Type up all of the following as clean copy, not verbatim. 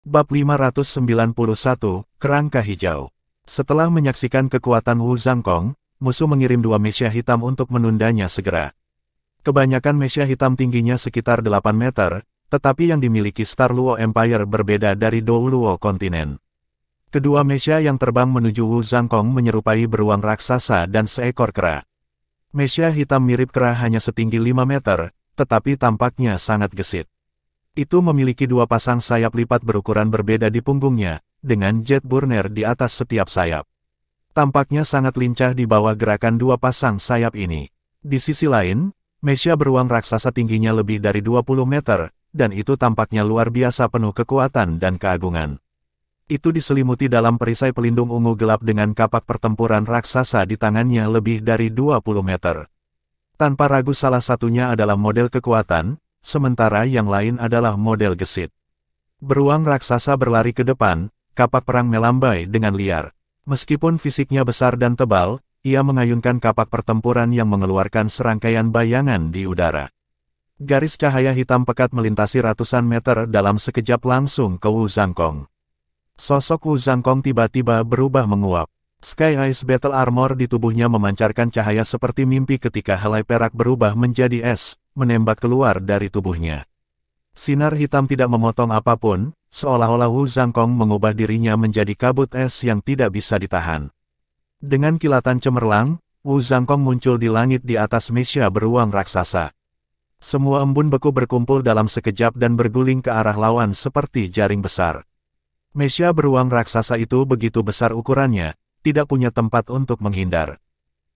Bab 591, Kerangka Hijau. Setelah menyaksikan kekuatan Wu Zhangkong, musuh mengirim 2 Mesya hitam untuk menundanya segera. Kebanyakan Mesya hitam tingginya sekitar 8 meter, tetapi yang dimiliki Star Luo Empire berbeda dari Dou Luo Kontinen. Kedua Mesya yang terbang menuju Wu Zhangkong menyerupai beruang raksasa dan seekor kera. Mesya hitam mirip kera hanya setinggi 5 meter, tetapi tampaknya sangat gesit. Itu memiliki 2 pasang sayap lipat berukuran berbeda di punggungnya, dengan jet burner di atas setiap sayap. Tampaknya sangat lincah di bawah gerakan 2 pasang sayap ini. Di sisi lain, Mesya beruang raksasa tingginya lebih dari 20 meter, dan itu tampaknya luar biasa penuh kekuatan dan keagungan. Itu diselimuti dalam perisai pelindung ungu gelap dengan kapak pertempuran raksasa di tangannya lebih dari 20 meter. Tanpa ragu salah satunya adalah model kekuatan, sementara yang lain adalah model gesit. Beruang raksasa berlari ke depan, kapak perang melambai dengan liar. Meskipun fisiknya besar dan tebal, ia mengayunkan kapak pertempuran yang mengeluarkan serangkaian bayangan di udara. Garis cahaya hitam pekat melintasi ratusan meter dalam sekejap langsung ke Wu Zhangkong. Sosok Wu Zhangkong tiba-tiba berubah menguap. Sky Ice Battle Armor di tubuhnya memancarkan cahaya seperti mimpi ketika helai perak berubah menjadi es, menembak keluar dari tubuhnya. Sinar hitam tidak memotong apapun, seolah-olah Wu Zhangkong mengubah dirinya menjadi kabut es yang tidak bisa ditahan. Dengan kilatan cemerlang, Wu Zhangkong muncul di langit di atas Mesya beruang raksasa. Semua embun beku berkumpul dalam sekejap dan berguling ke arah lawan seperti jaring besar. Mesya beruang raksasa itu begitu besar ukurannya, tidak punya tempat untuk menghindar.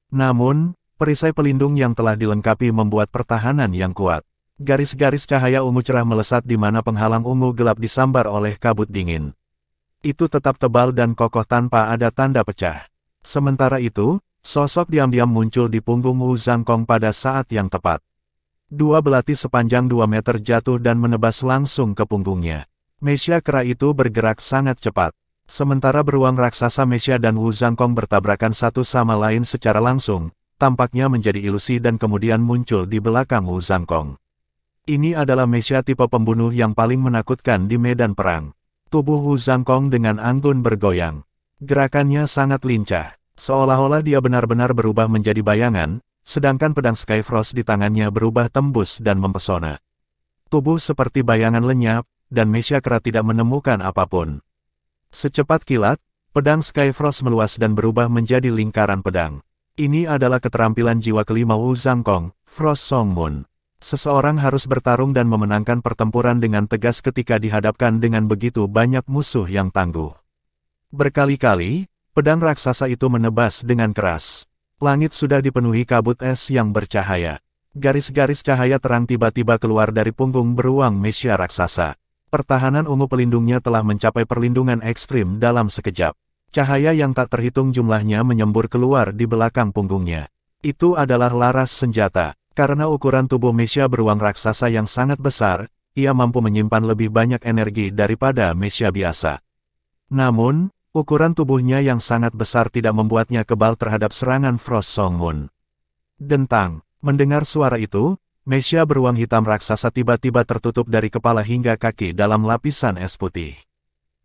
Namun, perisai pelindung yang telah dilengkapi membuat pertahanan yang kuat. Garis-garis cahaya ungu cerah melesat di mana penghalang ungu gelap disambar oleh kabut dingin. Itu tetap tebal dan kokoh tanpa ada tanda pecah. Sementara itu, sosok diam-diam muncul di punggung Wu Zhangkong pada saat yang tepat. 2 belati sepanjang 2 meter jatuh dan menebas langsung ke punggungnya. Mesya kera itu bergerak sangat cepat. Sementara beruang raksasa Mesya dan Wu Zhangkong bertabrakan satu sama lain secara langsung, tampaknya menjadi ilusi dan kemudian muncul di belakang Wu Zhangkong. Ini adalah Mesya tipe pembunuh yang paling menakutkan di medan perang. Tubuh Wu Zhangkong dengan anggun bergoyang. Gerakannya sangat lincah, seolah-olah dia benar-benar berubah menjadi bayangan, sedangkan pedang Skyfrost di tangannya berubah tembus dan mempesona. Tubuh seperti bayangan lenyap, dan Mesya kera tidak menemukan apapun. Secepat kilat, pedang Skyfrost meluas dan berubah menjadi lingkaran pedang. Ini adalah keterampilan jiwa kelima Wu Zhangkong, Frost Song Moon. Seseorang harus bertarung dan memenangkan pertempuran dengan tegas ketika dihadapkan dengan begitu banyak musuh yang tangguh. Berkali-kali, pedang raksasa itu menebas dengan keras. Langit sudah dipenuhi kabut es yang bercahaya. Garis-garis cahaya terang tiba-tiba keluar dari punggung beruang Mesya raksasa. Pertahanan ungu pelindungnya telah mencapai perlindungan ekstrim dalam sekejap. Cahaya yang tak terhitung jumlahnya menyembur keluar di belakang punggungnya. Itu adalah laras senjata. Karena ukuran tubuh Mesya beruang raksasa yang sangat besar, ia mampu menyimpan lebih banyak energi daripada Mesya biasa. Namun, ukuran tubuhnya yang sangat besar tidak membuatnya kebal terhadap serangan Frost Song Moon. Dentang, mendengar suara itu, Mesya beruang hitam raksasa tiba-tiba tertutup dari kepala hingga kaki dalam lapisan es putih.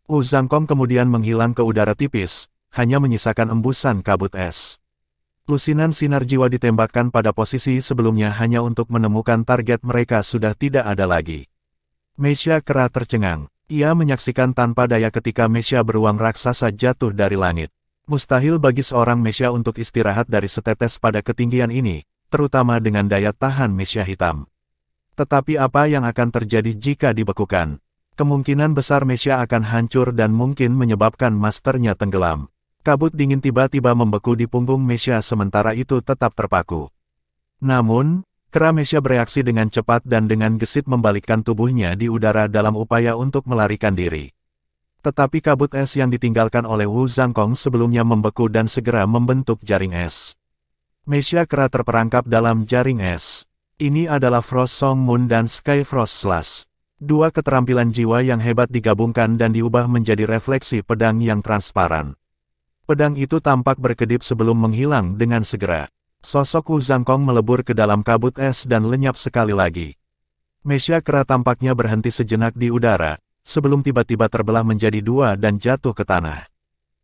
Wu Zhangkong kemudian menghilang ke udara tipis, hanya menyisakan embusan kabut es. Lusinan sinar jiwa ditembakkan pada posisi sebelumnya hanya untuk menemukan target mereka sudah tidak ada lagi. Mesya kera tercengang. Ia menyaksikan tanpa daya ketika Mesya beruang raksasa jatuh dari langit. Mustahil bagi seorang Mesya untuk istirahat dari setetes pada ketinggian ini, terutama dengan daya tahan Mesya hitam. Tetapi apa yang akan terjadi jika dibekukan? Kemungkinan besar Mesya akan hancur dan mungkin menyebabkan masternya tenggelam. Kabut dingin tiba-tiba membeku di punggung Mesya sementara itu tetap terpaku. Namun, kera Mesya bereaksi dengan cepat dan dengan gesit membalikkan tubuhnya di udara dalam upaya untuk melarikan diri. Tetapi kabut es yang ditinggalkan oleh Wu Zhangkong sebelumnya membeku dan segera membentuk jaring es. Mesya kera terperangkap dalam jaring es. Ini adalah Frost Song Moon dan Skyfrost Slash. 2 keterampilan jiwa yang hebat digabungkan dan diubah menjadi refleksi pedang yang transparan. Pedang itu tampak berkedip sebelum menghilang dengan segera. Sosok Wu Zhangkong melebur ke dalam kabut es dan lenyap sekali lagi. Mesya kera tampaknya berhenti sejenak di udara, sebelum tiba-tiba terbelah menjadi dua dan jatuh ke tanah.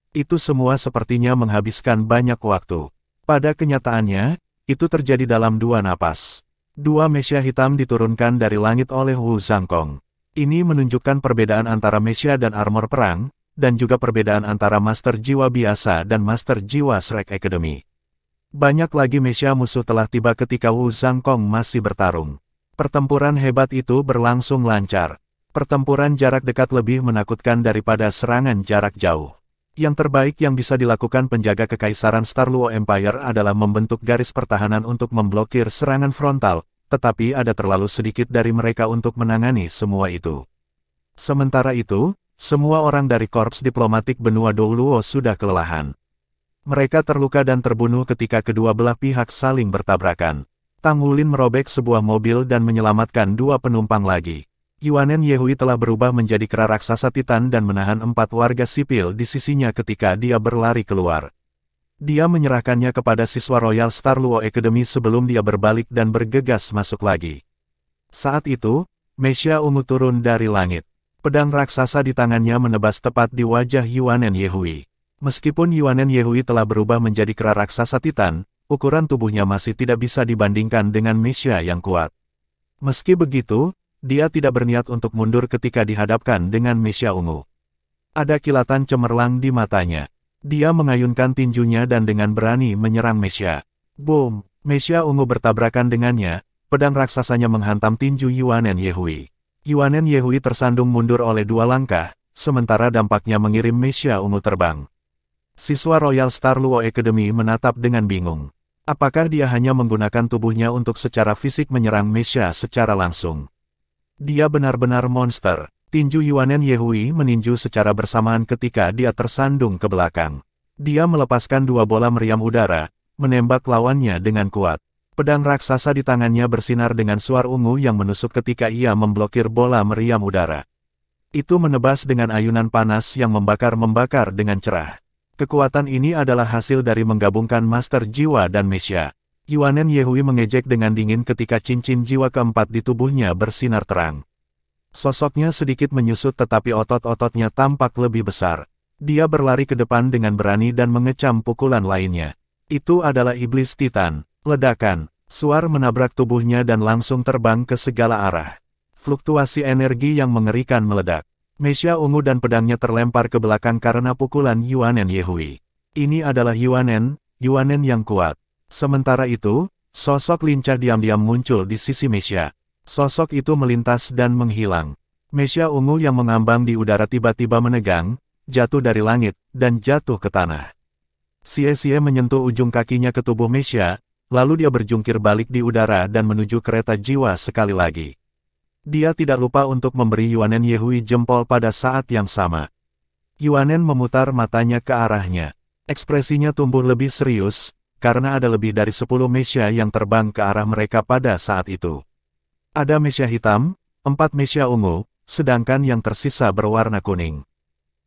Itu semua sepertinya menghabiskan banyak waktu. Pada kenyataannya, itu terjadi dalam 2 napas. 2 Mesya hitam diturunkan dari langit oleh Wu Zhangkong. Ini menunjukkan perbedaan antara Mesya dan armor perang, dan juga perbedaan antara Master Jiwa biasa dan Master Jiwa Shrek Academy. Banyak lagi Mesya musuh telah tiba ketika Wu Zhangkong masih bertarung. Pertempuran hebat itu berlangsung lancar. Pertempuran jarak dekat lebih menakutkan daripada serangan jarak jauh. Yang terbaik yang bisa dilakukan penjaga kekaisaran Star Luo Empire adalah membentuk garis pertahanan untuk memblokir serangan frontal, tetapi ada terlalu sedikit dari mereka untuk menangani semua itu. Sementara itu, semua orang dari korps diplomatik benua Dou Luo sudah kelelahan. Mereka terluka dan terbunuh ketika kedua belah pihak saling bertabrakan. Tang Wulin merobek sebuah mobil dan menyelamatkan 2 penumpang lagi. Yuanen Yehui telah berubah menjadi kera raksasa Titan dan menahan 4 warga sipil di sisinya ketika dia berlari keluar. Dia menyerahkannya kepada siswa Royal Star Luo Academy sebelum dia berbalik dan bergegas masuk lagi. Saat itu, Mesya ungu turun dari langit. Pedang raksasa di tangannya menebas tepat di wajah Yuanen Yehui. Meskipun Yuanen Yehui telah berubah menjadi kera raksasa Titan, ukuran tubuhnya masih tidak bisa dibandingkan dengan Mesya yang kuat. Meski begitu, dia tidak berniat untuk mundur ketika dihadapkan dengan Mesya ungu. Ada kilatan cemerlang di matanya. Dia mengayunkan tinjunya dan dengan berani menyerang Mesya. Boom! Mesya ungu bertabrakan dengannya, pedang raksasanya menghantam tinju Yuanen Yehui. Yuanen Yehui tersandung mundur oleh 2 langkah, sementara dampaknya mengirim Mesya ungu terbang. Siswa Royal Star Luo Academy menatap dengan bingung. Apakah dia hanya menggunakan tubuhnya untuk secara fisik menyerang Mesya secara langsung? Dia benar-benar monster. Tinju Yuanen Yehui meninju secara bersamaan ketika dia tersandung ke belakang. Dia melepaskan 2 bola meriam udara, menembak lawannya dengan kuat. Pedang raksasa di tangannya bersinar dengan suar ungu yang menusuk ketika ia memblokir bola meriam udara. Itu menebas dengan ayunan panas yang membakar-membakar dengan cerah. Kekuatan ini adalah hasil dari menggabungkan Master Jiwa dan Mesya. Yuanen Yehui mengejek dengan dingin ketika cincin jiwa keempat di tubuhnya bersinar terang. Sosoknya sedikit menyusut tetapi otot-ototnya tampak lebih besar. Dia berlari ke depan dengan berani dan mengecam pukulan lainnya. Itu adalah iblis Titan. Ledakan. Suar menabrak tubuhnya dan langsung terbang ke segala arah. Fluktuasi energi yang mengerikan meledak. Mesya ungu dan pedangnya terlempar ke belakang karena pukulan Yuanen Yehui. Ini adalah Yuanen yang kuat. Sementara itu, sosok lincah diam-diam muncul di sisi Mesya. Sosok itu melintas dan menghilang. Mesya ungu yang mengambang di udara tiba-tiba menegang, jatuh dari langit, dan jatuh ke tanah. Xie menyentuh ujung kakinya ke tubuh Mesya, lalu dia berjungkir balik di udara dan menuju kereta jiwa sekali lagi. Dia tidak lupa untuk memberi Yuanen Yehui jempol pada saat yang sama. Yuanen memutar matanya ke arahnya. Ekspresinya tumbuh lebih serius, karena ada lebih dari 10 Mesya yang terbang ke arah mereka pada saat itu. Ada Mesya hitam, 4 Mesya ungu, sedangkan yang tersisa berwarna kuning.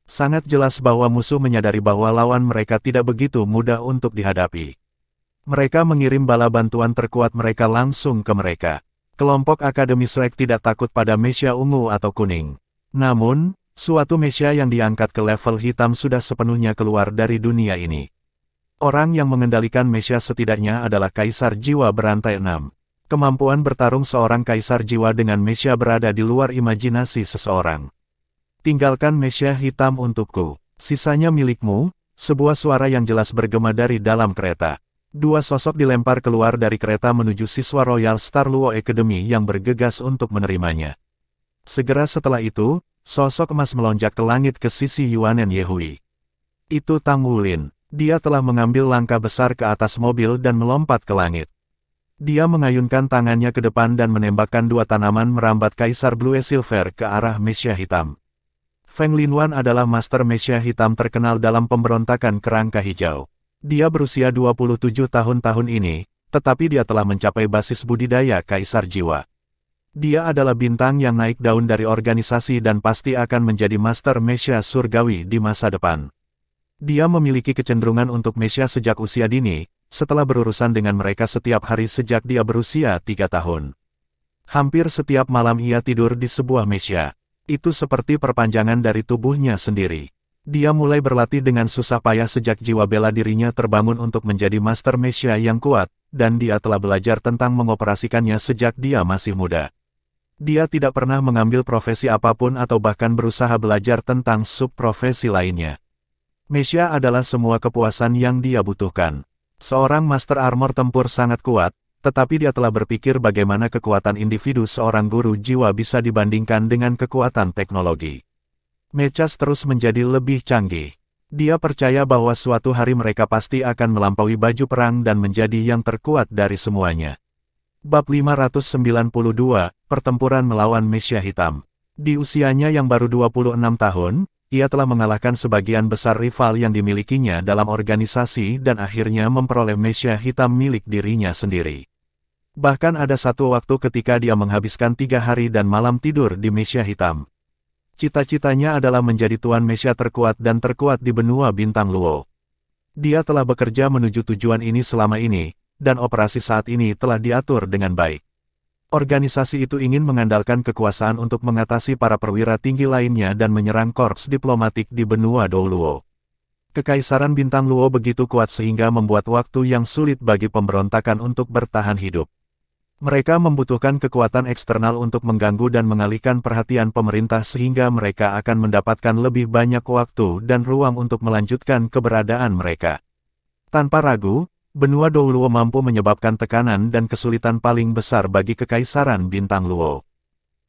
Sangat jelas bahwa musuh menyadari bahwa lawan mereka tidak begitu mudah untuk dihadapi. Mereka mengirim bala bantuan terkuat mereka langsung ke mereka. Kelompok Akademi Shrek tidak takut pada Mesya ungu atau kuning. Namun, suatu Mesya yang diangkat ke level hitam sudah sepenuhnya keluar dari dunia ini. Orang yang mengendalikan Mesya setidaknya adalah Kaisar Jiwa berantai 6. Kemampuan bertarung seorang Kaisar Jiwa dengan Mesya berada di luar imajinasi seseorang. Tinggalkan Mesya hitam untukku, sisanya milikmu, sebuah suara yang jelas bergema dari dalam kereta. 2 sosok dilempar keluar dari kereta menuju siswa Royal Star Luo Academy yang bergegas untuk menerimanya. Segera setelah itu, sosok emas melonjak ke langit ke sisi Yuanen Yehui. Itu Tang Wulin. Dia telah mengambil langkah besar ke atas mobil dan melompat ke langit. Dia mengayunkan tangannya ke depan dan menembakkan 2 tanaman merambat Kaisar Blue Silver ke arah Mesya hitam. Feng Linwan adalah Master Mesya hitam terkenal dalam pemberontakan kerangka hijau. Dia berusia 27 tahun ini, tetapi dia telah mencapai basis budidaya Kaisar Jiwa. Dia adalah bintang yang naik daun dari organisasi dan pasti akan menjadi Master Mesya surgawi di masa depan. Dia memiliki kecenderungan untuk Mesya sejak usia dini, setelah berurusan dengan mereka setiap hari sejak dia berusia 3 tahun. Hampir setiap malam ia tidur di sebuah Mesya. Itu seperti perpanjangan dari tubuhnya sendiri. Dia mulai berlatih dengan susah payah sejak jiwa bela dirinya terbangun untuk menjadi Master Mesya yang kuat, dan dia telah belajar tentang mengoperasikannya sejak dia masih muda. Dia tidak pernah mengambil profesi apapun atau bahkan berusaha belajar tentang subprofesi lainnya. Mesya adalah semua kepuasan yang dia butuhkan. Seorang Master Armor tempur sangat kuat, tetapi dia telah berpikir bagaimana kekuatan individu seorang guru jiwa bisa dibandingkan dengan kekuatan teknologi. Mechas terus menjadi lebih canggih. Dia percaya bahwa suatu hari mereka pasti akan melampaui baju perang dan menjadi yang terkuat dari semuanya. Bab 592, Pertempuran Melawan Mesya Hitam. Di usianya yang baru 26 tahun, ia telah mengalahkan sebagian besar rival yang dimilikinya dalam organisasi dan akhirnya memperoleh Mesya Hitam milik dirinya sendiri. Bahkan ada satu waktu ketika dia menghabiskan 3 hari dan malam tidur di Mesya Hitam. Cita-citanya adalah menjadi Tuan Mesya terkuat dan terkuat di benua Bintang Luo. Dia telah bekerja menuju tujuan ini selama ini, dan operasi saat ini telah diatur dengan baik. Organisasi itu ingin mengandalkan kekuasaan untuk mengatasi para perwira tinggi lainnya dan menyerang korps diplomatik di benua Douluo. Kekaisaran Bintang Luo begitu kuat sehingga membuat waktu yang sulit bagi pemberontakan untuk bertahan hidup. Mereka membutuhkan kekuatan eksternal untuk mengganggu dan mengalihkan perhatian pemerintah sehingga mereka akan mendapatkan lebih banyak waktu dan ruang untuk melanjutkan keberadaan mereka. Tanpa ragu, benua Douluo mampu menyebabkan tekanan dan kesulitan paling besar bagi Kekaisaran Bintang Luo.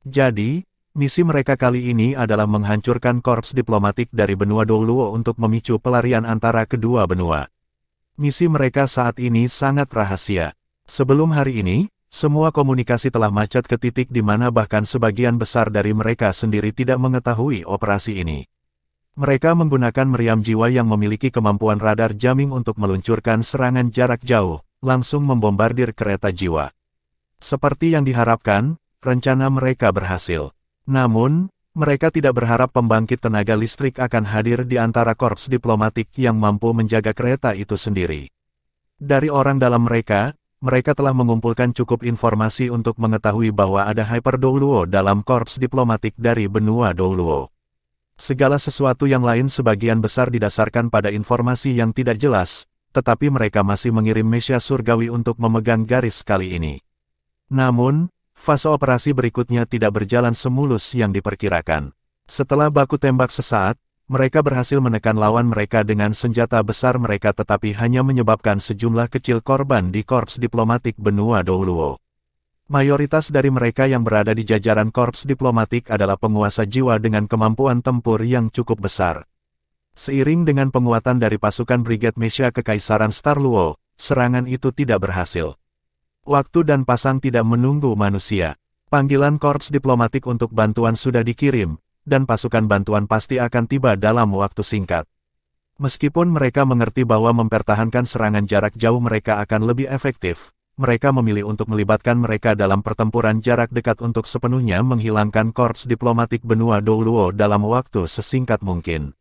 Jadi, misi mereka kali ini adalah menghancurkan korps diplomatik dari benua Douluo untuk memicu pelarian antara kedua benua. Misi mereka saat ini sangat rahasia. Sebelum hari ini, semua komunikasi telah macet ke titik di mana bahkan sebagian besar dari mereka sendiri tidak mengetahui operasi ini. Mereka menggunakan meriam jiwa yang memiliki kemampuan radar jamming untuk meluncurkan serangan jarak jauh, langsung membombardir kereta jiwa. Seperti yang diharapkan, rencana mereka berhasil. Namun, mereka tidak berharap pembangkit tenaga listrik akan hadir di antara korps diplomatik yang mampu menjaga kereta itu sendiri. Dari orang dalam mereka telah mengumpulkan cukup informasi untuk mengetahui bahwa ada Hyper Douluo dalam korps diplomatik dari benua Douluo. Segala sesuatu yang lain sebagian besar didasarkan pada informasi yang tidak jelas, tetapi mereka masih mengirim Mesya Surgawi untuk memegang garis kali ini. Namun, fase operasi berikutnya tidak berjalan semulus yang diperkirakan. Setelah baku tembak sesaat, mereka berhasil menekan lawan mereka dengan senjata besar mereka tetapi hanya menyebabkan sejumlah kecil korban di korps diplomatik benua Douluo. Mayoritas dari mereka yang berada di jajaran korps diplomatik adalah penguasa jiwa dengan kemampuan tempur yang cukup besar. Seiring dengan penguatan dari pasukan Brigade Mesya Kekaisaran Star Luo, serangan itu tidak berhasil. Waktu dan pasang tidak menunggu manusia. Panggilan korps diplomatik untuk bantuan sudah dikirim, dan pasukan bantuan pasti akan tiba dalam waktu singkat. Meskipun mereka mengerti bahwa mempertahankan serangan jarak jauh mereka akan lebih efektif, mereka memilih untuk melibatkan mereka dalam pertempuran jarak dekat untuk sepenuhnya menghilangkan korps diplomatik benua Douluo dalam waktu sesingkat mungkin.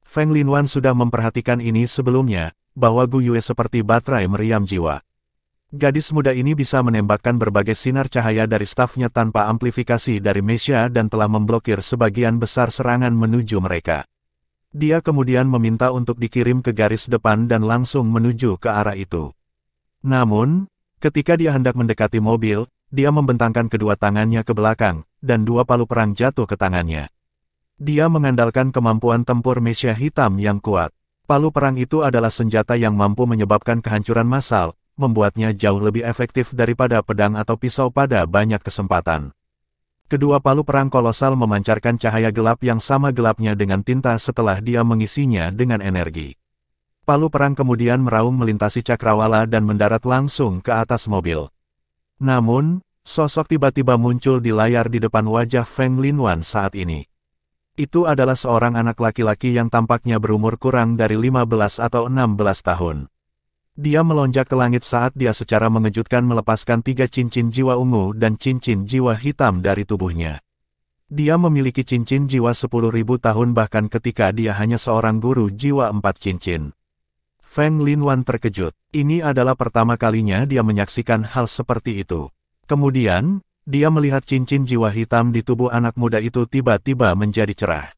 Feng Linwan sudah memperhatikan ini sebelumnya, bahwa Gu Yue seperti baterai meriam jiwa. Gadis muda ini bisa menembakkan berbagai sinar cahaya dari stafnya tanpa amplifikasi dari Mesya dan telah memblokir sebagian besar serangan menuju mereka. Dia kemudian meminta untuk dikirim ke garis depan dan langsung menuju ke arah itu. Namun, ketika dia hendak mendekati mobil, dia membentangkan kedua tangannya ke belakang, dan 2 palu perang jatuh ke tangannya. Dia mengandalkan kemampuan tempur Mesya Hitam yang kuat. Palu perang itu adalah senjata yang mampu menyebabkan kehancuran massal, membuatnya jauh lebih efektif daripada pedang atau pisau pada banyak kesempatan. Kedua palu perang kolosal memancarkan cahaya gelap yang sama gelapnya dengan tinta setelah dia mengisinya dengan energi. Palu perang kemudian meraung melintasi cakrawala dan mendarat langsung ke atas mobil. Namun, sosok tiba-tiba muncul di layar di depan wajah Feng Linwan saat ini. Itu adalah seorang anak laki-laki yang tampaknya berumur kurang dari 15 atau 16 tahun. Dia melonjak ke langit saat dia secara mengejutkan melepaskan 3 cincin jiwa ungu dan cincin jiwa hitam dari tubuhnya. Dia memiliki cincin jiwa 10.000 tahun bahkan ketika dia hanya seorang guru jiwa 4 cincin. Feng Linwan terkejut. Ini adalah pertama kalinya dia menyaksikan hal seperti itu. Kemudian, Dia melihat cincin jiwa hitam di tubuh anak muda itu tiba-tiba menjadi cerah.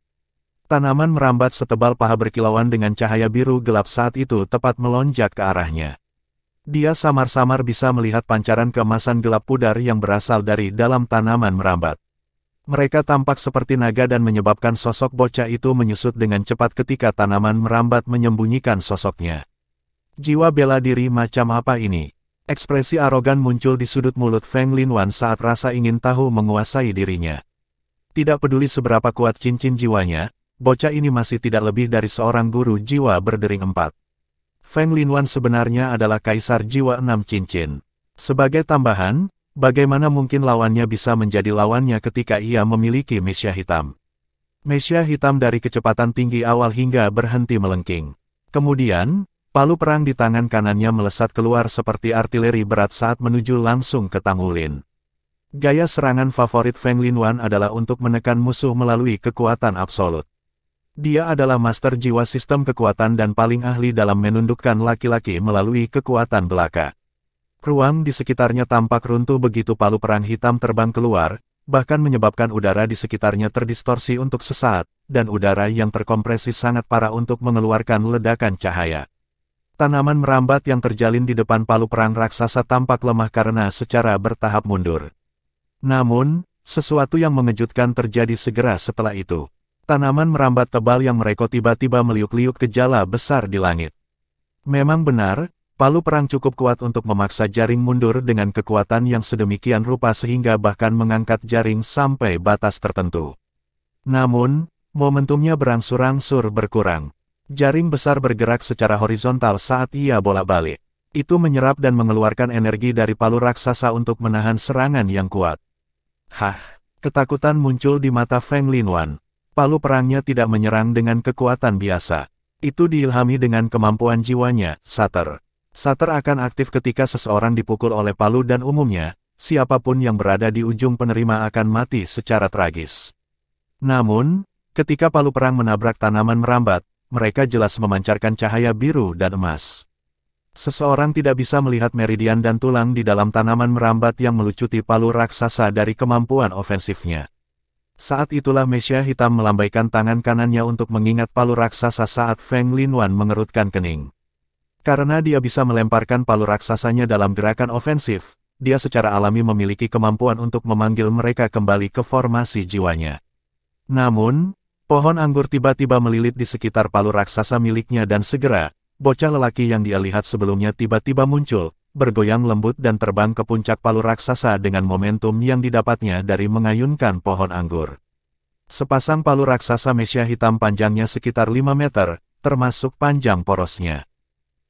Tanaman merambat setebal paha berkilauan dengan cahaya biru gelap saat itu tepat melonjak ke arahnya. Dia samar-samar bisa melihat pancaran keemasan gelap pudar yang berasal dari dalam tanaman merambat. Mereka tampak seperti naga dan menyebabkan sosok bocah itu menyusut dengan cepat ketika tanaman merambat menyembunyikan sosoknya. Jiwa bela diri macam apa ini? Ekspresi arogan muncul di sudut mulut Feng Linwan saat rasa ingin tahu menguasai dirinya. Tidak peduli seberapa kuat cincin jiwanya, bocah ini masih tidak lebih dari seorang guru jiwa berdering 4. Feng Linwan sebenarnya adalah kaisar jiwa 6 cincin. Sebagai tambahan, bagaimana mungkin lawannya bisa menjadi lawannya ketika ia memiliki mesya hitam? Mesya hitam dari kecepatan tinggi awal hingga berhenti melengking. Kemudian, palu perang di tangan kanannya melesat keluar seperti artileri berat saat menuju langsung ke Tang Wulin. Gaya serangan favorit Feng Linwan adalah untuk menekan musuh melalui kekuatan absolut. Dia adalah master jiwa sistem kekuatan dan paling ahli dalam menundukkan laki-laki melalui kekuatan belaka. Ruang di sekitarnya tampak runtuh begitu palu perang hitam terbang keluar, bahkan menyebabkan udara di sekitarnya terdistorsi untuk sesaat, dan udara yang terkompresi sangat parah untuk mengeluarkan ledakan cahaya. Tanaman merambat yang terjalin di depan palu perang raksasa tampak lemah karena secara bertahap mundur. Namun, sesuatu yang mengejutkan terjadi segera setelah itu. Tanaman merambat tebal yang merekot tiba-tiba meliuk-liuk ke jala besar di langit. Memang benar, palu perang cukup kuat untuk memaksa jaring mundur dengan kekuatan yang sedemikian rupa sehingga bahkan mengangkat jaring sampai batas tertentu. Namun, momentumnya berangsur-angsur berkurang. Jaring besar bergerak secara horizontal saat ia bolak-balik. Itu menyerap dan mengeluarkan energi dari palu raksasa untuk menahan serangan yang kuat. Hah, ketakutan muncul di mata Feng Linwan. Palu perangnya tidak menyerang dengan kekuatan biasa. Itu diilhami dengan kemampuan jiwanya, Sater. Sater akan aktif ketika seseorang dipukul oleh palu dan umumnya, siapapun yang berada di ujung penerima akan mati secara tragis. Namun, ketika palu perang menabrak tanaman merambat, mereka jelas memancarkan cahaya biru dan emas. Seseorang tidak bisa melihat meridian dan tulang di dalam tanaman merambat yang melucuti palu raksasa dari kemampuan ofensifnya. Saat itulah mesya hitam melambaikan tangan kanannya untuk mengingat palu raksasa saat Feng Linwan mengerutkan kening. Karena dia bisa melemparkan palu raksasanya dalam gerakan ofensif, dia secara alami memiliki kemampuan untuk memanggil mereka kembali ke formasi jiwanya. Namun, pohon anggur tiba-tiba melilit di sekitar palu raksasa miliknya dan segera, bocah lelaki yang dia lihat sebelumnya tiba-tiba muncul, bergoyang lembut dan terbang ke puncak palu raksasa dengan momentum yang didapatnya dari mengayunkan pohon anggur. Sepasang palu raksasa mesya hitam panjangnya sekitar 5 meter, termasuk panjang porosnya.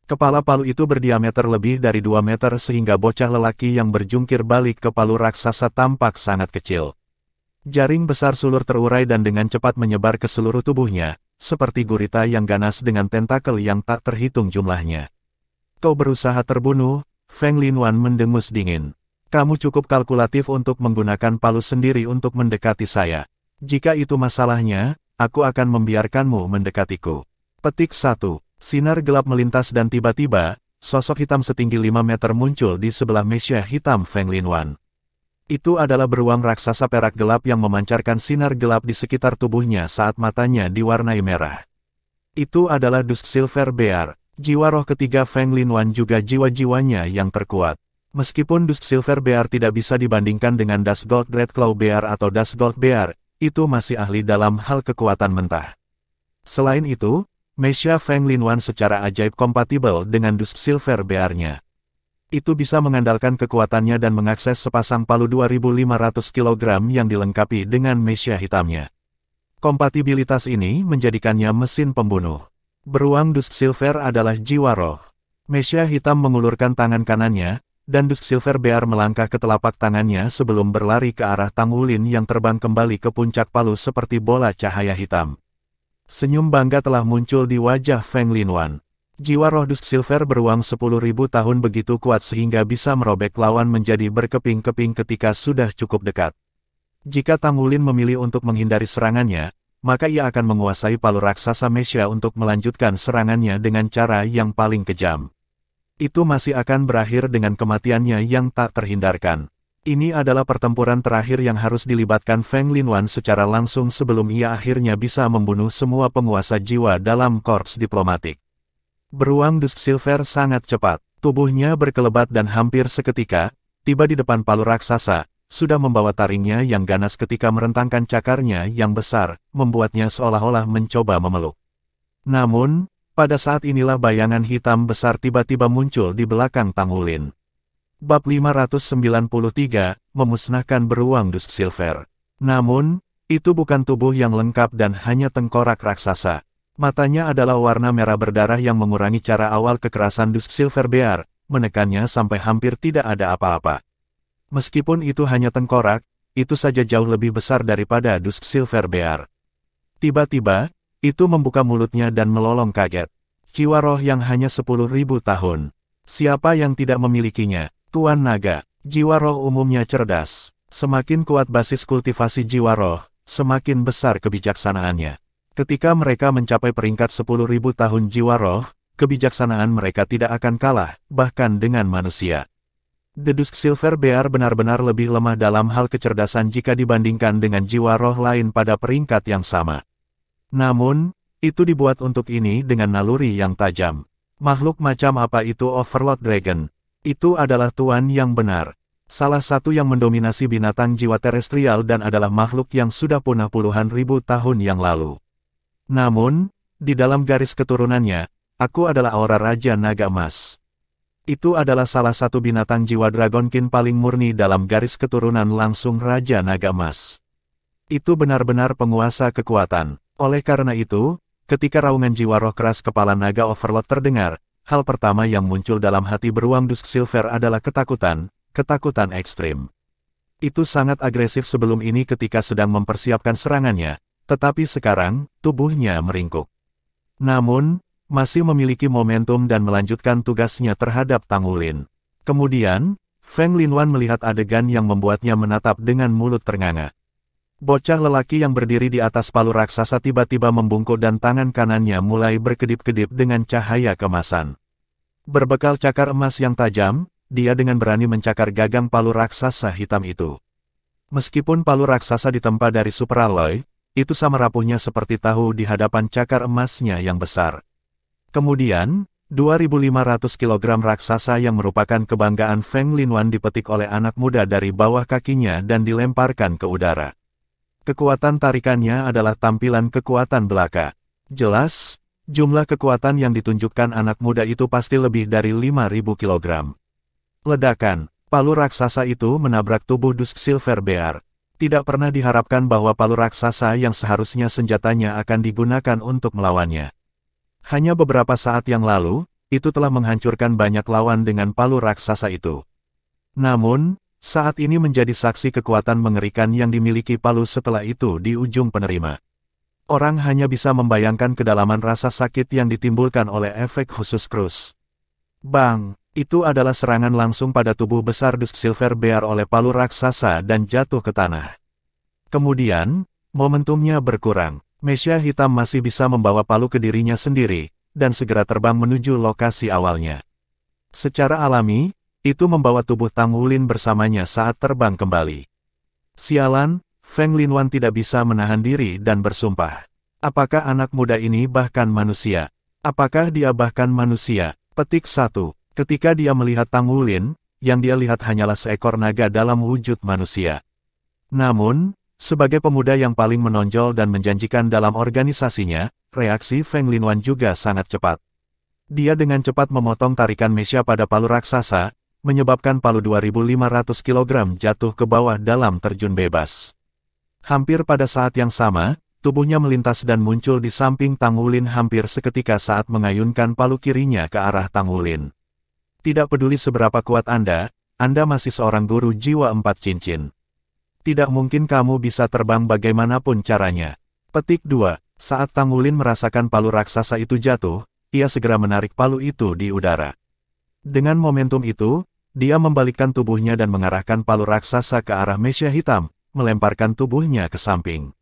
Kepala palu itu berdiameter lebih dari 2 meter sehingga bocah lelaki yang berjungkir balik ke palu raksasa tampak sangat kecil. Jaring besar sulur terurai dan dengan cepat menyebar ke seluruh tubuhnya, seperti gurita yang ganas dengan tentakel yang tak terhitung jumlahnya. Kau berusaha terbunuh, Feng Linwan mendengus dingin. Kamu cukup kalkulatif untuk menggunakan palu sendiri untuk mendekati saya. Jika itu masalahnya, aku akan membiarkanmu mendekatiku. Petik 1. Sinar gelap melintas dan tiba-tiba, sosok hitam setinggi 5 meter muncul di sebelah mesya hitam Feng Linwan. Itu adalah beruang raksasa perak gelap yang memancarkan sinar gelap di sekitar tubuhnya saat matanya diwarnai merah. Itu adalah Dusk Silver Bear, jiwa roh ketiga Feng Linwan juga jiwa-jiwanya yang terkuat. Meskipun Dusk Silver Bear tidak bisa dibandingkan dengan Dusk Gold Red Claw Bear atau Dusk Gold Bear, itu masih ahli dalam hal kekuatan mentah. Selain itu, mesya Feng Linwan secara ajaib kompatibel dengan Dusk Silver Bear-nya. Itu bisa mengandalkan kekuatannya dan mengakses sepasang palu 2.500 kg yang dilengkapi dengan mesya hitamnya. Kompatibilitas ini menjadikannya mesin pembunuh. Beruang Dusk Silver adalah jiwa roh. Mesya hitam mengulurkan tangan kanannya, dan Dusk Silver Bear melangkah ke telapak tangannya sebelum berlari ke arah Tang Wulin yang terbang kembali ke puncak palu seperti bola cahaya hitam. Senyum bangga telah muncul di wajah Feng Linwan. Jiwa roh Dusk Silver beruang 10.000 tahun begitu kuat sehingga bisa merobek lawan menjadi berkeping-keping ketika sudah cukup dekat. Jika Tang Wulin memilih untuk menghindari serangannya, maka ia akan menguasai palu raksasa mesya untuk melanjutkan serangannya dengan cara yang paling kejam. Itu masih akan berakhir dengan kematiannya yang tak terhindarkan. Ini adalah pertempuran terakhir yang harus dilibatkan Feng Linwan secara langsung sebelum ia akhirnya bisa membunuh semua penguasa jiwa dalam korps diplomatik. Beruang Dusk Silver sangat cepat, tubuhnya berkelebat dan hampir seketika, tiba di depan palu raksasa, sudah membawa taringnya yang ganas ketika merentangkan cakarnya yang besar, membuatnya seolah-olah mencoba memeluk. Namun, pada saat inilah bayangan hitam besar tiba-tiba muncul di belakang Tang Wulin. Bab 593, memusnahkan beruang Dusk Silver. Namun, itu bukan tubuh yang lengkap dan hanya tengkorak raksasa. Matanya adalah warna merah berdarah yang mengurangi cara awal kekerasan Dusk Silver Bear, menekannya sampai hampir tidak ada apa-apa. Meskipun itu hanya tengkorak, itu saja jauh lebih besar daripada Dusk Silver Bear. Tiba-tiba, itu membuka mulutnya dan melolong kaget. Jiwa roh yang hanya 10.000 tahun. Siapa yang tidak memilikinya? Tuan Naga, jiwa roh umumnya cerdas. Semakin kuat basis kultivasi jiwa roh, semakin besar kebijaksanaannya. Ketika mereka mencapai peringkat 10.000 tahun jiwa roh, kebijaksanaan mereka tidak akan kalah, bahkan dengan manusia. The Dusk Silver Bear benar-benar lebih lemah dalam hal kecerdasan jika dibandingkan dengan jiwa roh lain pada peringkat yang sama. Namun, itu dibuat untuk ini dengan naluri yang tajam. Makhluk macam apa itu Overlord Dragon? Itu adalah tuan yang benar. Salah satu yang mendominasi binatang jiwa terestrial dan adalah makhluk yang sudah punah puluhan ribu tahun yang lalu. Namun, di dalam garis keturunannya, aku adalah aura Raja Naga Emas. Itu adalah salah satu binatang jiwa Dragonkin paling murni dalam garis keturunan langsung Raja Naga Emas. Itu benar-benar penguasa kekuatan. Oleh karena itu, ketika raungan jiwa roh keras kepala naga Overlord terdengar, hal pertama yang muncul dalam hati beruang Dusk Silver adalah ketakutan, ketakutan ekstrim. Itu sangat agresif sebelum ini ketika sedang mempersiapkan serangannya, tetapi sekarang, tubuhnya meringkuk. Namun, masih memiliki momentum dan melanjutkan tugasnya terhadap Tang Wulin. Kemudian, Feng Linwan melihat adegan yang membuatnya menatap dengan mulut ternganga. Bocah lelaki yang berdiri di atas palu raksasa tiba-tiba membungkuk dan tangan kanannya mulai berkedip-kedip dengan cahaya kemasan. Berbekal cakar emas yang tajam, dia dengan berani mencakar gagang palu raksasa hitam itu. Meskipun palu raksasa ditempa dari superalloy, itu sama rapuhnya seperti tahu di hadapan cakar emasnya yang besar. Kemudian, 2.500 kg raksasa yang merupakan kebanggaan Feng Linwan dipetik oleh anak muda dari bawah kakinya dan dilemparkan ke udara. Kekuatan tarikannya adalah tampilan kekuatan belaka. Jelas, jumlah kekuatan yang ditunjukkan anak muda itu pasti lebih dari 5.000 kg. Ledakan, palu raksasa itu menabrak tubuh Dusk Silver Bear. Tidak pernah diharapkan bahwa palu raksasa yang seharusnya senjatanya akan digunakan untuk melawannya. Hanya beberapa saat yang lalu, itu telah menghancurkan banyak lawan dengan palu raksasa itu. Namun, saat ini menjadi saksi kekuatan mengerikan yang dimiliki palu setelah itu di ujung penerima. Orang hanya bisa membayangkan kedalaman rasa sakit yang ditimbulkan oleh efek khusus Krus. Bang! Itu adalah serangan langsung pada tubuh besar Dusk Silver Bear oleh palu raksasa dan jatuh ke tanah. Kemudian, momentumnya berkurang. Mesya hitam masih bisa membawa palu ke dirinya sendiri, dan segera terbang menuju lokasi awalnya. Secara alami, itu membawa tubuh Tang Wulin bersamanya saat terbang kembali. Sialan, Feng Linwan tidak bisa menahan diri dan bersumpah. Apakah anak muda ini bahkan manusia? Apakah dia bahkan manusia? Petik 1. Ketika dia melihat Tang Wulin, yang dia lihat hanyalah seekor naga dalam wujud manusia. Namun, sebagai pemuda yang paling menonjol dan menjanjikan dalam organisasinya, reaksi Feng Linwan juga sangat cepat. Dia dengan cepat memotong tarikan mesya pada palu raksasa, menyebabkan palu 2.500 kg jatuh ke bawah dalam terjun bebas. Hampir pada saat yang sama, tubuhnya melintas dan muncul di samping Tang Wulin hampir seketika saat mengayunkan palu kirinya ke arah Tang Wulin. Tidak peduli seberapa kuat Anda masih seorang guru jiwa 4 cincin. Tidak mungkin kamu bisa terbang bagaimanapun caranya. Petik 2. Saat Tang Wulin merasakan palu raksasa itu jatuh, ia segera menarik palu itu di udara. Dengan momentum itu, dia membalikkan tubuhnya dan mengarahkan palu raksasa ke arah mesya hitam, melemparkan tubuhnya ke samping.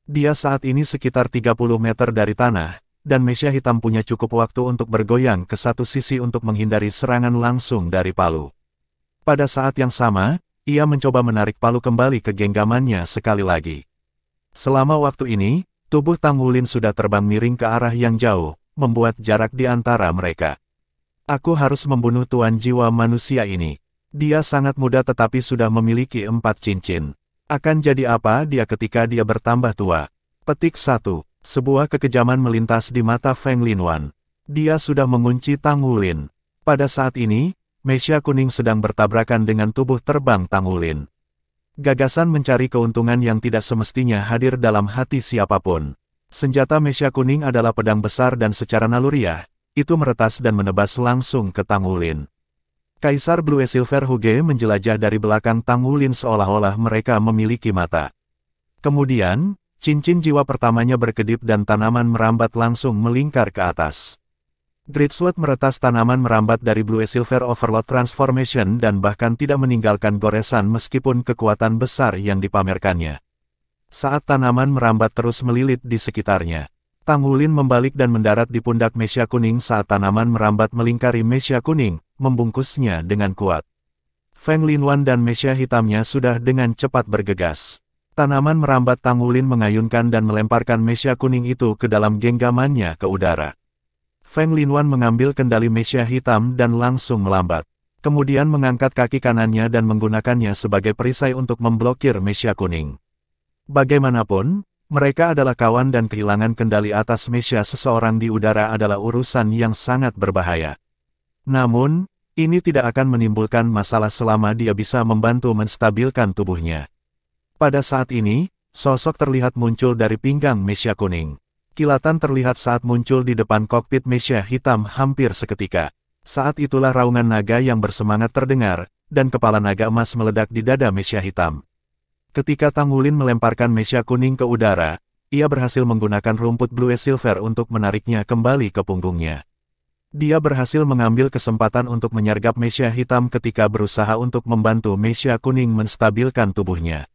Dia saat ini sekitar 30 meter dari tanah, dan mesya hitam punya cukup waktu untuk bergoyang ke satu sisi untuk menghindari serangan langsung dari palu. Pada saat yang sama, ia mencoba menarik palu kembali ke genggamannya sekali lagi. Selama waktu ini, tubuh Tang Wulin sudah terbang miring ke arah yang jauh, membuat jarak di antara mereka. Aku harus membunuh tuan jiwa manusia ini. Dia sangat muda tetapi sudah memiliki 4 cincin. Akan jadi apa dia ketika dia bertambah tua? Petik 1. Sebuah kekejaman melintas di mata Feng Linwan. Dia sudah mengunci Tang Wulin. Pada saat ini, mesia kuning sedang bertabrakan dengan tubuh terbang Tang Wulin. Gagasan mencari keuntungan yang tidak semestinya hadir dalam hati siapapun. Senjata mesia kuning adalah pedang besar dan secara naluriah, itu meretas dan menebas langsung ke Tang Wulin. Kaisar Blue Silver Huge menjelajah dari belakang Tang Wulin seolah-olah mereka memiliki mata. Kemudian, cincin jiwa pertamanya berkedip dan tanaman merambat langsung melingkar ke atas. Great Sword meretas tanaman merambat dari Blue Silver Overload Transformation dan bahkan tidak meninggalkan goresan meskipun kekuatan besar yang dipamerkannya. Saat tanaman merambat terus melilit di sekitarnya, Tang Wulin membalik dan mendarat di pundak mesia kuning saat tanaman merambat melingkari mesia kuning, membungkusnya dengan kuat. Feng Linwan dan mesia hitamnya sudah dengan cepat bergegas. Tanaman merambat Tang Wulin mengayunkan dan melemparkan mesia kuning itu ke dalam genggamannya ke udara. Feng Linwan mengambil kendali mesia hitam dan langsung melambat. Kemudian mengangkat kaki kanannya dan menggunakannya sebagai perisai untuk memblokir mesia kuning. Bagaimanapun, mereka adalah kawan dan kehilangan kendali atas mesia seseorang di udara adalah urusan yang sangat berbahaya. Namun, ini tidak akan menimbulkan masalah selama dia bisa membantu menstabilkan tubuhnya. Pada saat ini, sosok terlihat muncul dari pinggang mesia kuning. Kilatan terlihat saat muncul di depan kokpit mesia hitam hampir seketika. Saat itulah raungan naga yang bersemangat terdengar, dan kepala naga emas meledak di dada mesia hitam. Ketika Tang Wulin melemparkan mesia kuning ke udara, ia berhasil menggunakan rumput Blue Silver untuk menariknya kembali ke punggungnya. Dia berhasil mengambil kesempatan untuk menyergap mesia hitam ketika berusaha untuk membantu mesia kuning menstabilkan tubuhnya.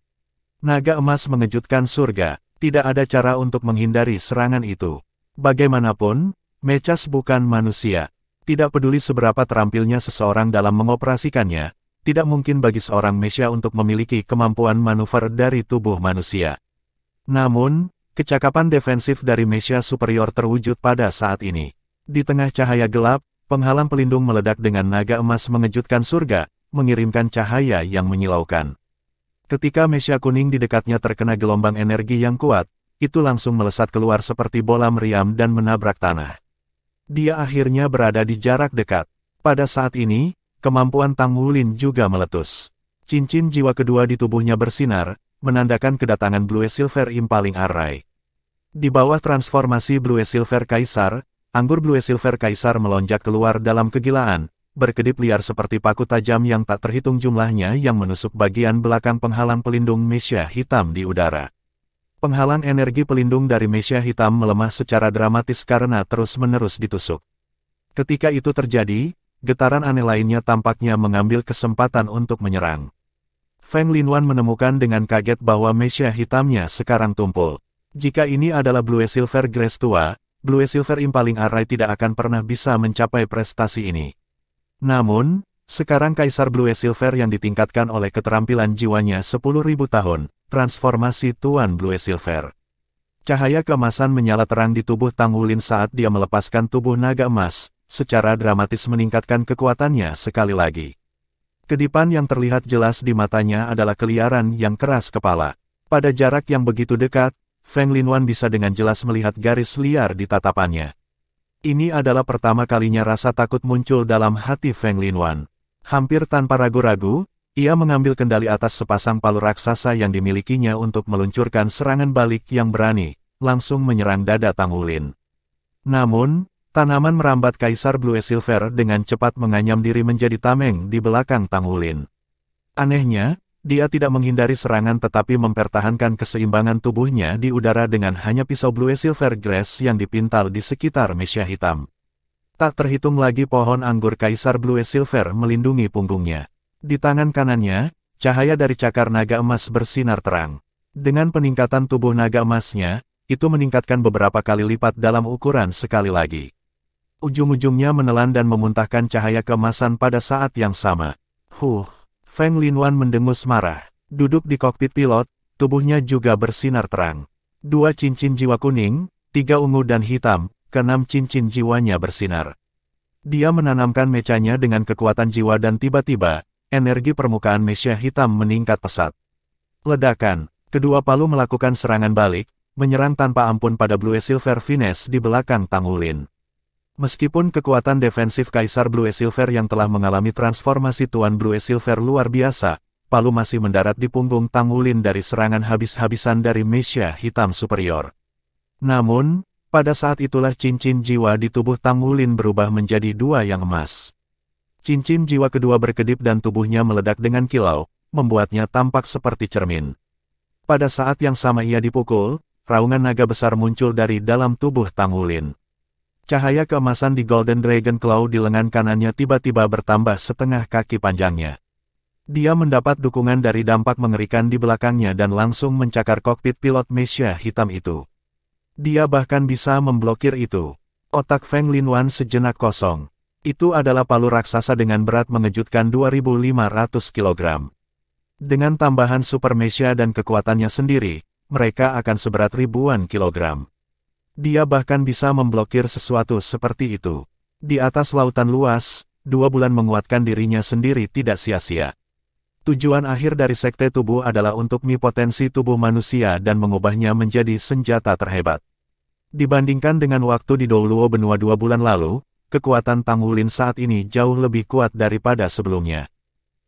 Naga emas mengejutkan surga, tidak ada cara untuk menghindari serangan itu. Bagaimanapun, Mechas bukan manusia. Tidak peduli seberapa terampilnya seseorang dalam mengoperasikannya, tidak mungkin bagi seorang mesia untuk memiliki kemampuan manuver dari tubuh manusia. Namun, kecakapan defensif dari mesia superior terwujud pada saat ini. Di tengah cahaya gelap, penghalang pelindung meledak dengan naga emas mengejutkan surga, mengirimkan cahaya yang menyilaukan. Ketika mesia kuning di dekatnya terkena gelombang energi yang kuat, itu langsung melesat keluar seperti bola meriam dan menabrak tanah. Dia akhirnya berada di jarak dekat. Pada saat ini, kemampuan Tang Wulin juga meletus. Cincin jiwa kedua di tubuhnya bersinar, menandakan kedatangan Blue Silver Impaling Array. Di bawah transformasi Blue Silver Kaisar, anggur Blue Silver Kaisar melonjak keluar dalam kegilaan, berkedip liar seperti paku tajam yang tak terhitung jumlahnya yang menusuk bagian belakang penghalang pelindung mesia hitam di udara. Penghalang energi pelindung dari mesia hitam melemah secara dramatis karena terus-menerus ditusuk. Ketika itu terjadi, getaran aneh lainnya tampaknya mengambil kesempatan untuk menyerang. Feng Linwan menemukan dengan kaget bahwa mesia hitamnya sekarang tumpul. Jika ini adalah Blue Silver Grace tua, Blue Silver Impaling Array tidak akan pernah bisa mencapai prestasi ini. Namun, sekarang Kaisar Blue Silver yang ditingkatkan oleh keterampilan jiwanya 10.000 tahun, transformasi Tuan Blue Silver. Cahaya keemasan menyala terang di tubuh Tang Wulin saat dia melepaskan tubuh naga emas, secara dramatis meningkatkan kekuatannya sekali lagi. Kedipan yang terlihat jelas di matanya adalah keliaran yang keras kepala. Pada jarak yang begitu dekat, Feng Linwan bisa dengan jelas melihat garis liar di tatapannya. Ini adalah pertama kalinya rasa takut muncul dalam hati Feng Linwan. Hampir tanpa ragu-ragu, ia mengambil kendali atas sepasang palu raksasa yang dimilikinya untuk meluncurkan serangan balik yang berani, langsung menyerang dada Tang Wulin. Namun, tanaman merambat Kaisar Blue Silver dengan cepat menganyam diri menjadi tameng di belakang Tang Wulin. Anehnya, dia tidak menghindari serangan tetapi mempertahankan keseimbangan tubuhnya di udara dengan hanya pisau Blue Silver Grace yang dipintal di sekitar mesia hitam. Tak terhitung lagi pohon anggur Kaisar Blue Silver melindungi punggungnya. Di tangan kanannya, cahaya dari cakar naga emas bersinar terang. Dengan peningkatan tubuh naga emasnya, itu meningkatkan beberapa kali lipat dalam ukuran sekali lagi. Ujung-ujungnya menelan dan memuntahkan cahaya keemasan pada saat yang sama. Feng Linwan mendengus marah. Duduk di kokpit pilot, tubuhnya juga bersinar terang. 2 cincin jiwa kuning, 3 ungu dan hitam, ke-6 cincin jiwanya bersinar. Dia menanamkan mechanya dengan kekuatan jiwa dan tiba-tiba, energi permukaan mecha hitam meningkat pesat. Ledakan, kedua palu melakukan serangan balik, menyerang tanpa ampun pada Blue Silver Finesse di belakang Tang Wulin. Meskipun kekuatan defensif Kaisar Blue Silver yang telah mengalami transformasi Tuan Blue Silver luar biasa, palu masih mendarat di punggung Tang Wulin dari serangan habis-habisan dari mecha hitam superior. Namun, pada saat itulah cincin jiwa di tubuh Tang Wulin berubah menjadi 2 yang emas. Cincin jiwa kedua berkedip dan tubuhnya meledak dengan kilau, membuatnya tampak seperti cermin. Pada saat yang sama ia dipukul, raungan naga besar muncul dari dalam tubuh Tang Wulin. Cahaya keemasan di Golden Dragon Claw di lengan kanannya tiba-tiba bertambah setengah kaki panjangnya. Dia mendapat dukungan dari dampak mengerikan di belakangnya dan langsung mencakar kokpit pilot mecha hitam itu. Dia bahkan bisa memblokir itu. Otak Feng Linwan sejenak kosong. Itu adalah palu raksasa dengan berat mengejutkan 2.500 kg. Dengan tambahan super mecha dan kekuatannya sendiri, mereka akan seberat ribuan kilogram. Dia bahkan bisa memblokir sesuatu seperti itu. Di atas lautan luas, 2 bulan menguatkan dirinya sendiri tidak sia-sia. Tujuan akhir dari sekte tubuh adalah untuk potensi tubuh manusia dan mengubahnya menjadi senjata terhebat. Dibandingkan dengan waktu di Douluo benua 2 bulan lalu, kekuatan Tang Wulin saat ini jauh lebih kuat daripada sebelumnya.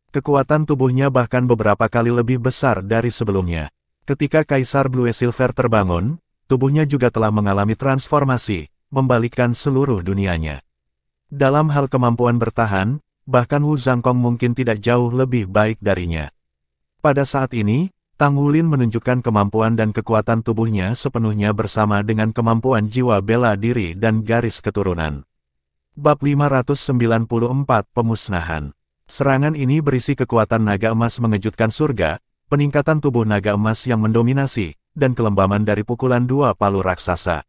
Kekuatan tubuhnya bahkan beberapa kali lebih besar dari sebelumnya. Ketika Kaisar Blue Silver terbangun, tubuhnya juga telah mengalami transformasi, membalikkan seluruh dunianya. Dalam hal kemampuan bertahan, bahkan Wu Zhangkong mungkin tidak jauh lebih baik darinya. Pada saat ini, Tang Wulin menunjukkan kemampuan dan kekuatan tubuhnya sepenuhnya bersama dengan kemampuan jiwa bela diri dan garis keturunan. Bab 594 Pemusnahan. Serangan ini berisi kekuatan naga emas mengejutkan surga, peningkatan tubuh naga emas yang mendominasi, dan kelembaman dari pukulan 2 palu raksasa.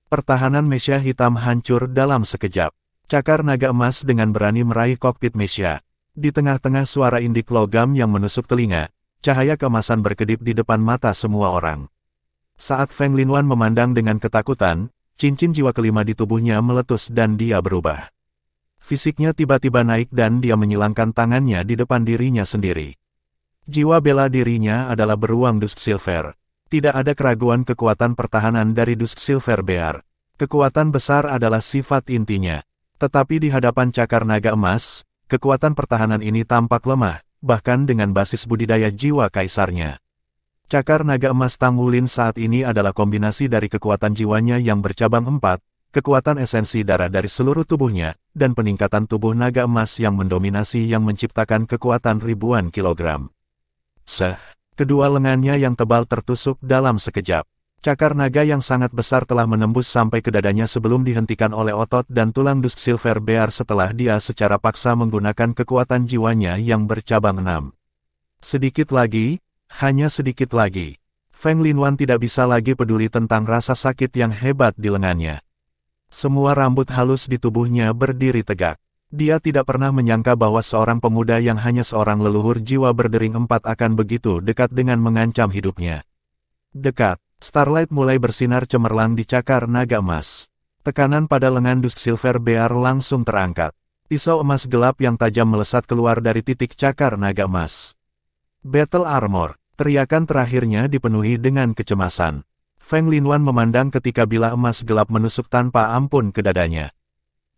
Pertahanan mecha hitam hancur dalam sekejap. Cakar naga emas dengan berani meraih kokpit mecha. Di tengah-tengah suara indik logam yang menusuk telinga, cahaya keemasan berkedip di depan mata semua orang. Saat Feng Linwan memandang dengan ketakutan, cincin jiwa kelima di tubuhnya meletus dan dia berubah. Fisiknya tiba-tiba naik dan dia menyilangkan tangannya di depan dirinya sendiri. Jiwa bela dirinya adalah beruang Dusk Silver. Tidak ada keraguan kekuatan pertahanan dari Dusk Silver Bear. Kekuatan besar adalah sifat intinya. Tetapi di hadapan cakar naga emas, kekuatan pertahanan ini tampak lemah, bahkan dengan basis budidaya jiwa kaisarnya. Cakar naga emas Tang Wulin saat ini adalah kombinasi dari kekuatan jiwanya yang bercabang 4, kekuatan esensi darah dari seluruh tubuhnya, dan peningkatan tubuh naga emas yang mendominasi yang menciptakan kekuatan ribuan kilogram. Kedua lengannya yang tebal tertusuk dalam sekejap. Cakar naga yang sangat besar telah menembus sampai ke dadanya sebelum dihentikan oleh otot dan tulang Dusk Silver Bear setelah dia secara paksa menggunakan kekuatan jiwanya yang bercabang 6. Sedikit lagi, hanya sedikit lagi. Feng Linwan tidak bisa lagi peduli tentang rasa sakit yang hebat di lengannya. Semua rambut halus di tubuhnya berdiri tegak. Dia tidak pernah menyangka bahwa seorang pemuda yang hanya seorang leluhur jiwa berdering 4 akan begitu dekat dengan mengancam hidupnya. Dekat. Starlight mulai bersinar cemerlang di cakar naga emas. Tekanan pada lengan Dusk Silver Bear langsung terangkat. Pisau emas gelap yang tajam melesat keluar dari titik cakar naga emas. Battle Armor. Teriakan terakhirnya dipenuhi dengan kecemasan. Feng Linwan memandang ketika bilah emas gelap menusuk tanpa ampun ke dadanya.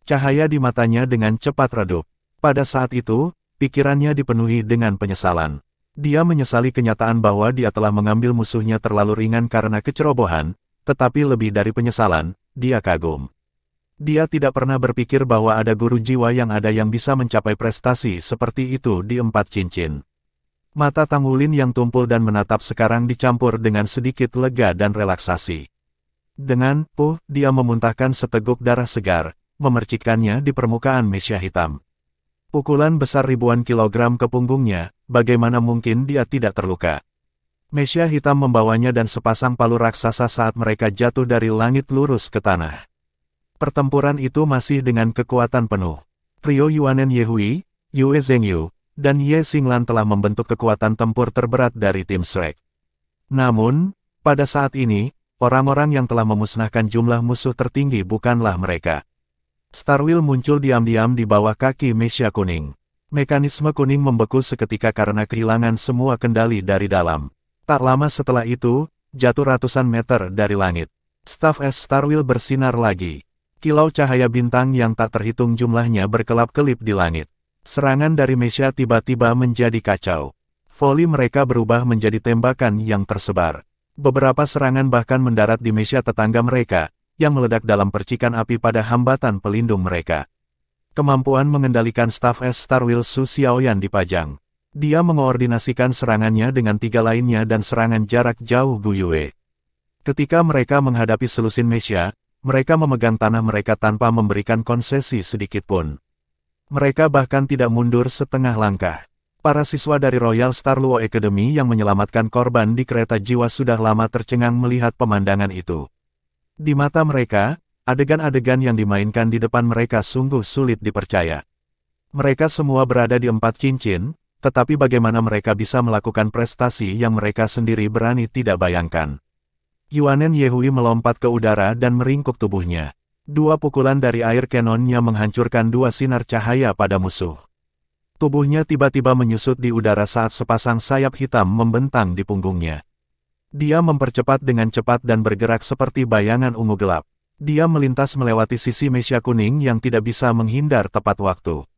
Cahaya di matanya dengan cepat redup. Pada saat itu, pikirannya dipenuhi dengan penyesalan. Dia menyesali kenyataan bahwa dia telah mengambil musuhnya terlalu ringan karena kecerobohan, tetapi lebih dari penyesalan, dia kagum. Dia tidak pernah berpikir bahwa ada guru jiwa yang bisa mencapai prestasi seperti itu di 4 cincin. Mata Tang Wulin yang tumpul dan menatap sekarang dicampur dengan sedikit lega dan relaksasi. Dengan dia memuntahkan seteguk darah segar, memercikkannya di permukaan mecha hitam. Pukulan besar ribuan kilogram ke punggungnya, bagaimana mungkin dia tidak terluka. Mecha hitam membawanya dan sepasang palu raksasa saat mereka jatuh dari langit lurus ke tanah. Pertempuran itu masih dengan kekuatan penuh. Trio Yuanen Yehui, Yue Zhengyu, dan Ye Xinglan telah membentuk kekuatan tempur terberat dari tim Shrek. Namun, pada saat ini, orang-orang yang telah memusnahkan jumlah musuh tertinggi bukanlah mereka. Starwheel muncul diam-diam di bawah kaki Mesia kuning. Mekanisme kuning membeku seketika karena kehilangan semua kendali dari dalam. Tak lama setelah itu, jatuh ratusan meter dari langit. Staf es Starwheel bersinar lagi. Kilau cahaya bintang yang tak terhitung jumlahnya berkelap-kelip di langit. Serangan dari Mesia tiba-tiba menjadi kacau. Voli mereka berubah menjadi tembakan yang tersebar. Beberapa serangan bahkan mendarat di Mesia tetangga mereka, yang meledak dalam percikan api pada hambatan pelindung mereka. Kemampuan mengendalikan staf es Starwheel Su Xiaoyan dipajang. Dia mengoordinasikan serangannya dengan 3 lainnya dan serangan jarak jauh Gu Yue. Ketika mereka menghadapi selusin Mesia, mereka memegang tanah mereka tanpa memberikan konsesi sedikitpun. Mereka bahkan tidak mundur setengah langkah. Para siswa dari Royal Star Luo Academy yang menyelamatkan korban di kereta jiwa sudah lama tercengang melihat pemandangan itu. Di mata mereka, adegan-adegan yang dimainkan di depan mereka sungguh sulit dipercaya. Mereka semua berada di 4 cincin, tetapi bagaimana mereka bisa melakukan prestasi yang mereka sendiri berani tidak bayangkan. Yuanen Yehui melompat ke udara dan meringkuk tubuhnya. 2 pukulan dari air kanonnya menghancurkan 2 sinar cahaya pada musuh. Tubuhnya tiba-tiba menyusut di udara saat sepasang sayap hitam membentang di punggungnya. Dia mempercepat dengan cepat dan bergerak seperti bayangan ungu gelap. Dia melintas melewati sisi Mesia kuning yang tidak bisa menghindar tepat waktu.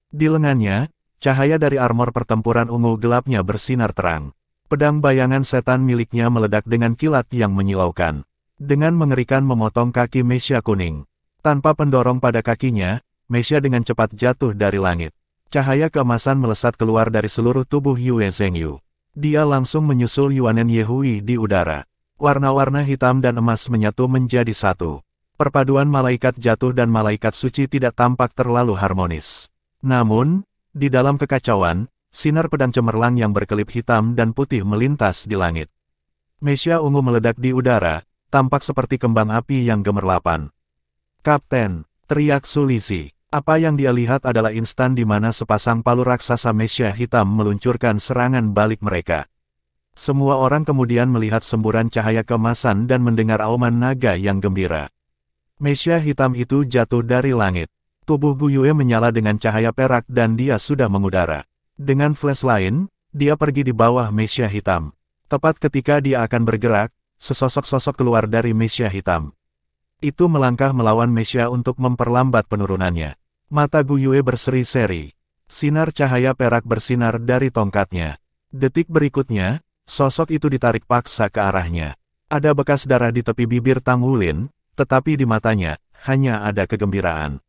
Di lengannya, cahaya dari armor pertempuran ungu gelapnya bersinar terang. Pedang bayangan setan miliknya meledak dengan kilat yang menyilaukan. Dengan mengerikan memotong kaki Mesia kuning. Tanpa pendorong pada kakinya, Mesia dengan cepat jatuh dari langit. Cahaya keemasan melesat keluar dari seluruh tubuh Yue Zhengyu. Dia langsung menyusul Yuanen Yehui di udara. Warna-warna hitam dan emas menyatu menjadi satu. Perpaduan malaikat jatuh dan malaikat suci tidak tampak terlalu harmonis. Namun, di dalam kekacauan, sinar pedang cemerlang yang berkelip hitam dan putih melintas di langit. Mesia ungu meledak di udara, tampak seperti kembang api yang gemerlapan. "Kapten!" teriak Su Lisi. Apa yang dia lihat adalah instan di mana sepasang palu raksasa Mesia hitam meluncurkan serangan balik mereka. Semua orang kemudian melihat semburan cahaya keemasan dan mendengar auman naga yang gembira. Mesia hitam itu jatuh dari langit. Tubuh Gu Yue menyala dengan cahaya perak dan dia sudah mengudara. Dengan flash lain, dia pergi di bawah Mesia hitam. Tepat ketika dia akan bergerak, sesosok-sosok keluar dari Mesia hitam. Itu melangkah melawan Mesia untuk memperlambat penurunannya. Mata Gu Yue berseri-seri. Sinar cahaya perak bersinar dari tongkatnya. Detik berikutnya, sosok itu ditarik paksa ke arahnya. Ada bekas darah di tepi bibir Tang Wulin, tetapi di matanya, hanya ada kegembiraan.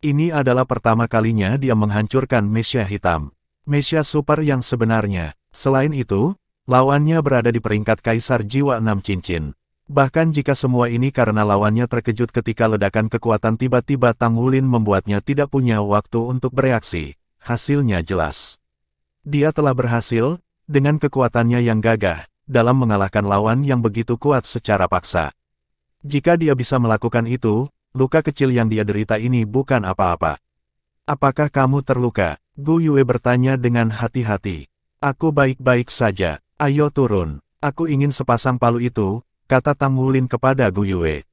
Ini adalah pertama kalinya dia menghancurkan Mesia hitam. Mesia super yang sebenarnya. Selain itu, lawannya berada di peringkat Kaisar Jiwa 6 cincin. Bahkan jika semua ini karena lawannya terkejut ketika ledakan kekuatan tiba-tiba Tang Wulin membuatnya tidak punya waktu untuk bereaksi, hasilnya jelas. Dia telah berhasil, dengan kekuatannya yang gagah, dalam mengalahkan lawan yang begitu kuat secara paksa. Jika dia bisa melakukan itu, luka kecil yang dia derita ini bukan apa-apa. "Apakah kamu terluka?" Gu Yue bertanya dengan hati-hati. "Aku baik-baik saja, ayo turun. Aku ingin sepasang palu itu," kata Tang Wulin kepada Gu Yue.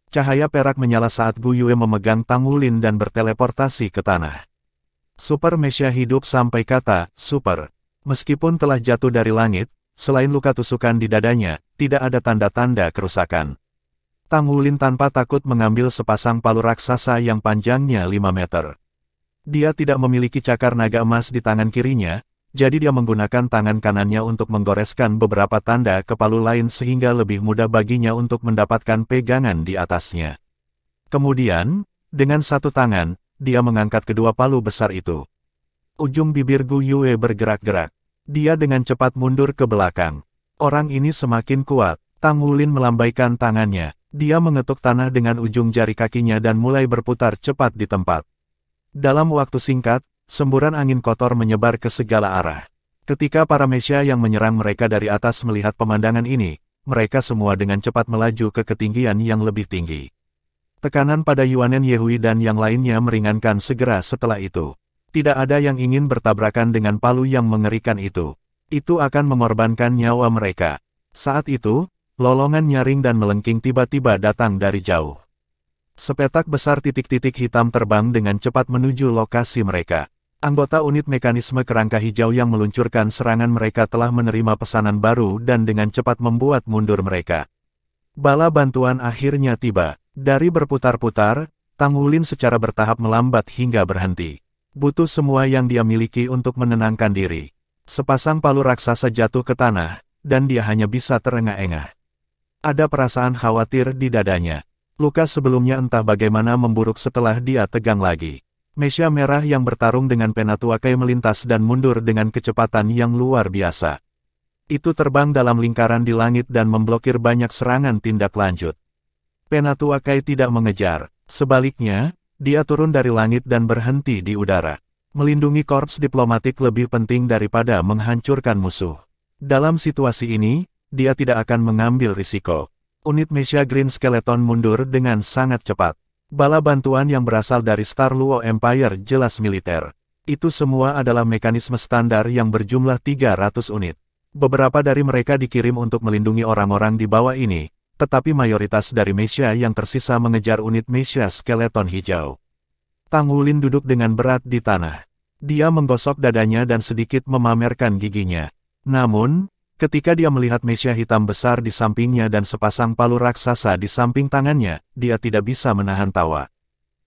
Cahaya perak menyala saat Gu Yue memegang Tang Wulin dan berteleportasi ke tanah. Super Mesia hidup sampai kata super. Meskipun telah jatuh dari langit, selain luka tusukan di dadanya, tidak ada tanda-tanda kerusakan. Tang Wulin tanpa takut mengambil sepasang palu raksasa yang panjangnya 5 meter. Dia tidak memiliki cakar naga emas di tangan kirinya, jadi dia menggunakan tangan kanannya untuk menggoreskan beberapa tanda ke palu lain sehingga lebih mudah baginya untuk mendapatkan pegangan di atasnya. Kemudian, dengan satu tangan, dia mengangkat kedua palu besar itu. Ujung bibir Gu Yue bergerak-gerak. Dia dengan cepat mundur ke belakang. Orang ini semakin kuat. Tang Wulin melambaikan tangannya. Dia mengetuk tanah dengan ujung jari kakinya dan mulai berputar cepat di tempat. Dalam waktu singkat, semburan angin kotor menyebar ke segala arah. Ketika para Mesia yang menyerang mereka dari atas melihat pemandangan ini, mereka semua dengan cepat melaju ke ketinggian yang lebih tinggi. Tekanan pada Yuanen Yehui dan yang lainnya meringankan segera setelah itu. Tidak ada yang ingin bertabrakan dengan palu yang mengerikan itu. Itu akan mengorbankan nyawa mereka. Saat itu, lolongan nyaring dan melengking tiba-tiba datang dari jauh. Sepetak besar titik-titik hitam terbang dengan cepat menuju lokasi mereka. Anggota unit mekanisme kerangka hijau yang meluncurkan serangan mereka telah menerima pesanan baru dan dengan cepat membuat mundur mereka. Bala bantuan akhirnya tiba. Dari berputar-putar, Tang Wulin secara bertahap melambat hingga berhenti. Butuh semua yang dia miliki untuk menenangkan diri. Sepasang palu raksasa jatuh ke tanah, dan dia hanya bisa terengah-engah. Ada perasaan khawatir di dadanya. Luka sebelumnya entah bagaimana memburuk setelah dia tegang lagi. Mesia merah yang bertarung dengan Penatuakai melintas dan mundur dengan kecepatan yang luar biasa. Itu terbang dalam lingkaran di langit dan memblokir banyak serangan tindak lanjut. Penatuakai tidak mengejar, sebaliknya, dia turun dari langit dan berhenti di udara. Melindungi korps diplomatik lebih penting daripada menghancurkan musuh. Dalam situasi ini, dia tidak akan mengambil risiko. Unit Mesia Green Skeleton mundur dengan sangat cepat. Bala bantuan yang berasal dari Star Luo Empire jelas militer. Itu semua adalah mekanisme standar yang berjumlah 300 unit. Beberapa dari mereka dikirim untuk melindungi orang-orang di bawah ini, tetapi mayoritas dari Mesia yang tersisa mengejar unit Mesia Skeleton hijau. Tang Wulin duduk dengan berat di tanah. Dia menggosok dadanya dan sedikit memamerkan giginya. Namun, ketika dia melihat Mesia hitam besar di sampingnya dan sepasang palu raksasa di samping tangannya, dia tidak bisa menahan tawa.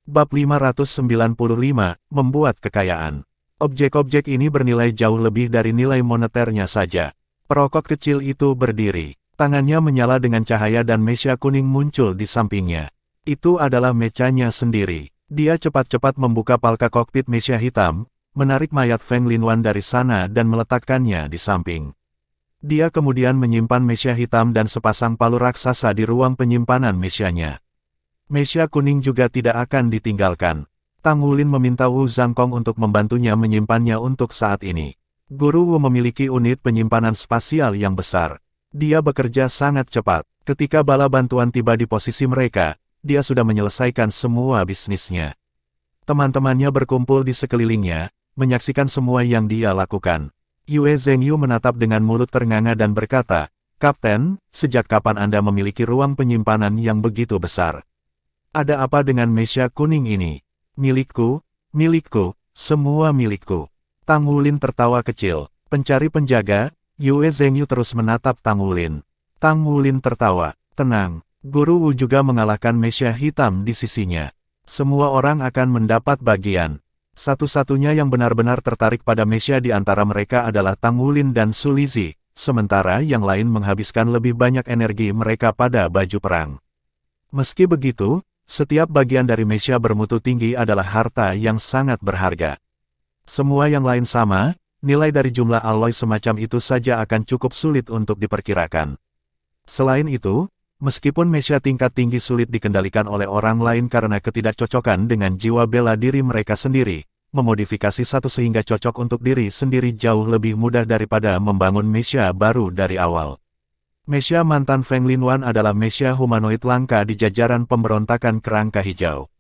Bab 595, Membuat Kekayaan. Objek-objek ini bernilai jauh lebih dari nilai moneternya saja. Perokok kecil itu berdiri. Tangannya menyala dengan cahaya dan mesia kuning muncul di sampingnya. Itu adalah mechanya sendiri. Dia cepat-cepat membuka palka kokpit mesia hitam, menarik mayat Feng Linwan dari sana dan meletakkannya di samping. Dia kemudian menyimpan mesia hitam dan sepasang palu raksasa di ruang penyimpanan mesianya. Mesia kuning juga tidak akan ditinggalkan. Tang Wulin meminta Wu Zhangkong untuk membantunya menyimpannya untuk saat ini. Guru Wu memiliki unit penyimpanan spasial yang besar. Dia bekerja sangat cepat. Ketika bala bantuan tiba di posisi mereka, dia sudah menyelesaikan semua bisnisnya. Teman-temannya berkumpul di sekelilingnya, menyaksikan semua yang dia lakukan. Yue Zhengyu menatap dengan mulut ternganga dan berkata, "Kapten, sejak kapan Anda memiliki ruang penyimpanan yang begitu besar? Ada apa dengan mesia kuning ini?" "Milikku, milikku, semua milikku." Tang Wulin tertawa kecil. "Pencari penjaga?" Yue Zhengyu terus menatap Tang Wulin. Tang Wulin tertawa. "Tenang, Guru Wu juga mengalahkan mesia hitam di sisinya. Semua orang akan mendapat bagian." Satu-satunya yang benar-benar tertarik pada mesia di antara mereka adalah Tang Wulin dan Su Lizhi, sementara yang lain menghabiskan lebih banyak energi mereka pada baju perang. Meski begitu, setiap bagian dari mesia bermutu tinggi adalah harta yang sangat berharga. Semua yang lain sama, nilai dari jumlah alloy semacam itu saja akan cukup sulit untuk diperkirakan. Selain itu, meskipun mesia tingkat tinggi sulit dikendalikan oleh orang lain karena ketidakcocokan dengan jiwa bela diri mereka sendiri, memodifikasi satu sehingga cocok untuk diri sendiri jauh lebih mudah daripada membangun mesia baru dari awal. Mesia mantan Feng Linwan adalah mesia humanoid langka di jajaran pemberontakan kerangka hijau.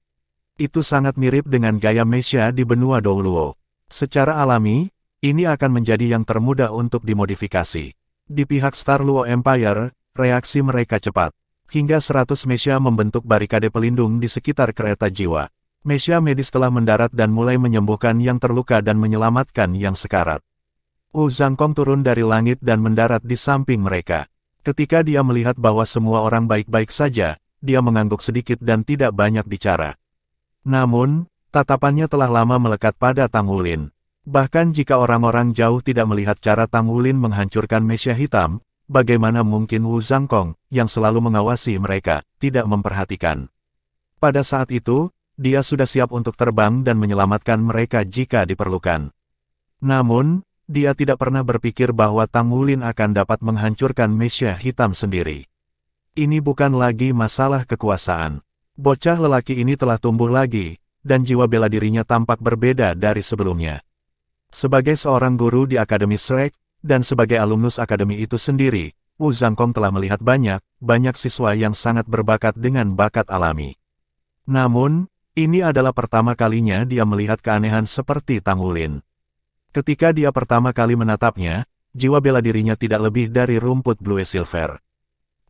Itu sangat mirip dengan gaya mesia di benua Douluo. Secara alami, ini akan menjadi yang termudah untuk dimodifikasi. Di pihak Star Luo Empire, reaksi mereka cepat. Hingga 100 mesia membentuk barikade pelindung di sekitar kereta jiwa. Mesia medis telah mendarat dan mulai menyembuhkan yang terluka dan menyelamatkan yang sekarat. Wu Zhangkong turun dari langit dan mendarat di samping mereka. Ketika dia melihat bahwa semua orang baik-baik saja, dia mengangguk sedikit dan tidak banyak bicara. Namun, tatapannya telah lama melekat pada Tang Wulin. Bahkan jika orang-orang jauh tidak melihat cara Tang Wulin menghancurkan mesia hitam, bagaimana mungkin Wu Zhangkong, yang selalu mengawasi mereka, tidak memperhatikan. Pada saat itu, dia sudah siap untuk terbang dan menyelamatkan mereka jika diperlukan. Namun, dia tidak pernah berpikir bahwa Tang Wulin akan dapat menghancurkan mesia hitam sendiri. Ini bukan lagi masalah kekuasaan. Bocah lelaki ini telah tumbuh lagi, dan jiwa bela dirinya tampak berbeda dari sebelumnya. Sebagai seorang guru di Akademi Shrek, dan sebagai alumnus akademi itu sendiri, Wu Zhangkong telah melihat banyak siswa yang sangat berbakat dengan bakat alami. Namun, Ini adalah pertama kalinya dia melihat keanehan seperti Tang Wulin. Ketika dia pertama kali menatapnya, jiwa bela dirinya tidak lebih dari rumput Blue Silver.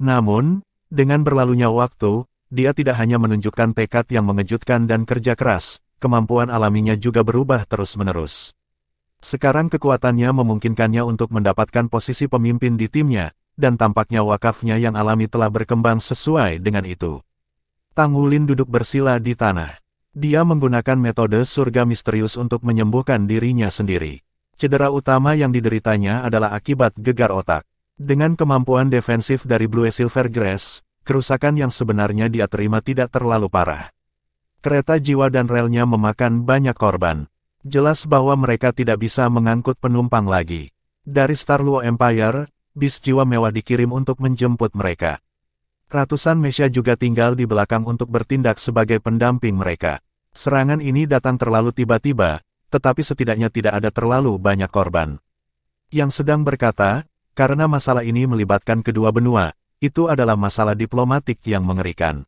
Namun, dengan berlalunya waktu, dia tidak hanya menunjukkan tekad yang mengejutkan dan kerja keras, kemampuan alaminya juga berubah terus-menerus. Sekarang kekuatannya memungkinkannya untuk mendapatkan posisi pemimpin di timnya, dan tampaknya wakafnya yang alami telah berkembang sesuai dengan itu. Tang Wulin duduk bersila di tanah. Dia menggunakan metode surga misterius untuk menyembuhkan dirinya sendiri. Cedera utama yang dideritanya adalah akibat gegar otak. Dengan kemampuan defensif dari Blue Silver Grass, kerusakan yang sebenarnya dia terima tidak terlalu parah. Kereta jiwa dan relnya memakan banyak korban. Jelas bahwa mereka tidak bisa mengangkut penumpang lagi. Dari Star Luo Empire, bis jiwa mewah dikirim untuk menjemput mereka. Ratusan Mesya juga tinggal di belakang untuk bertindak sebagai pendamping mereka. Serangan ini datang terlalu tiba-tiba, tetapi setidaknya tidak ada terlalu banyak korban. Yang sedang berkata, karena masalah ini melibatkan kedua benua, itu adalah masalah diplomatik yang mengerikan.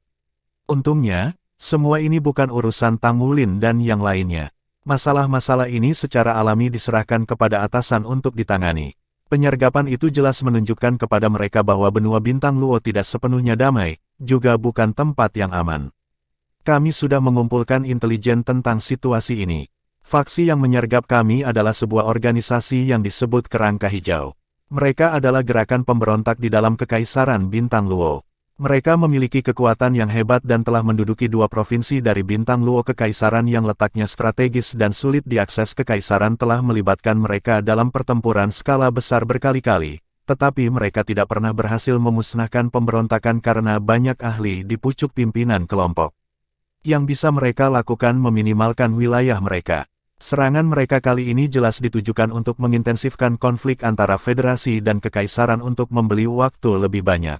Untungnya, semua ini bukan urusan Tang Wulin dan yang lainnya. Masalah-masalah ini secara alami diserahkan kepada atasan untuk ditangani. Penyergapan itu jelas menunjukkan kepada mereka bahwa benua bintang Luo tidak sepenuhnya damai, juga bukan tempat yang aman. Kami sudah mengumpulkan intelijen tentang situasi ini. Faksi yang menyergap kami adalah sebuah organisasi yang disebut Kerangka Hijau. Mereka adalah gerakan pemberontak di dalam Kekaisaran Bintang Luo. Mereka memiliki kekuatan yang hebat dan telah menduduki dua provinsi dari Bintang Luo. Kekaisaran yang letaknya strategis dan sulit diakses. Kekaisaran telah melibatkan mereka dalam pertempuran skala besar berkali-kali, tetapi mereka tidak pernah berhasil memusnahkan pemberontakan karena banyak ahli di pucuk pimpinan kelompok. Yang bisa mereka lakukan meminimalkan wilayah mereka. Serangan mereka kali ini jelas ditujukan untuk mengintensifkan konflik antara federasi dan kekaisaran untuk membeli waktu lebih banyak.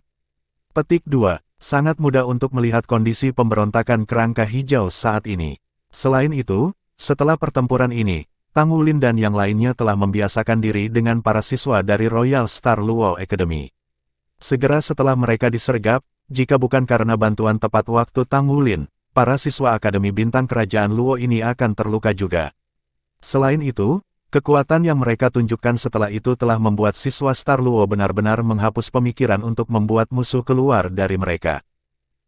Petik 2. Sangat mudah untuk melihat kondisi pemberontakan Kerangka Hijau saat ini. Selain itu, setelah pertempuran ini, Tang Wulin dan yang lainnya telah membiasakan diri dengan para siswa dari Royal Star Luo Academy. Segera setelah mereka disergap, jika bukan karena bantuan tepat waktu Tang Wulin, para siswa Akademi Bintang Kerajaan Luo ini akan terluka juga. Selain itu, kekuatan yang mereka tunjukkan setelah itu telah membuat siswa Star Luo benar-benar menghapus pemikiran untuk membuat musuh keluar dari mereka.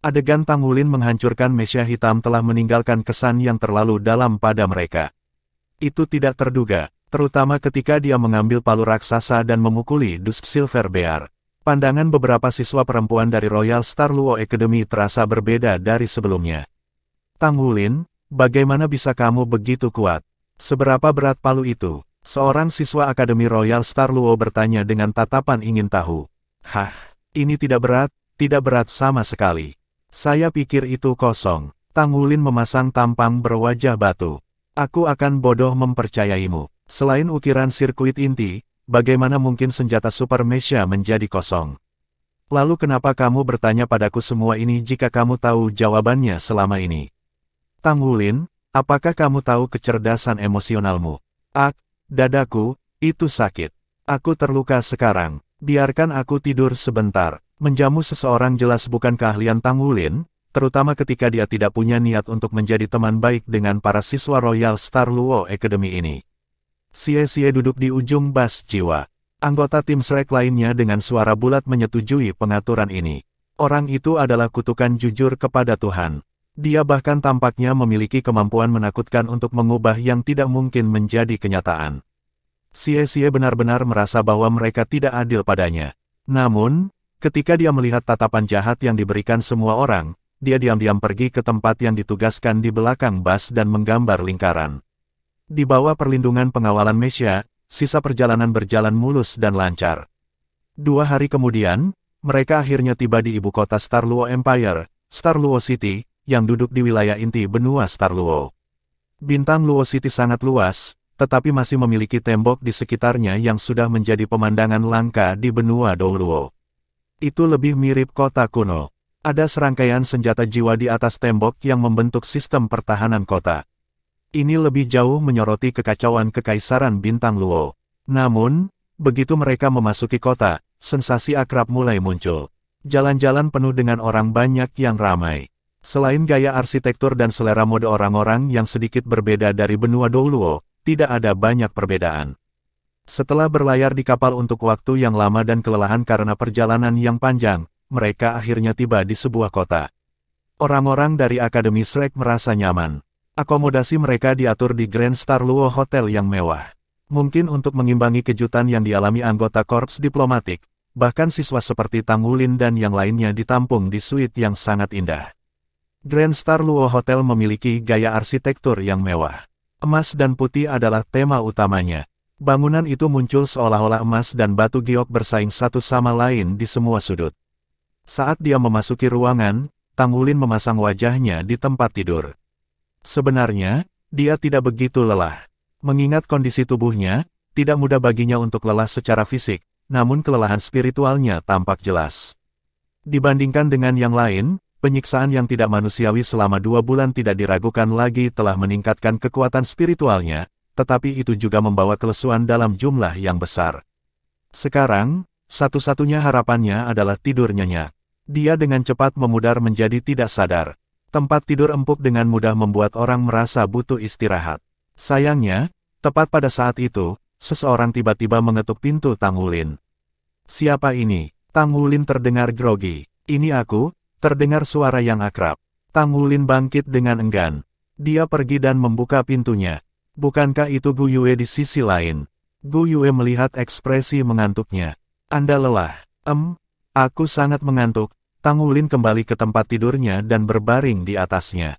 Adegan Tang Wulin menghancurkan Mesya Hitam telah meninggalkan kesan yang terlalu dalam pada mereka. Itu tidak terduga, terutama ketika dia mengambil palu raksasa dan memukuli Dusk Silver Bear. Pandangan beberapa siswa perempuan dari Royal Star Luo Academy terasa berbeda dari sebelumnya. Tang Wulin, bagaimana bisa kamu begitu kuat? Seberapa berat palu itu? Seorang siswa Akademi Royal Star Luo bertanya dengan tatapan ingin tahu. Hah, ini tidak berat sama sekali. Saya pikir itu kosong. Tang Wulin memasang tampang berwajah batu. Aku akan bodoh mempercayaimu. Selain ukiran sirkuit inti, bagaimana mungkin senjata Super Mesya menjadi kosong? Lalu kenapa kamu bertanya padaku semua ini jika kamu tahu jawabannya selama ini? Tang Wulin, apakah kamu tahu kecerdasan emosionalmu? Dadaku, itu sakit. Aku terluka sekarang. Biarkan aku tidur sebentar. Menjamu seseorang jelas bukan keahlian Tang Wulin, terutama ketika dia tidak punya niat untuk menjadi teman baik dengan para siswa Royal Star Luo Academy ini. Xie duduk di ujung bas jiwa. Anggota tim Shrek lainnya dengan suara bulat menyetujui pengaturan ini. Orang itu adalah kutukan jujur kepada Tuhan. Dia bahkan tampaknya memiliki kemampuan menakutkan untuk mengubah yang tidak mungkin menjadi kenyataan. Xie benar-benar merasa bahwa mereka tidak adil padanya. Namun, ketika dia melihat tatapan jahat yang diberikan semua orang, dia diam-diam pergi ke tempat yang ditugaskan di belakang bas dan menggambar lingkaran. Di bawah perlindungan pengawalan Mesya, sisa perjalanan berjalan mulus dan lancar. 2 hari kemudian, mereka akhirnya tiba di ibu kota Star Luo Empire, Star Luo City, yang duduk di wilayah inti benua Star Luo. Bintang Luo City sangat luas, tetapi masih memiliki tembok di sekitarnya yang sudah menjadi pemandangan langka di benua Dou Luo. Itu lebih mirip kota kuno. Ada serangkaian senjata jiwa di atas tembok yang membentuk sistem pertahanan kota. Ini lebih jauh menyoroti kekacauan Kekaisaran Bintang Luo. Namun, begitu mereka memasuki kota, sensasi akrab mulai muncul. Jalan-jalan penuh dengan orang banyak yang ramai. Selain gaya arsitektur dan selera mode orang-orang yang sedikit berbeda dari benua Douluo, tidak ada banyak perbedaan. Setelah berlayar di kapal untuk waktu yang lama dan kelelahan karena perjalanan yang panjang, mereka akhirnya tiba di sebuah kota. Orang-orang dari Akademi Shrek merasa nyaman. Akomodasi mereka diatur di Grand Star Luo Hotel yang mewah. Mungkin untuk mengimbangi kejutan yang dialami anggota korps diplomatik, bahkan siswa seperti Tang Wulin dan yang lainnya ditampung di suite yang sangat indah. Grand Star Luo Hotel memiliki gaya arsitektur yang mewah. Emas dan putih adalah tema utamanya. Bangunan itu muncul seolah-olah emas dan batu giok bersaing satu sama lain di semua sudut. Saat dia memasuki ruangan, Tang Wulin memasang wajahnya di tempat tidur. Sebenarnya, dia tidak begitu lelah. Mengingat kondisi tubuhnya, tidak mudah baginya untuk lelah secara fisik, namun kelelahan spiritualnya tampak jelas. Dibandingkan dengan yang lain, penyiksaan yang tidak manusiawi selama 2 bulan tidak diragukan lagi telah meningkatkan kekuatan spiritualnya, tetapi itu juga membawa kelesuan dalam jumlah yang besar. Sekarang, satu-satunya harapannya adalah tidur nyenyak. Dia dengan cepat memudar menjadi tidak sadar. Tempat tidur empuk dengan mudah membuat orang merasa butuh istirahat. Sayangnya, tepat pada saat itu, seseorang tiba-tiba mengetuk pintu Tang Wulin. "Siapa ini?" Tang Wulin terdengar grogi. "Ini aku," terdengar suara yang akrab. Tang Wulin bangkit dengan enggan. Dia pergi dan membuka pintunya. Bukankah itu Gu Yue di sisi lain? Gu Yue melihat ekspresi mengantuknya. "Anda lelah?" Aku sangat mengantuk." Tang Wulin kembali ke tempat tidurnya dan berbaring di atasnya.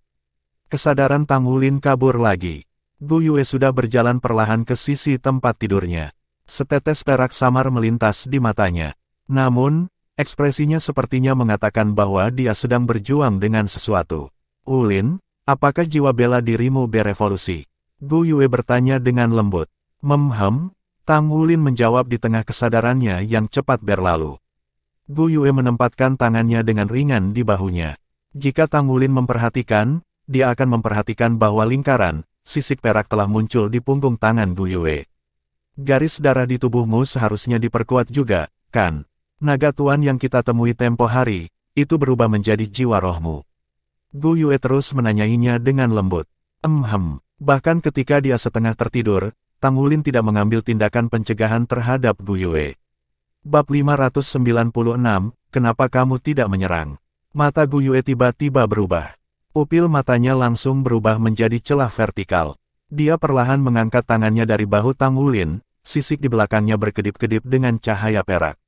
Kesadaran Tang Wulin kabur lagi. Gu Yue sudah berjalan perlahan ke sisi tempat tidurnya. Setetes perak samar melintas di matanya. Namun, ekspresinya sepertinya mengatakan bahwa dia sedang berjuang dengan sesuatu. "Wulin, apakah jiwa bela dirimu berevolusi?" Gu Yue bertanya dengan lembut. Tang Wulin menjawab di tengah kesadarannya yang cepat berlalu. Gu Yue menempatkan tangannya dengan ringan di bahunya. Jika Tang Wulin memperhatikan, dia akan memperhatikan bahwa lingkaran, sisik perak telah muncul di punggung tangan Gu Yue. "Garis darah di tubuhmu seharusnya diperkuat juga, kan? Naga tuan yang kita temui tempo hari, itu berubah menjadi jiwa rohmu." Gu Yue terus menanyainya dengan lembut. Bahkan ketika dia setengah tertidur, Tang Wulin tidak mengambil tindakan pencegahan terhadap Gu Yue. Bab 596, Kenapa kamu tidak menyerang? Mata Gu Yue tiba-tiba berubah. Pupil matanya langsung berubah menjadi celah vertikal. Dia perlahan mengangkat tangannya dari bahu Tang Wulin, sisik di belakangnya berkedip-kedip dengan cahaya perak.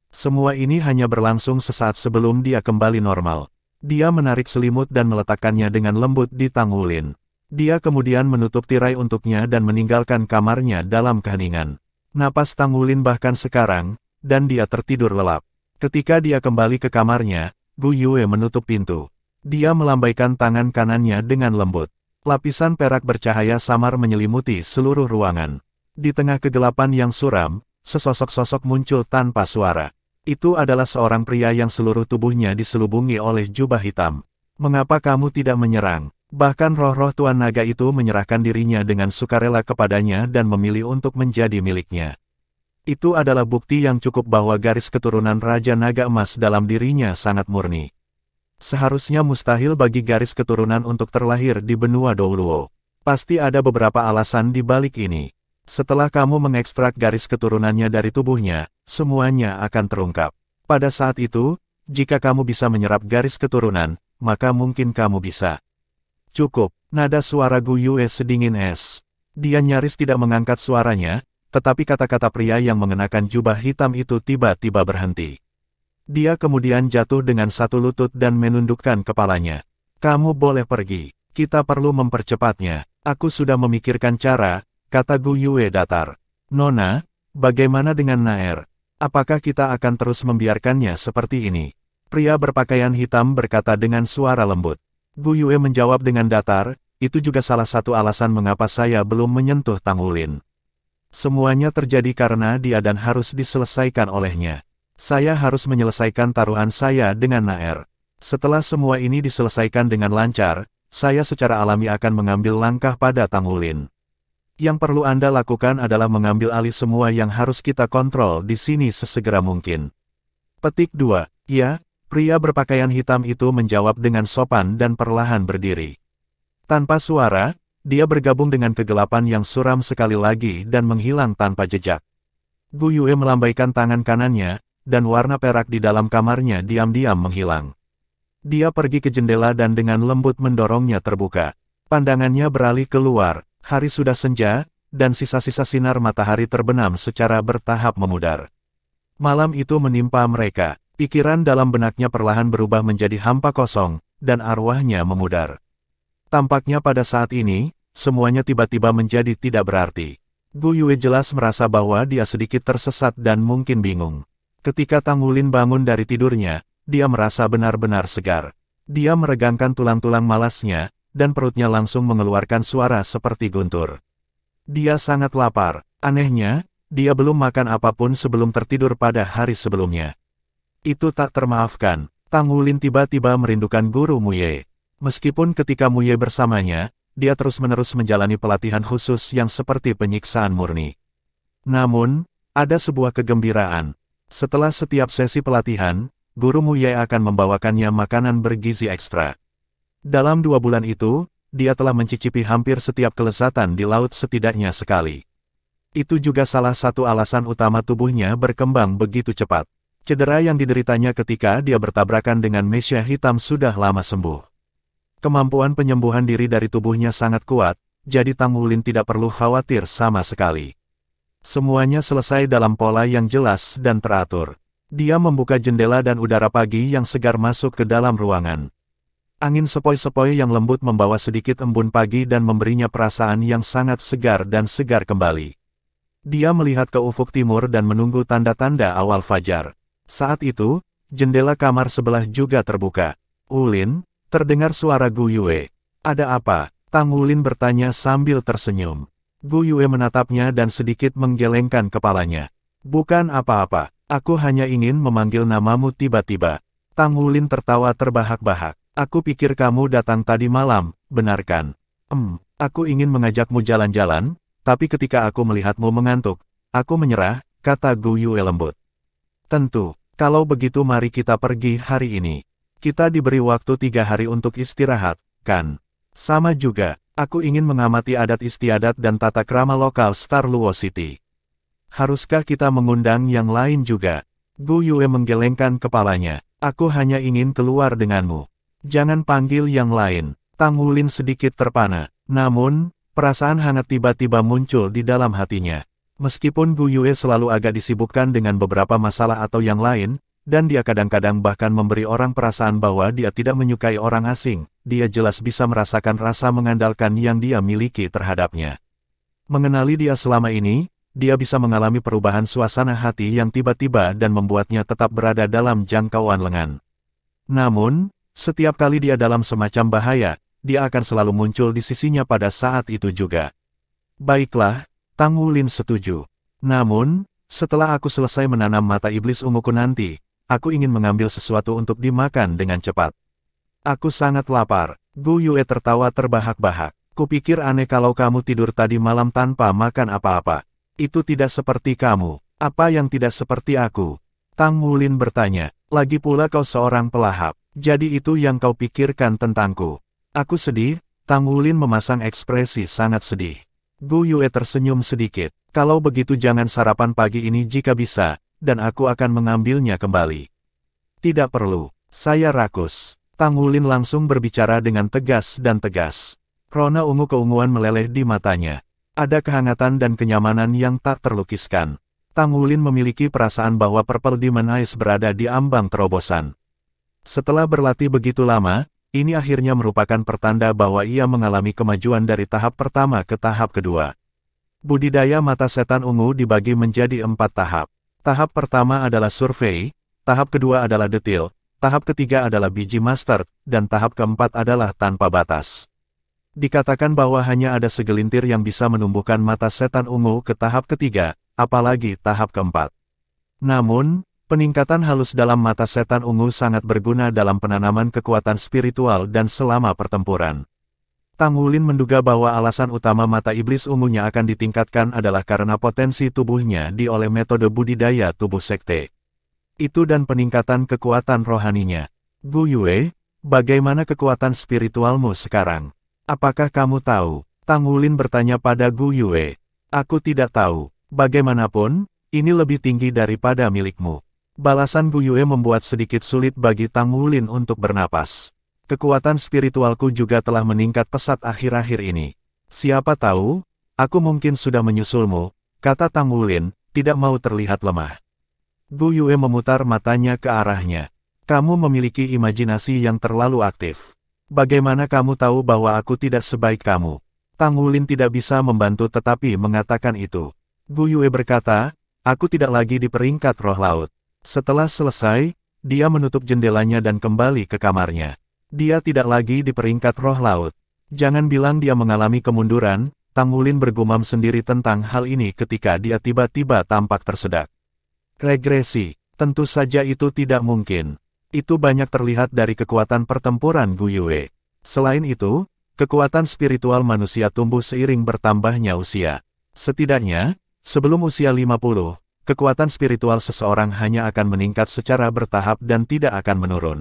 Semua ini hanya berlangsung sesaat sebelum dia kembali normal. Dia menarik selimut dan meletakkannya dengan lembut di Tang Wulin. Dia kemudian menutup tirai untuknya dan meninggalkan kamarnya dalam keheningan. Napas Tang Wulin bahkan sekarang, dan dia tertidur lelap. Ketika dia kembali ke kamarnya, Gu Yue menutup pintu. Dia melambaikan tangan kanannya dengan lembut. Lapisan perak bercahaya samar menyelimuti seluruh ruangan. Di tengah kegelapan yang suram, sesosok-sosok muncul tanpa suara. Itu adalah seorang pria yang seluruh tubuhnya diselubungi oleh jubah hitam. "Mengapa kamu tidak menyerang?" Bahkan roh-roh Tuan Naga itu menyerahkan dirinya dengan sukarela kepadanya dan memilih untuk menjadi miliknya. Itu adalah bukti yang cukup bahwa garis keturunan Raja Naga Emas dalam dirinya sangat murni. Seharusnya mustahil bagi garis keturunan untuk terlahir di benua Douluo. Pasti ada beberapa alasan di balik ini. Setelah kamu mengekstrak garis keturunannya dari tubuhnya, semuanya akan terungkap. Pada saat itu, jika kamu bisa menyerap garis keturunan, maka mungkin kamu bisa. "Cukup," nada suara Gu Yue sedingin es. Dia nyaris tidak mengangkat suaranya, tetapi kata-kata pria yang mengenakan jubah hitam itu tiba-tiba berhenti. Dia kemudian jatuh dengan satu lutut dan menundukkan kepalanya. "Kamu boleh pergi. Kita perlu mempercepatnya. Aku sudah memikirkan cara," kata Gu Yue datar. "Nona, bagaimana dengan Naer? Apakah kita akan terus membiarkannya seperti ini?" Pria berpakaian hitam berkata dengan suara lembut. Gu Yue menjawab dengan datar, "Itu juga salah satu alasan mengapa saya belum menyentuh Tang Wulin. Semuanya terjadi karena dia dan harus diselesaikan olehnya. Saya harus menyelesaikan taruhan saya dengan Naer. Setelah semua ini diselesaikan dengan lancar, saya secara alami akan mengambil langkah pada Tang Wulin. Yang perlu Anda lakukan adalah mengambil alih semua yang harus kita kontrol di sini sesegera mungkin." Petik 2. "Ya, Pria berpakaian hitam itu menjawab dengan sopan dan perlahan berdiri. Tanpa suara, dia bergabung dengan kegelapan yang suram sekali lagi dan menghilang tanpa jejak. Gu Yue melambaikan tangan kanannya, dan warna perak di dalam kamarnya diam-diam menghilang. Dia pergi ke jendela dan dengan lembut mendorongnya terbuka. Pandangannya beralih keluar, hari sudah senja, dan sisa-sisa sinar matahari terbenam secara bertahap memudar. Malam itu menimpa mereka. Pikiran dalam benaknya perlahan berubah menjadi hampa kosong, dan arwahnya memudar. Tampaknya pada saat ini, semuanya tiba-tiba menjadi tidak berarti. Gu Yue jelas merasa bahwa dia sedikit tersesat dan mungkin bingung. Ketika Tang Wulin bangun dari tidurnya, dia merasa benar-benar segar. Dia meregangkan tulang-tulang malasnya, dan perutnya langsung mengeluarkan suara seperti guntur. Dia sangat lapar. Anehnya, dia belum makan apapun sebelum tertidur pada hari sebelumnya. Itu tak termaafkan. Tang Wulin tiba-tiba merindukan guru Mu Ye. Meskipun ketika Mu Ye bersamanya, dia terus-menerus menjalani pelatihan khusus yang seperti penyiksaan murni. Namun, ada sebuah kegembiraan. Setelah setiap sesi pelatihan, guru Mu Ye akan membawakannya makanan bergizi ekstra. Dalam 2 bulan itu, dia telah mencicipi hampir setiap kelezatan di laut setidaknya sekali. Itu juga salah satu alasan utama tubuhnya berkembang begitu cepat. Cedera yang dideritanya ketika dia bertabrakan dengan mesia hitam sudah lama sembuh. Kemampuan penyembuhan diri dari tubuhnya sangat kuat, jadi Tang Wulin tidak perlu khawatir sama sekali. Semuanya selesai dalam pola yang jelas dan teratur. Dia membuka jendela dan udara pagi yang segar masuk ke dalam ruangan. Angin sepoi-sepoi yang lembut membawa sedikit embun pagi dan memberinya perasaan yang sangat segar dan segar kembali. Dia melihat ke ufuk timur dan menunggu tanda-tanda awal fajar. Saat itu, jendela kamar sebelah juga terbuka. "Wulin," terdengar suara Gu Yue. "Ada apa?" Tang Wulin bertanya sambil tersenyum. Gu Yue menatapnya dan sedikit menggelengkan kepalanya. "Bukan apa-apa, aku hanya ingin memanggil namamu tiba-tiba." Tang Wulin tertawa terbahak-bahak. "Aku pikir kamu datang tadi malam, benarkan?" Aku ingin mengajakmu jalan-jalan, tapi ketika aku melihatmu mengantuk, aku menyerah," kata Gu Yue lembut. "Tentu, kalau begitu mari kita pergi hari ini. Kita diberi waktu 3 hari untuk istirahat, kan? Sama juga, aku ingin mengamati adat istiadat dan tata krama lokal Star Luo City. Haruskah kita mengundang yang lain juga?" Gu Yue menggelengkan kepalanya. "Aku hanya ingin keluar denganmu. Jangan panggil yang lain." Tang Wulin sedikit terpana. Namun, perasaan hangat tiba-tiba muncul di dalam hatinya. Meskipun Gu Yue selalu agak disibukkan dengan beberapa masalah atau yang lain, dan dia kadang-kadang bahkan memberi orang perasaan bahwa dia tidak menyukai orang asing, dia jelas bisa merasakan rasa mengandalkan yang dia miliki terhadapnya. Mengenali dia selama ini, dia bisa mengalami perubahan suasana hati yang tiba-tiba dan membuatnya tetap berada dalam jangkauan lengan. Namun, setiap kali dia dalam semacam bahaya, dia akan selalu muncul di sisinya pada saat itu juga. "Baiklah," Tang Wulin setuju. "Namun, setelah aku selesai menanam mata iblis unguku nanti, aku ingin mengambil sesuatu untuk dimakan dengan cepat. Aku sangat lapar." Gu Yue tertawa terbahak-bahak. "Kupikir aneh kalau kamu tidur tadi malam tanpa makan apa-apa. Itu tidak seperti kamu." "Apa yang tidak seperti aku?" Tang Wulin bertanya. "Lagi pula kau seorang pelahap. Jadi itu yang kau pikirkan tentangku?" "Aku sedih." Tang Wulin memasang ekspresi sangat sedih. Gu Yue tersenyum sedikit. "Kalau begitu jangan sarapan pagi ini jika bisa, dan aku akan mengambilnya kembali." "Tidak perlu, saya rakus." Tang Wulin langsung berbicara dengan tegas dan tegas. Rona ungu keunguan meleleh di matanya. Ada kehangatan dan kenyamanan yang tak terlukiskan. Tang Wulin memiliki perasaan bahwa Purple Demon Eyes berada di ambang terobosan. Setelah berlatih begitu lama, ini akhirnya merupakan pertanda bahwa ia mengalami kemajuan dari tahap pertama ke tahap kedua. Budidaya mata setan ungu dibagi menjadi 4 tahap. Tahap pertama adalah survei, tahap kedua adalah detil, tahap ketiga adalah biji master, dan tahap keempat adalah tanpa batas. Dikatakan bahwa hanya ada segelintir yang bisa menumbuhkan mata setan ungu ke tahap ketiga, apalagi tahap keempat. Namun, peningkatan halus dalam mata setan ungu sangat berguna dalam penanaman kekuatan spiritual dan selama pertempuran. Tang Wulin menduga bahwa alasan utama mata iblis ungunya akan ditingkatkan adalah karena potensi tubuhnya oleh metode budidaya tubuh sekte. Itu dan peningkatan kekuatan rohaninya. Gu Yue, bagaimana kekuatan spiritualmu sekarang? Apakah kamu tahu? Tang Wulin bertanya pada Gu Yue. Aku tidak tahu. Bagaimanapun, ini lebih tinggi daripada milikmu. Balasan Gu Yue membuat sedikit sulit bagi Tang Wulin untuk bernapas. Kekuatan spiritualku juga telah meningkat pesat akhir-akhir ini. Siapa tahu, aku mungkin sudah menyusulmu, kata Tang Wulin, tidak mau terlihat lemah. Gu Yue memutar matanya ke arahnya. Kamu memiliki imajinasi yang terlalu aktif. Bagaimana kamu tahu bahwa aku tidak sebaik kamu? Tang Wulin tidak bisa membantu tetapi mengatakan itu. Gu Yue berkata, aku tidak lagi di peringkat roh laut. Setelah selesai, dia menutup jendelanya dan kembali ke kamarnya. Dia tidak lagi di peringkat roh laut. Jangan bilang dia mengalami kemunduran, Tang Wulin bergumam sendiri tentang hal ini ketika dia tiba-tiba tampak tersedak. Regresi, tentu saja itu tidak mungkin. Itu banyak terlihat dari kekuatan pertempuran Gu Yue. Selain itu, kekuatan spiritual manusia tumbuh seiring bertambahnya usia. Setidaknya, sebelum usia 50, kekuatan spiritual seseorang hanya akan meningkat secara bertahap dan tidak akan menurun.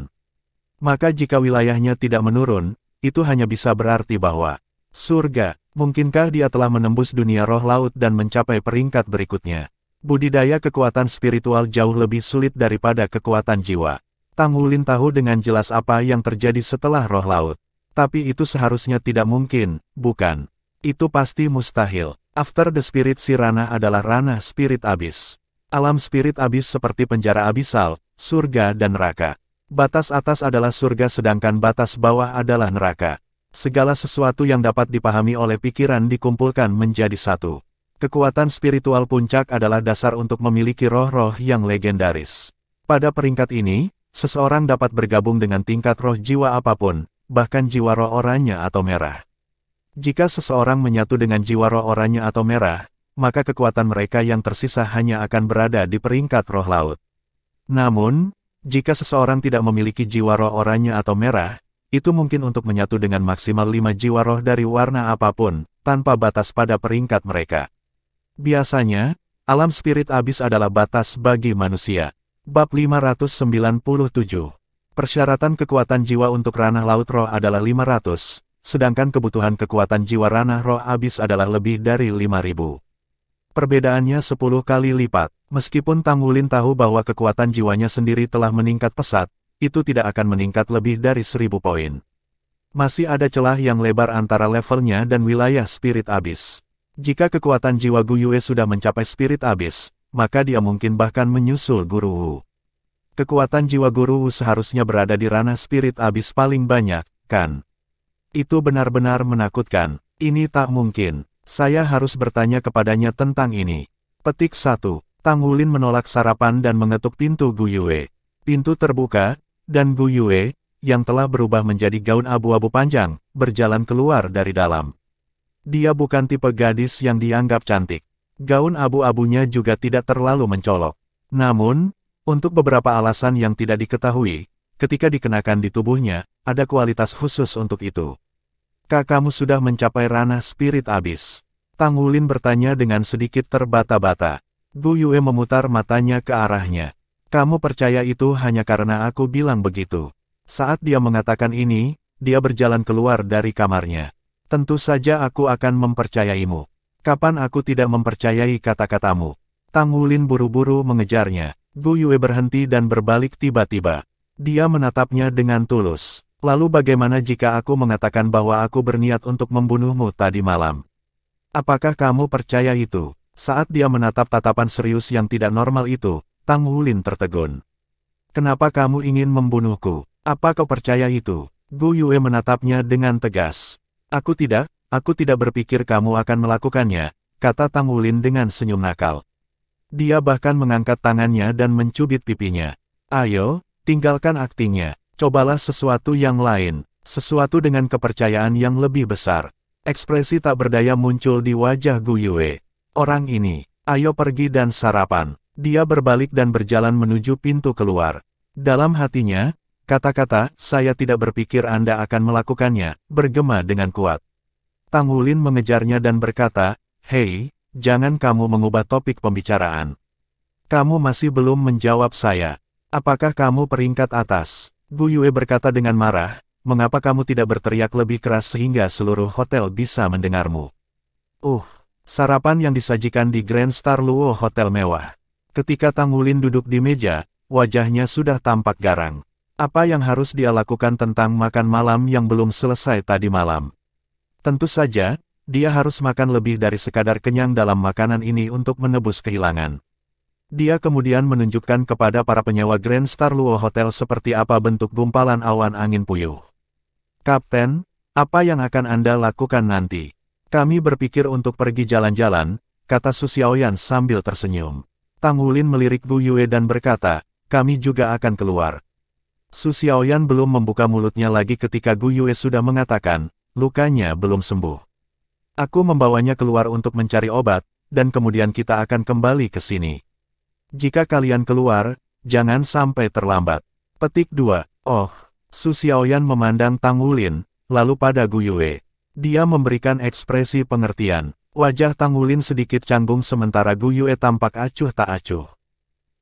Maka jika wilayahnya tidak menurun, itu hanya bisa berarti bahwa surga, mungkinkah dia telah menembus dunia roh laut dan mencapai peringkat berikutnya. Budidaya kekuatan spiritual jauh lebih sulit daripada kekuatan jiwa. Tang Wulin tahu dengan jelas apa yang terjadi setelah roh laut. Tapi itu seharusnya tidak mungkin, bukan? Itu pasti mustahil. After the Spirit si ranah adalah ranah spirit abyss. Alam spirit abyss seperti penjara abisal, surga dan neraka. Batas atas adalah surga sedangkan batas bawah adalah neraka. Segala sesuatu yang dapat dipahami oleh pikiran dikumpulkan menjadi satu. Kekuatan spiritual puncak adalah dasar untuk memiliki roh-roh yang legendaris. Pada peringkat ini, seseorang dapat bergabung dengan tingkat roh jiwa apapun, bahkan jiwa roh oranye atau merah. Jika seseorang menyatu dengan jiwa roh oranye atau merah, maka kekuatan mereka yang tersisa hanya akan berada di peringkat roh laut. Namun, jika seseorang tidak memiliki jiwa roh oranye atau merah, itu mungkin untuk menyatu dengan maksimal 5 jiwa roh dari warna apapun, tanpa batas pada peringkat mereka. Biasanya, alam spirit abyss adalah batas bagi manusia. Bab 597. Persyaratan kekuatan jiwa untuk ranah laut roh adalah 500, sedangkan kebutuhan kekuatan jiwa ranah roh abyss adalah lebih dari 5000. Perbedaannya 10 kali lipat. Meskipun Tang Wulin tahu bahwa kekuatan jiwanya sendiri telah meningkat pesat, itu tidak akan meningkat lebih dari 1000 poin. Masih ada celah yang lebar antara levelnya dan wilayah spirit abyss. Jika kekuatan jiwa Gu Yue sudah mencapai spirit abyss, maka dia mungkin bahkan menyusul Guru Wu. Kekuatan jiwa Guru Wu seharusnya berada di ranah spirit abyss paling banyak, kan? Itu benar-benar menakutkan. Ini tak mungkin. Saya harus bertanya kepadanya tentang ini. Petik 1. Tang Wulin menolak sarapan dan mengetuk pintu Gu Yue. Pintu terbuka, dan Gu Yue, yang telah berubah menjadi gaun abu-abu panjang, berjalan keluar dari dalam. Dia bukan tipe gadis yang dianggap cantik. Gaun abu-abunya juga tidak terlalu mencolok. Namun, untuk beberapa alasan yang tidak diketahui, ketika dikenakan di tubuhnya, ada kualitas khusus untuk itu. Kamu sudah mencapai ranah spirit abyss? Tang Wulin bertanya dengan sedikit terbata-bata. Gu Yue memutar matanya ke arahnya. Kamu percaya itu hanya karena aku bilang begitu. Saat dia mengatakan ini, dia berjalan keluar dari kamarnya. Tentu saja aku akan mempercayaimu. Kapan aku tidak mempercayai kata-katamu? Tang Wulin buru-buru mengejarnya. Gu Yue berhenti dan berbalik tiba-tiba. Dia menatapnya dengan tulus. Lalu bagaimana jika aku mengatakan bahwa aku berniat untuk membunuhmu tadi malam? Apakah kamu percaya itu? Saat dia menatap tatapan serius yang tidak normal itu, Tang Wulin tertegun. Kenapa kamu ingin membunuhku? Apa kau percaya itu? Gu Yue menatapnya dengan tegas. Aku tidak berpikir kamu akan melakukannya, kata Tang Wulin dengan senyum nakal. Dia bahkan mengangkat tangannya dan mencubit pipinya. Ayo, tinggalkan aktingnya. Cobalah sesuatu yang lain, sesuatu dengan kepercayaan yang lebih besar. Ekspresi tak berdaya muncul di wajah Gu Yue. Orang ini, ayo pergi dan sarapan. Dia berbalik dan berjalan menuju pintu keluar. Dalam hatinya, kata-kata, saya tidak berpikir Anda akan melakukannya, bergema dengan kuat. Tang Wulin mengejarnya dan berkata, hei, jangan kamu mengubah topik pembicaraan. Kamu masih belum menjawab saya. Apakah kamu peringkat atas? Gu Yue berkata dengan marah, mengapa kamu tidak berteriak lebih keras sehingga seluruh hotel bisa mendengarmu? Sarapan yang disajikan di Grand Star Luo Hotel mewah. Ketika Tang Wulin duduk di meja, wajahnya sudah tampak garang. Apa yang harus dia lakukan tentang makan malam yang belum selesai tadi malam? Tentu saja, dia harus makan lebih dari sekadar kenyang dalam makanan ini untuk menebus kehilangan. Dia kemudian menunjukkan kepada para penyewa Grand Star Luo Hotel seperti apa bentuk gumpalan awan angin puyuh. Kapten, apa yang akan Anda lakukan nanti? Kami berpikir untuk pergi jalan-jalan, kata Su Xiaoyan sambil tersenyum. Tang Wulin melirik Gu Yue dan berkata, kami juga akan keluar. Su Xiaoyan belum membuka mulutnya lagi ketika Gu Yue sudah mengatakan, lukanya belum sembuh. Aku membawanya keluar untuk mencari obat, dan kemudian kita akan kembali ke sini. Jika kalian keluar, jangan sampai terlambat. Petik 2. Su Xiaoyan memandang Tang Wulin, lalu pada Gu Yue. Dia memberikan ekspresi pengertian. Wajah Tang Wulin sedikit canggung sementara Gu Yue tampak acuh tak acuh.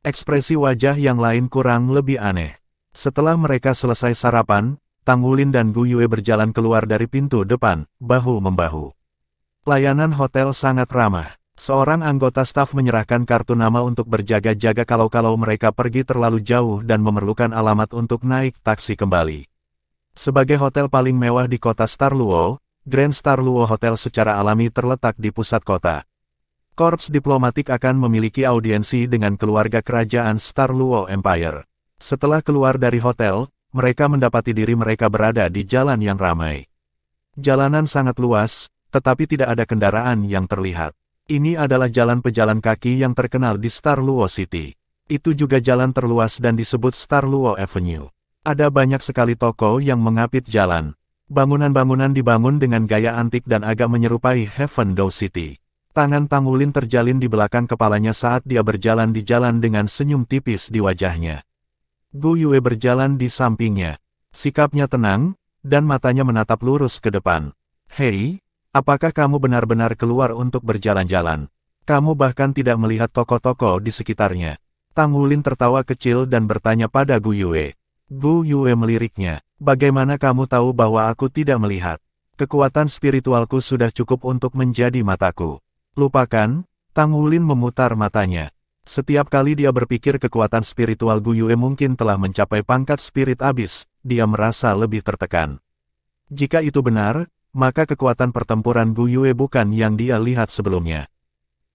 Ekspresi wajah yang lain kurang lebih aneh. Setelah mereka selesai sarapan, Tang Wulin dan Gu Yue berjalan keluar dari pintu depan, bahu-membahu. Layanan hotel sangat ramah. Seorang anggota staf menyerahkan kartu nama untuk berjaga-jaga kalau mereka pergi terlalu jauh dan memerlukan alamat untuk naik taksi kembali. Sebagai hotel paling mewah di kota Star Luo, Grand Star Luo Hotel secara alami terletak di pusat kota. Korps diplomatik akan memiliki audiensi dengan keluarga kerajaan Star Luo Empire. Setelah keluar dari hotel, mereka mendapati diri mereka berada di jalan yang ramai. Jalanan sangat luas, tetapi tidak ada kendaraan yang terlihat. Ini adalah jalan pejalan kaki yang terkenal di Star Luo City. Itu juga jalan terluas dan disebut Star Luo Avenue. Ada banyak sekali toko yang mengapit jalan. Bangunan-bangunan dibangun dengan gaya antik dan agak menyerupai Heaven Dou City. Tangan Tang Wulin terjalin di belakang kepalanya saat dia berjalan di jalan dengan senyum tipis di wajahnya. Gu Yue berjalan di sampingnya. Sikapnya tenang, dan matanya menatap lurus ke depan. Hei, apakah kamu benar-benar keluar untuk berjalan-jalan? Kamu bahkan tidak melihat toko-toko di sekitarnya. Tang Wulin tertawa kecil dan bertanya pada Gu Yue. Gu Yue meliriknya. Bagaimana kamu tahu bahwa aku tidak melihat? Kekuatan spiritualku sudah cukup untuk menjadi mataku. Lupakan, Tang Wulin memutar matanya. Setiap kali dia berpikir kekuatan spiritual Gu Yue mungkin telah mencapai pangkat spirit abis, dia merasa lebih tertekan. Jika itu benar, maka kekuatan pertempuran Gu Yue bukan yang dia lihat sebelumnya.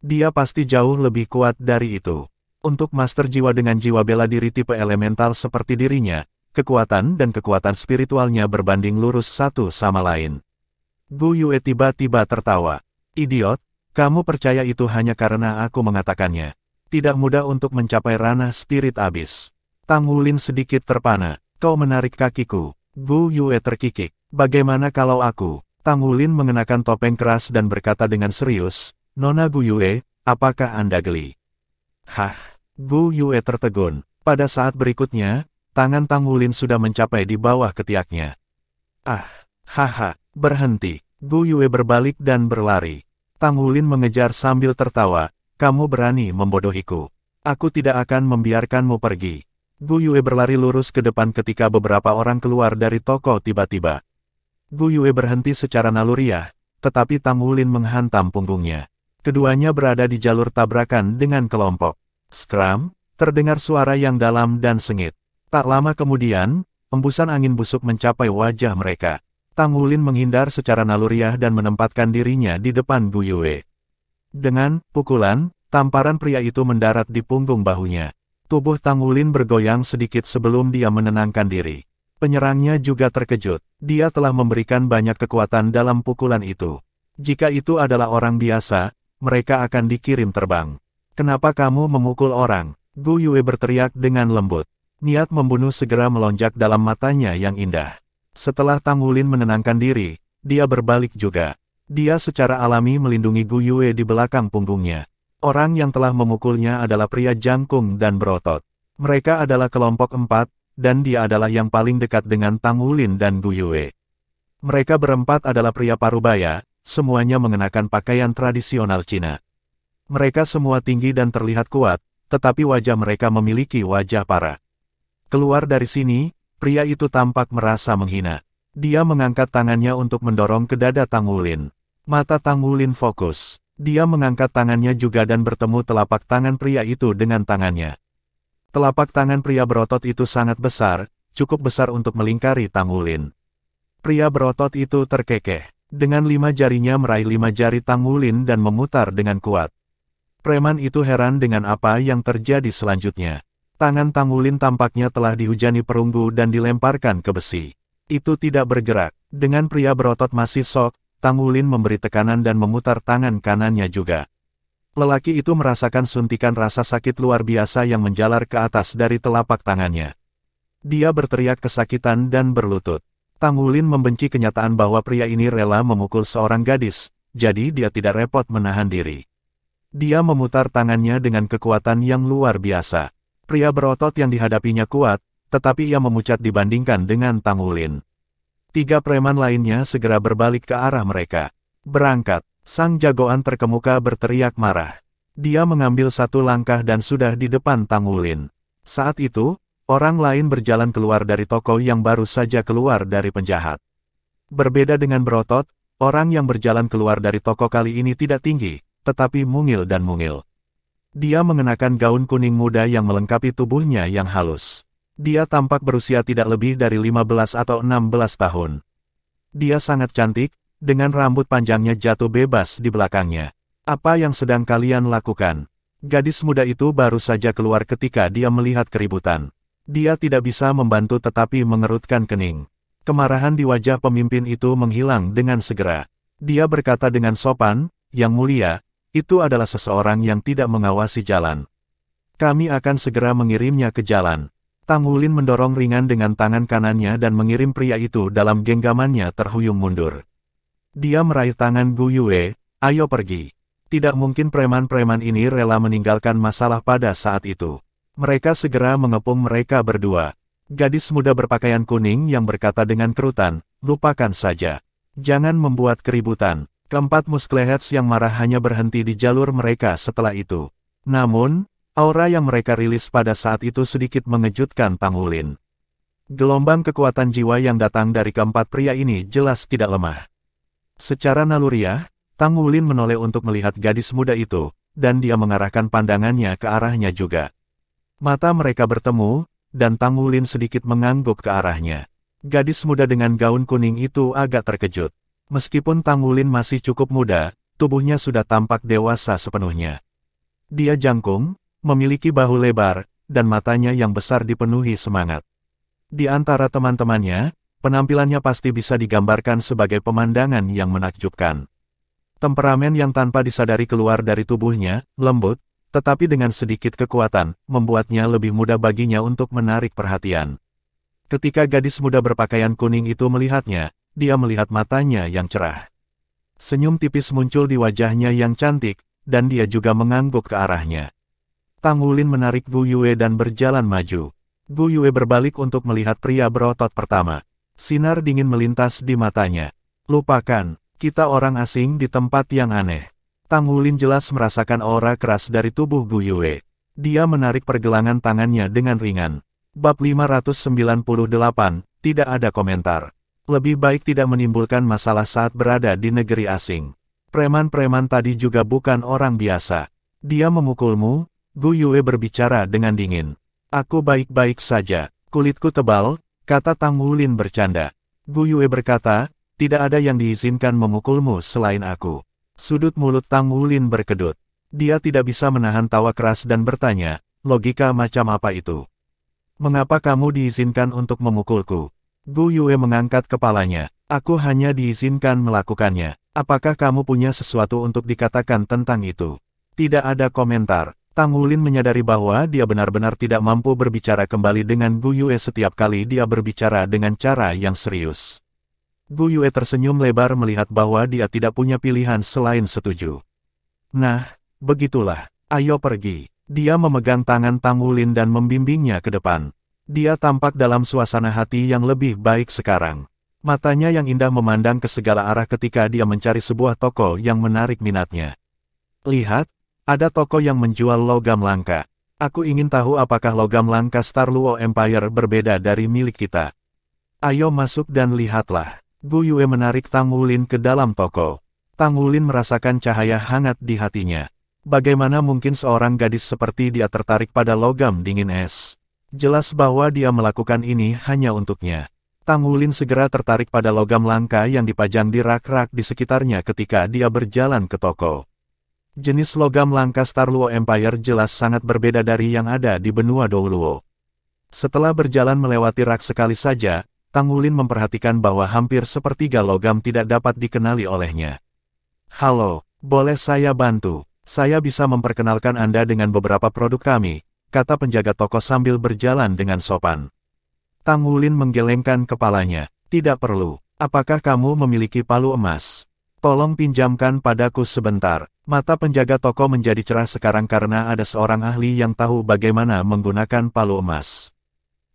Dia pasti jauh lebih kuat dari itu. Untuk master jiwa dengan jiwa bela diri tipe elemental seperti dirinya, kekuatan dan kekuatan spiritualnya berbanding lurus satu sama lain. Gu Yue tiba-tiba tertawa. Idiot, kamu percaya itu hanya karena aku mengatakannya. Tidak mudah untuk mencapai ranah spirit abis. Tang Wulin sedikit terpana. Kau menarik kakiku. Gu Yue terkikik. Bagaimana kalau aku? Tang Wulin mengenakan topeng keras dan berkata dengan serius, Nona Gu Yue, apakah Anda geli? Hah? Gu Yue tertegun. Pada saat berikutnya, tangan Tang Wulin sudah mencapai di bawah ketiaknya. Haha, berhenti. Gu Yue berbalik dan berlari. Tang Wulin mengejar sambil tertawa. Kamu berani membodohiku. Aku tidak akan membiarkanmu pergi. Gu Yue berlari lurus ke depan ketika beberapa orang keluar dari toko tiba-tiba. Gu Yue berhenti secara naluriah, tetapi Tang Wulin menghantam punggungnya. Keduanya berada di jalur tabrakan dengan kelompok. Skram, terdengar suara yang dalam dan sengit. Tak lama kemudian, embusan angin busuk mencapai wajah mereka. Tang Wulin menghindar secara naluriah dan menempatkan dirinya di depan Gu Yue. Dengan pukulan, tamparan pria itu mendarat di punggung bahunya. Tubuh Tang Wulin bergoyang sedikit sebelum dia menenangkan diri. Penyerangnya juga terkejut. Dia telah memberikan banyak kekuatan dalam pukulan itu. Jika itu adalah orang biasa, mereka akan dikirim terbang. Kenapa kamu memukul orang? Gu Yue berteriak dengan lembut. Niat membunuh segera melonjak dalam matanya yang indah. Setelah Tang Wulin menenangkan diri, dia berbalik juga. Dia secara alami melindungi Gu Yue di belakang punggungnya. Orang yang telah memukulnya adalah pria jangkung dan berotot. Mereka adalah kelompok 4, dan dia adalah yang paling dekat dengan Tang Wulin dan Gu Yue. Mereka berempat adalah pria parubaya, semuanya mengenakan pakaian tradisional Cina. Mereka semua tinggi dan terlihat kuat, tetapi wajah mereka memiliki wajah parah. Keluar dari sini, pria itu tampak merasa menghina. Dia mengangkat tangannya untuk mendorong ke dada Tang Wulin. Mata Tang Wulin fokus. Dia mengangkat tangannya juga dan bertemu telapak tangan pria itu dengan tangannya. Telapak tangan pria berotot itu sangat besar, cukup besar untuk melingkari Tang Wulin. Pria berotot itu terkekeh. Dengan 5 jarinya meraih 5 jari Tang Wulin dan memutar dengan kuat. Preman itu heran dengan apa yang terjadi selanjutnya. Tangan Tang Wulin tampaknya telah dihujani perunggu dan dilemparkan ke besi. Itu tidak bergerak. Dengan pria berotot masih sok, Tang Wulin memberi tekanan dan memutar tangan kanannya juga. Lelaki itu merasakan suntikan rasa sakit luar biasa yang menjalar ke atas dari telapak tangannya. Dia berteriak kesakitan dan berlutut. Tang Wulin membenci kenyataan bahwa pria ini rela memukul seorang gadis, jadi dia tidak repot menahan diri. Dia memutar tangannya dengan kekuatan yang luar biasa. Pria berotot yang dihadapinya kuat, tetapi ia memucat dibandingkan dengan Tang Wulin. 3 preman lainnya segera berbalik ke arah mereka. Berangkat, sang jagoan terkemuka berteriak marah. Dia mengambil 1 langkah dan sudah di depan Tang Wulin. Saat itu, orang lain berjalan keluar dari toko yang baru saja keluar dari penjahat. Berbeda dengan berotot, orang yang berjalan keluar dari toko kali ini tidak tinggi, tetapi mungil dan mungil. Dia mengenakan gaun kuning muda yang melengkapi tubuhnya yang halus. Dia tampak berusia tidak lebih dari 15 atau 16 tahun. Dia sangat cantik, dengan rambut panjangnya jatuh bebas di belakangnya. Apa yang sedang kalian lakukan? Gadis muda itu baru saja keluar ketika dia melihat keributan. Dia tidak bisa membantu tetapi mengerutkan kening. Kemarahan di wajah pemimpin itu menghilang dengan segera. Dia berkata dengan sopan, "Yang mulia, itu adalah seseorang yang tidak mengawasi jalan. Kami akan segera mengirimnya ke jalan." Tang Wulin mendorong ringan dengan tangan kanannya dan mengirim pria itu dalam genggamannya terhuyung mundur. Dia meraih tangan Gu Yue, "Ayo pergi." Tidak mungkin preman-preman ini rela meninggalkan masalah pada saat itu. Mereka segera mengepung mereka berdua. Gadis muda berpakaian kuning yang berkata dengan kerutan, "Lupakan saja. Jangan membuat keributan." Keempat Muscleheads yang marah hanya berhenti di jalur mereka setelah itu. Namun, aura yang mereka rilis pada saat itu sedikit mengejutkan Tang Wulin. Gelombang kekuatan jiwa yang datang dari keempat pria ini jelas tidak lemah. Secara naluriah, Tang Wulin menoleh untuk melihat gadis muda itu, dan dia mengarahkan pandangannya ke arahnya juga. Mata mereka bertemu, dan Tang Wulin sedikit mengangguk ke arahnya. Gadis muda dengan gaun kuning itu agak terkejut. Meskipun Tang Wulin masih cukup muda, tubuhnya sudah tampak dewasa sepenuhnya. Dia jangkung, memiliki bahu lebar, dan matanya yang besar dipenuhi semangat. Di antara teman-temannya, penampilannya pasti bisa digambarkan sebagai pemandangan yang menakjubkan. Temperamen yang tanpa disadari keluar dari tubuhnya, lembut, tetapi dengan sedikit kekuatan, membuatnya lebih mudah baginya untuk menarik perhatian. Ketika gadis muda berpakaian kuning itu melihatnya, dia melihat matanya yang cerah. Senyum tipis muncul di wajahnya yang cantik, dan dia juga mengangguk ke arahnya. Tang Wulin menarik Gu Yue dan berjalan maju. Gu Yue berbalik untuk melihat pria berotot pertama. Sinar dingin melintas di matanya. "Lupakan, kita orang asing di tempat yang aneh." Tang Wulin jelas merasakan aura keras dari tubuh Gu Yue. Dia menarik pergelangan tangannya dengan ringan. Bab 598, tidak ada komentar. Lebih baik tidak menimbulkan masalah saat berada di negeri asing. Preman-preman tadi juga bukan orang biasa. Dia memukulmu, Gu Yue berbicara dengan dingin. "Aku baik-baik saja, kulitku tebal," kata Tang Wulin bercanda. Gu Yue berkata, "Tidak ada yang diizinkan memukulmu selain aku." Sudut mulut Tang Wulin berkedut. Dia tidak bisa menahan tawa keras dan bertanya, "Logika macam apa itu? Mengapa kamu diizinkan untuk memukulku?" Gu Yue mengangkat kepalanya. "Aku hanya diizinkan melakukannya. Apakah kamu punya sesuatu untuk dikatakan tentang itu?" Tidak ada komentar. Tang Wulin menyadari bahwa dia benar-benar tidak mampu berbicara kembali dengan Gu Yue setiap kali dia berbicara dengan cara yang serius. Gu Yue tersenyum lebar melihat bahwa dia tidak punya pilihan selain setuju. "Nah, begitulah. Ayo pergi." Dia memegang tangan Tang Wulin dan membimbingnya ke depan. Dia tampak dalam suasana hati yang lebih baik sekarang. Matanya yang indah memandang ke segala arah ketika dia mencari sebuah toko yang menarik minatnya. Lihat, ada toko yang menjual logam langka. Aku ingin tahu apakah logam langka Star Luo Empire berbeda dari milik kita. Ayo masuk dan lihatlah. Gu Yue menarik Tang Wulin ke dalam toko. Tang Wulin merasakan cahaya hangat di hatinya. Bagaimana mungkin seorang gadis seperti dia tertarik pada logam dingin es? Jelas bahwa dia melakukan ini hanya untuknya. Tang Wulin segera tertarik pada logam langka yang dipajang di rak-rak di sekitarnya ketika dia berjalan ke toko. Jenis logam langka Star Luo Empire jelas sangat berbeda dari yang ada di benua Dou Luo. Setelah berjalan melewati rak sekali saja, Tang Wulin memperhatikan bahwa hampir sepertiga logam tidak dapat dikenali olehnya. Halo, boleh saya bantu? Saya bisa memperkenalkan Anda dengan beberapa produk kami, kata penjaga toko sambil berjalan dengan sopan. Tang Wulin menggelengkan kepalanya. Tidak perlu. Apakah kamu memiliki palu emas? Tolong pinjamkan padaku sebentar. Mata penjaga toko menjadi cerah sekarang karena ada seorang ahli yang tahu bagaimana menggunakan palu emas.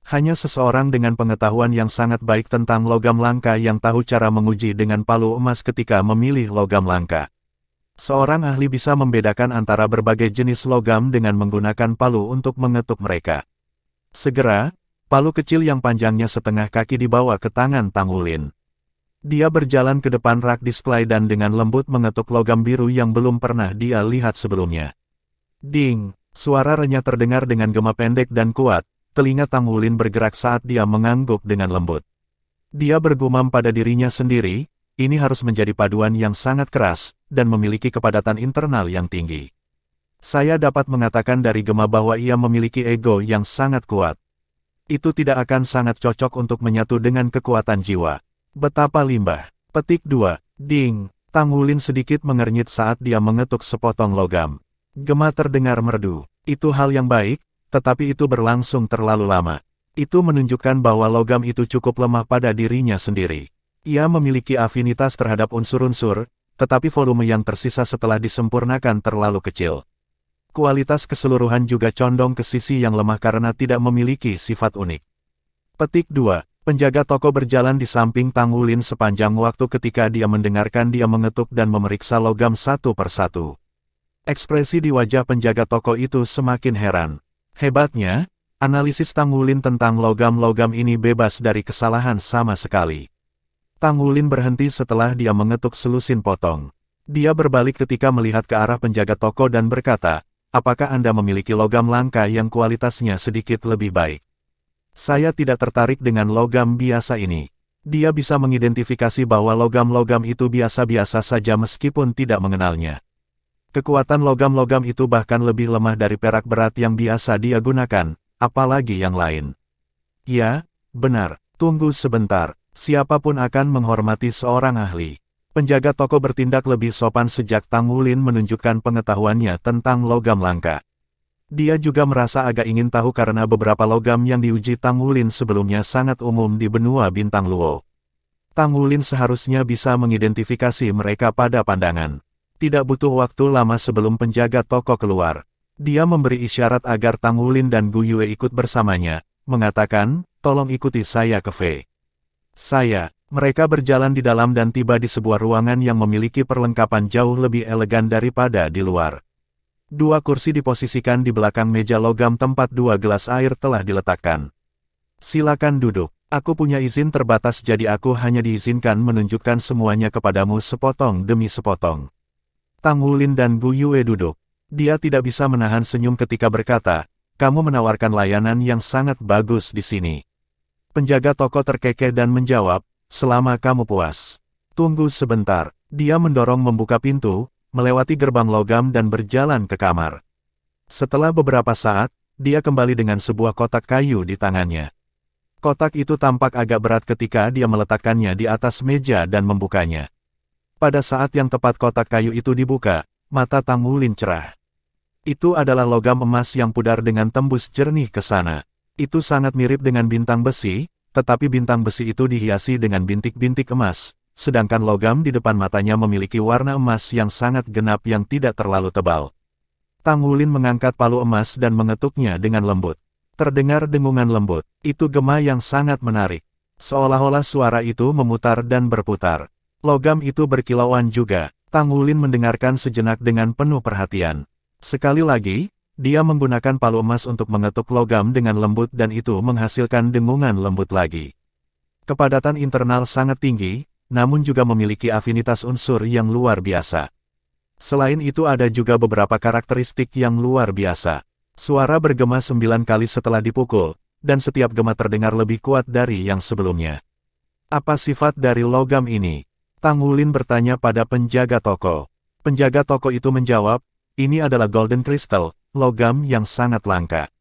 Hanya seseorang dengan pengetahuan yang sangat baik tentang logam langka yang tahu cara menguji dengan palu emas ketika memilih logam langka. Seorang ahli bisa membedakan antara berbagai jenis logam dengan menggunakan palu untuk mengetuk mereka. Segera, palu kecil yang panjangnya setengah kaki dibawa ke tangan Tang Wulin. Dia berjalan ke depan rak display dan dengan lembut mengetuk logam biru yang belum pernah dia lihat sebelumnya. Ding! Suara renyah terdengar dengan gema pendek dan kuat, telinga Tang Wulin bergerak saat dia mengangguk dengan lembut. Dia bergumam pada dirinya sendiri, ini harus menjadi paduan yang sangat keras, dan memiliki kepadatan internal yang tinggi. Saya dapat mengatakan dari gema bahwa ia memiliki ego yang sangat kuat. Itu tidak akan sangat cocok untuk menyatu dengan kekuatan jiwa. Betapa limbah. Petik 2. Ding! Tang Wulin sedikit mengernyit saat dia mengetuk sepotong logam. Gema terdengar merdu. Itu hal yang baik, tetapi itu berlangsung terlalu lama. Itu menunjukkan bahwa logam itu cukup lemah pada dirinya sendiri. Ia memiliki afinitas terhadap unsur-unsur, tetapi volume yang tersisa setelah disempurnakan terlalu kecil. Kualitas keseluruhan juga condong ke sisi yang lemah karena tidak memiliki sifat unik. Petik 2. Penjaga toko berjalan di samping Tang Wulin sepanjang waktu ketika dia mendengarkan dia mengetuk dan memeriksa logam satu persatu. Ekspresi di wajah penjaga toko itu semakin heran. Hebatnya, analisis Tang Wulin tentang logam-logam ini bebas dari kesalahan sama sekali. Tang Wulin berhenti setelah dia mengetuk selusin potong. Dia berbalik ketika melihat ke arah penjaga toko dan berkata, apakah Anda memiliki logam langka yang kualitasnya sedikit lebih baik? Saya tidak tertarik dengan logam biasa ini. Dia bisa mengidentifikasi bahwa logam-logam itu biasa-biasa saja meskipun tidak mengenalnya. Kekuatan logam-logam itu bahkan lebih lemah dari perak berat yang biasa dia gunakan, apalagi yang lain. Ya, benar, tunggu sebentar. Siapapun akan menghormati seorang ahli. Penjaga toko bertindak lebih sopan sejak Tang Wulin menunjukkan pengetahuannya tentang logam langka. Dia juga merasa agak ingin tahu karena beberapa logam yang diuji Tang Wulin sebelumnya sangat umum di benua Bintang Luo. Tang Wulin seharusnya bisa mengidentifikasi mereka pada pandangan. Tidak butuh waktu lama sebelum penjaga toko keluar. Dia memberi isyarat agar Tang Wulin dan Gu Yue ikut bersamanya, mengatakan, tolong ikuti saya ke Fei. Mereka berjalan di dalam dan tiba di sebuah ruangan yang memiliki perlengkapan jauh lebih elegan daripada di luar. 2 kursi diposisikan di belakang meja logam tempat 2 gelas air telah diletakkan. Silakan duduk. Aku punya izin terbatas jadi aku hanya diizinkan menunjukkan semuanya kepadamu sepotong demi sepotong. Tang Wulin dan Gu Yue duduk. Dia tidak bisa menahan senyum ketika berkata, kamu menawarkan layanan yang sangat bagus di sini. Penjaga toko terkekeh dan menjawab, selama kamu puas. Tunggu sebentar. Dia mendorong membuka pintu, melewati gerbang logam dan berjalan ke kamar. Setelah beberapa saat, dia kembali dengan sebuah kotak kayu di tangannya. Kotak itu tampak agak berat ketika dia meletakkannya di atas meja dan membukanya. Pada saat yang tepat kotak kayu itu dibuka, mata Tang Wulin cerah. Itu adalah logam emas yang pudar dengan tembus jernih ke sana. Itu sangat mirip dengan bintang besi, tetapi bintang besi itu dihiasi dengan bintik-bintik emas, sedangkan logam di depan matanya memiliki warna emas yang sangat genap yang tidak terlalu tebal. Tang Wulin mengangkat palu emas dan mengetuknya dengan lembut. Terdengar dengungan lembut. Itu gema yang sangat menarik. Seolah-olah suara itu memutar dan berputar. Logam itu berkilauan juga. Tang Wulin mendengarkan sejenak dengan penuh perhatian. Sekali lagi, Dia menggunakan palu emas untuk mengetuk logam dengan lembut dan itu menghasilkan dengungan lembut lagi. Kepadatan internal sangat tinggi, namun juga memiliki afinitas unsur yang luar biasa. Selain itu ada juga beberapa karakteristik yang luar biasa. Suara bergema 9 kali setelah dipukul, dan setiap gema terdengar lebih kuat dari yang sebelumnya. Apa sifat dari logam ini? Tang Wulin bertanya pada penjaga toko. Penjaga toko itu menjawab, ini adalah Golden Crystal, logam yang sangat langka.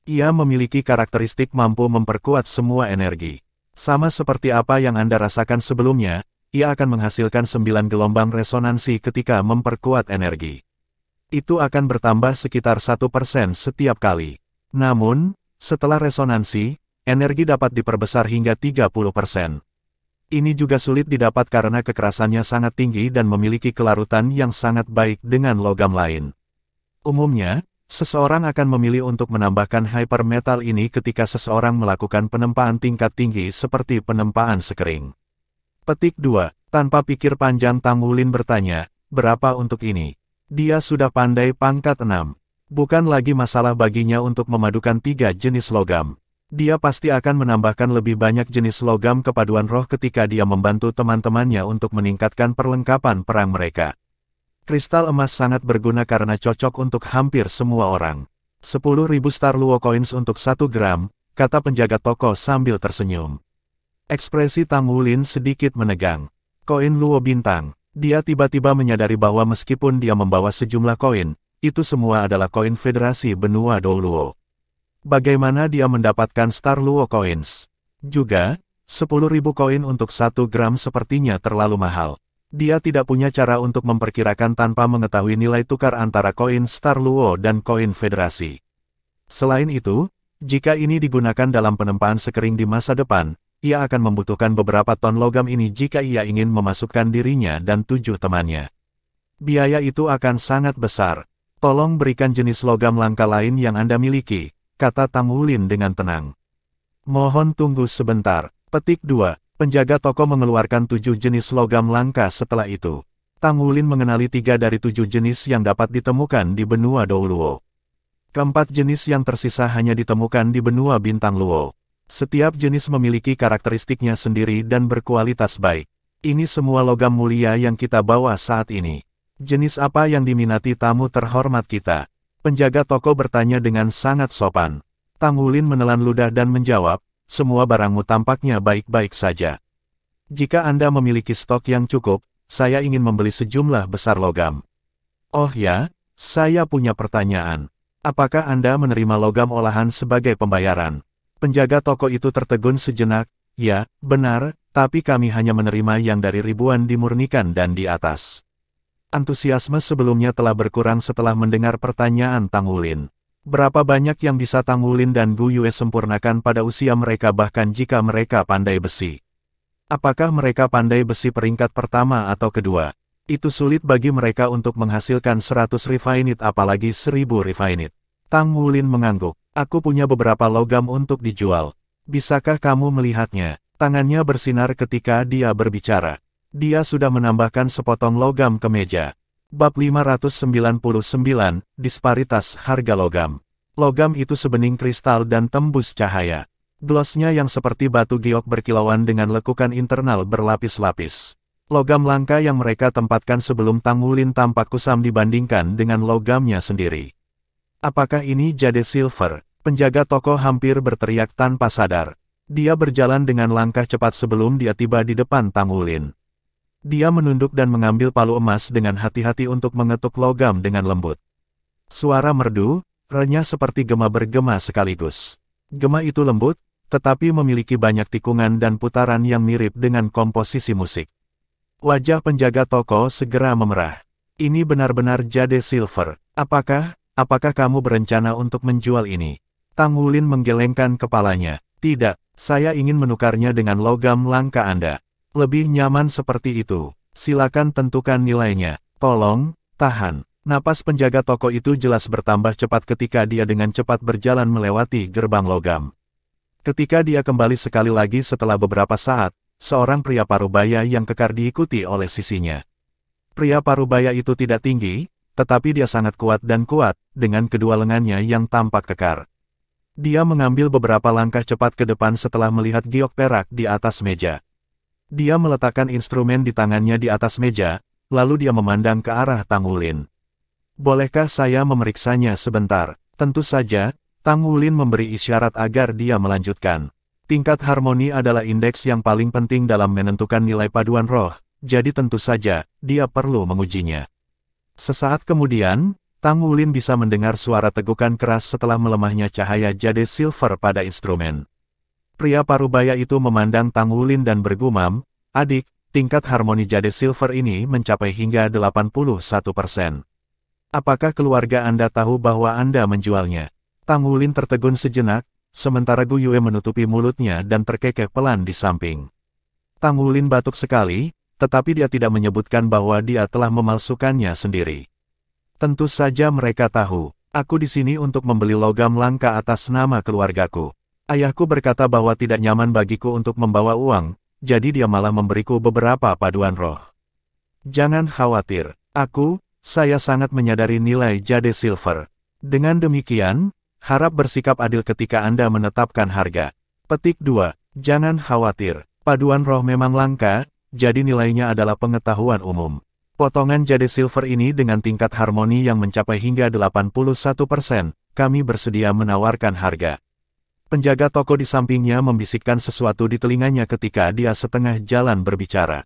Ia memiliki karakteristik mampu memperkuat semua energi. Sama seperti apa yang Anda rasakan sebelumnya, ia akan menghasilkan 9 gelombang resonansi ketika memperkuat energi. Itu akan bertambah sekitar 1% setiap kali. Namun, setelah resonansi, energi dapat diperbesar hingga 30%. Ini juga sulit didapat karena kekerasannya sangat tinggi dan memiliki kelarutan yang sangat baik dengan logam lain. Umumnya, seseorang akan memilih untuk menambahkan hypermetal ini ketika seseorang melakukan penempaan tingkat tinggi seperti penempaan sekering. Petik 2. Tanpa pikir panjang Tang Wulin bertanya, berapa untuk ini? Dia sudah pandai pangkat 6. Bukan lagi masalah baginya untuk memadukan 3 jenis logam. Dia pasti akan menambahkan lebih banyak jenis logam kepaduan roh ketika dia membantu teman-temannya untuk meningkatkan perlengkapan perang mereka. Kristal emas sangat berguna karena cocok untuk hampir semua orang. 10.000 Star Luo Coins untuk 1 gram, kata penjaga toko sambil tersenyum. Ekspresi Tang Wulin sedikit menegang. Koin Luo bintang. Dia tiba-tiba menyadari bahwa meskipun dia membawa sejumlah koin, itu semua adalah koin Federasi Benua Dou Luo. Bagaimana dia mendapatkan Star Luo Coins? Juga, 10.000 koin untuk 1 gram sepertinya terlalu mahal. Dia tidak punya cara untuk memperkirakan tanpa mengetahui nilai tukar antara koin Star Luo dan koin Federasi. Selain itu, jika ini digunakan dalam penempaan sekering di masa depan, ia akan membutuhkan beberapa ton logam ini jika ia ingin memasukkan dirinya dan 7 temannya. Biaya itu akan sangat besar. Tolong berikan jenis logam langka lain yang Anda miliki, kata Tang Wulin dengan tenang. Mohon tunggu sebentar. Petik 2. Penjaga toko mengeluarkan 7 jenis logam langka setelah itu. Tang Wulin mengenali 3 dari 7 jenis yang dapat ditemukan di benua Dou Luo. Keempat jenis yang tersisa hanya ditemukan di benua Bintang Luo. Setiap jenis memiliki karakteristiknya sendiri dan berkualitas baik. Ini semua logam mulia yang kita bawa saat ini. Jenis apa yang diminati tamu terhormat kita? Penjaga toko bertanya dengan sangat sopan. Tang Wulin menelan ludah dan menjawab, semua barangmu tampaknya baik-baik saja. Jika Anda memiliki stok yang cukup, saya ingin membeli sejumlah besar logam. Oh ya, saya punya pertanyaan. Apakah Anda menerima logam olahan sebagai pembayaran? Penjaga toko itu tertegun sejenak, ya, benar, tapi kami hanya menerima yang dari ribuan dimurnikan dan di atas. Antusiasme sebelumnya telah berkurang setelah mendengar pertanyaan Tang Wulin. Berapa banyak yang bisa Tang Wulin dan Gu Yue sempurnakan pada usia mereka bahkan jika mereka pandai besi? Apakah mereka pandai besi peringkat pertama atau kedua? Itu sulit bagi mereka untuk menghasilkan 100 refinite apalagi 1000 refinite. Tang Wulin mengangguk. Aku punya beberapa logam untuk dijual. Bisakah kamu melihatnya? Tangannya bersinar ketika dia berbicara. Dia sudah menambahkan sepotong logam ke meja. Bab 599, Disparitas Harga Logam. Logam itu sebening kristal dan tembus cahaya. Glossnya yang seperti batu giok berkilauan dengan lekukan internal berlapis-lapis. Logam langka yang mereka tempatkan sebelum Tang Wulin tampak kusam dibandingkan dengan logamnya sendiri. Apakah ini jade silver? Penjaga toko hampir berteriak tanpa sadar. Dia berjalan dengan langkah cepat sebelum dia tiba di depan Tang Wulin. Dia menunduk dan mengambil palu emas dengan hati-hati untuk mengetuk logam dengan lembut. Suara merdu, renyah seperti gema bergema sekaligus. Gema itu lembut, tetapi memiliki banyak tikungan dan putaran yang mirip dengan komposisi musik. Wajah penjaga toko segera memerah. Ini benar-benar jade silver. Apakah kamu berencana untuk menjual ini? Tang Wulin menggelengkan kepalanya. Tidak, saya ingin menukarnya dengan logam langka Anda. Lebih nyaman seperti itu. Silakan tentukan nilainya. Tolong, tahan. Napas penjaga toko itu jelas bertambah cepat ketika dia dengan cepat berjalan melewati gerbang logam. Ketika dia kembali sekali lagi setelah beberapa saat, seorang pria parubaya yang kekar diikuti oleh sisinya. Pria parubaya itu tidak tinggi, tetapi dia sangat kuat dan kuat, dengan kedua lengannya yang tampak kekar. Dia mengambil beberapa langkah cepat ke depan setelah melihat giok perak di atas meja. Dia meletakkan instrumen di tangannya di atas meja, lalu dia memandang ke arah Tang Wulin. Bolehkah saya memeriksanya sebentar? Tentu saja, Tang Wulin memberi isyarat agar dia melanjutkan. Tingkat harmoni adalah indeks yang paling penting dalam menentukan nilai paduan roh, jadi tentu saja, dia perlu mengujinya. Sesaat kemudian, Tang Wulin bisa mendengar suara tegukan keras setelah melemahnya cahaya jade silver pada instrumen. Pria parubaya itu memandang Tang Wulin dan bergumam, "Adik, tingkat harmoni jade silver ini mencapai hingga 81%. Apakah keluarga Anda tahu bahwa Anda menjualnya?" Tang Wulin tertegun sejenak, sementara Gu Yue menutupi mulutnya dan terkekeh pelan di samping. Tang Wulin batuk sekali, tetapi dia tidak menyebutkan bahwa dia telah memalsukannya sendiri. Tentu saja mereka tahu, aku di sini untuk membeli logam langka atas nama keluargaku. Ayahku berkata bahwa tidak nyaman bagiku untuk membawa uang, jadi dia malah memberiku beberapa paduan roh. Jangan khawatir, saya sangat menyadari nilai jade silver. Dengan demikian, harap bersikap adil ketika Anda menetapkan harga. Petik 2. Jangan khawatir, paduan roh memang langka, jadi nilainya adalah pengetahuan umum. Potongan jade silver ini dengan tingkat harmoni yang mencapai hingga 81%, kami bersedia menawarkan harga. Penjaga toko di sampingnya membisikkan sesuatu di telinganya ketika dia setengah jalan berbicara.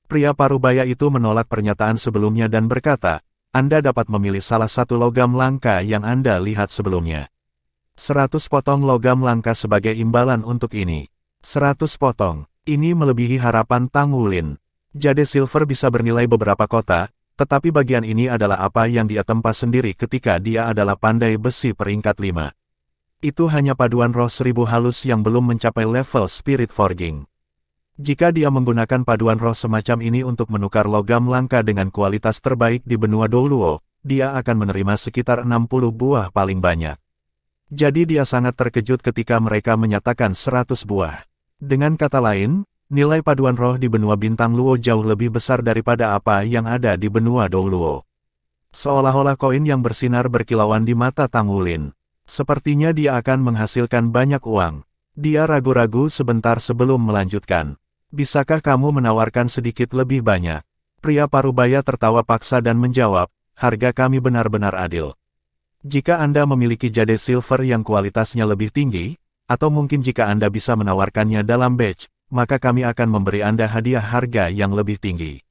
Pria parubaya itu menolak pernyataan sebelumnya dan berkata, "Anda dapat memilih salah satu logam langka yang Anda lihat sebelumnya. 100 potong logam langka sebagai imbalan untuk ini." 100 potong. Ini melebihi harapan Tang Wulin. Jade silver bisa bernilai beberapa kota, tetapi bagian ini adalah apa yang dia tempa sendiri ketika dia adalah pandai besi peringkat 5. Itu hanya paduan roh 1000 halus yang belum mencapai level spirit forging. Jika dia menggunakan paduan roh semacam ini untuk menukar logam langka dengan kualitas terbaik di benua Douluo, dia akan menerima sekitar 60 buah paling banyak. Jadi dia sangat terkejut ketika mereka menyatakan 100 buah. Dengan kata lain, nilai paduan roh di benua bintang Luo jauh lebih besar daripada apa yang ada di benua Douluo. Seolah-olah koin yang bersinar berkilauan di mata Tang Wulin. Sepertinya dia akan menghasilkan banyak uang. Dia ragu-ragu sebentar sebelum melanjutkan. "Bisakah kamu menawarkan sedikit lebih banyak?" Pria parubaya tertawa paksa dan menjawab, "Harga kami benar-benar adil. Jika Anda memiliki jade silver yang kualitasnya lebih tinggi, atau mungkin jika Anda bisa menawarkannya dalam batch, maka kami akan memberi Anda hadiah harga yang lebih tinggi."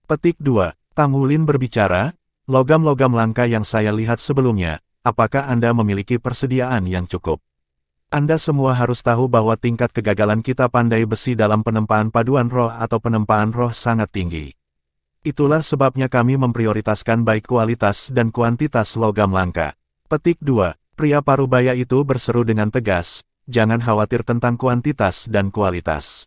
Petik 2. Tang Wulin berbicara, "Logam-logam langka yang saya lihat sebelumnya, apakah Anda memiliki persediaan yang cukup? Anda semua harus tahu bahwa tingkat kegagalan kita pandai besi dalam penempaan paduan roh atau penempaan roh sangat tinggi. Itulah sebabnya kami memprioritaskan baik kualitas dan kuantitas logam langka." Petik 2. Pria parubaya itu berseru dengan tegas, "Jangan khawatir tentang kuantitas dan kualitas.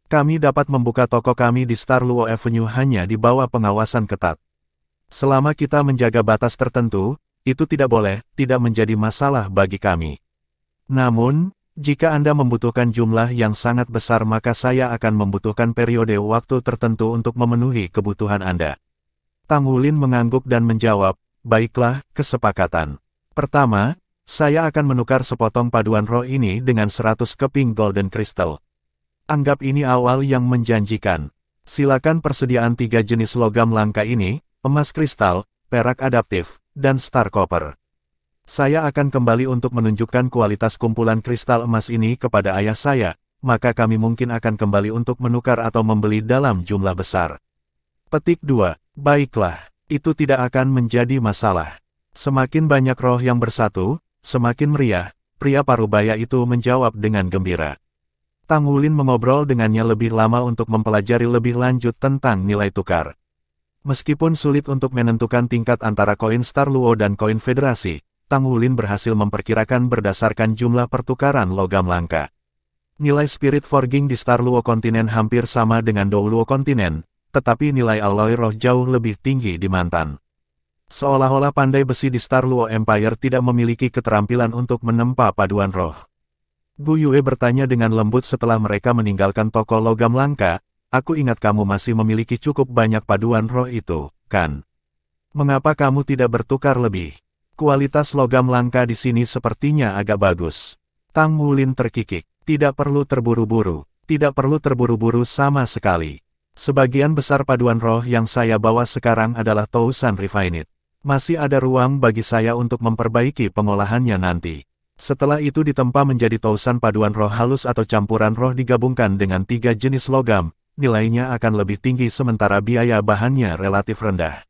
Kami dapat membuka toko kami di Star Luo Avenue hanya di bawah pengawasan ketat. Selama kita menjaga batas tertentu, itu tidak menjadi masalah bagi kami. Namun, jika Anda membutuhkan jumlah yang sangat besar maka saya akan membutuhkan periode waktu tertentu untuk memenuhi kebutuhan Anda." Tang Wulin mengangguk dan menjawab, "Baiklah, kesepakatan. Pertama, saya akan menukar sepotong paduan roh ini dengan 100 keping golden crystal. Anggap ini awal yang menjanjikan. Silakan persediaan 3 jenis logam langka ini, emas kristal, perak adaptif, dan star copper. Saya akan kembali untuk menunjukkan kualitas kumpulan kristal emas ini kepada ayah saya, maka kami mungkin akan kembali untuk menukar atau membeli dalam jumlah besar." Petik 2. Baiklah, itu tidak akan menjadi masalah. Semakin banyak roh yang bersatu, semakin meriah, pria parubaya itu menjawab dengan gembira. Tang Wulin mengobrol dengannya lebih lama untuk mempelajari lebih lanjut tentang nilai tukar. Meskipun sulit untuk menentukan tingkat antara koin Star Luo dan koin Federasi, Tang Wulin berhasil memperkirakan berdasarkan jumlah pertukaran logam langka. Nilai spirit forging di Star Luo kontinen hampir sama dengan Douluo kontinen, tetapi nilai alloy roh jauh lebih tinggi di Mantan. Seolah-olah pandai besi di Star Luo Empire tidak memiliki keterampilan untuk menempa paduan roh. Gu Yue bertanya dengan lembut setelah mereka meninggalkan toko logam langka, "Aku ingat kamu masih memiliki cukup banyak paduan roh itu, kan?" Mengapa kamu tidak bertukar lebih? Kualitas logam langka di sini sepertinya agak bagus. Tang Wulin terkikik. Tidak perlu terburu-buru. Tidak perlu terburu-buru sama sekali. Sebagian besar paduan roh yang saya bawa sekarang adalah Tousan Refined. Masih ada ruang bagi saya untuk memperbaiki pengolahannya nanti. Setelah itu ditempa menjadi Tousan paduan roh halus atau campuran roh digabungkan dengan 3 jenis logam, nilainya akan lebih tinggi sementara biaya bahannya relatif rendah.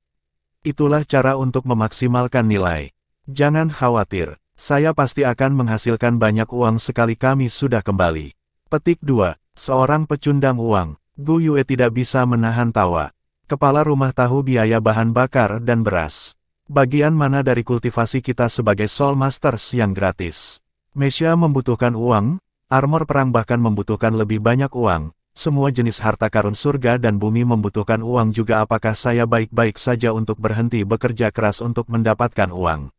Itulah cara untuk memaksimalkan nilai. Jangan khawatir, saya pasti akan menghasilkan banyak uang sekali kami sudah kembali. Petik 2. Seorang pecundang uang. Gu Yue tidak bisa menahan tawa. Kepala rumah tahu biaya bahan bakar dan beras. Bagian mana dari kultivasi kita sebagai Soul Masters yang gratis? Mesya membutuhkan uang, armor perang bahkan membutuhkan lebih banyak uang. Semua jenis harta karun surga dan bumi membutuhkan uang juga. Apakah saya baik-baik saja untuk berhenti bekerja keras untuk mendapatkan uang?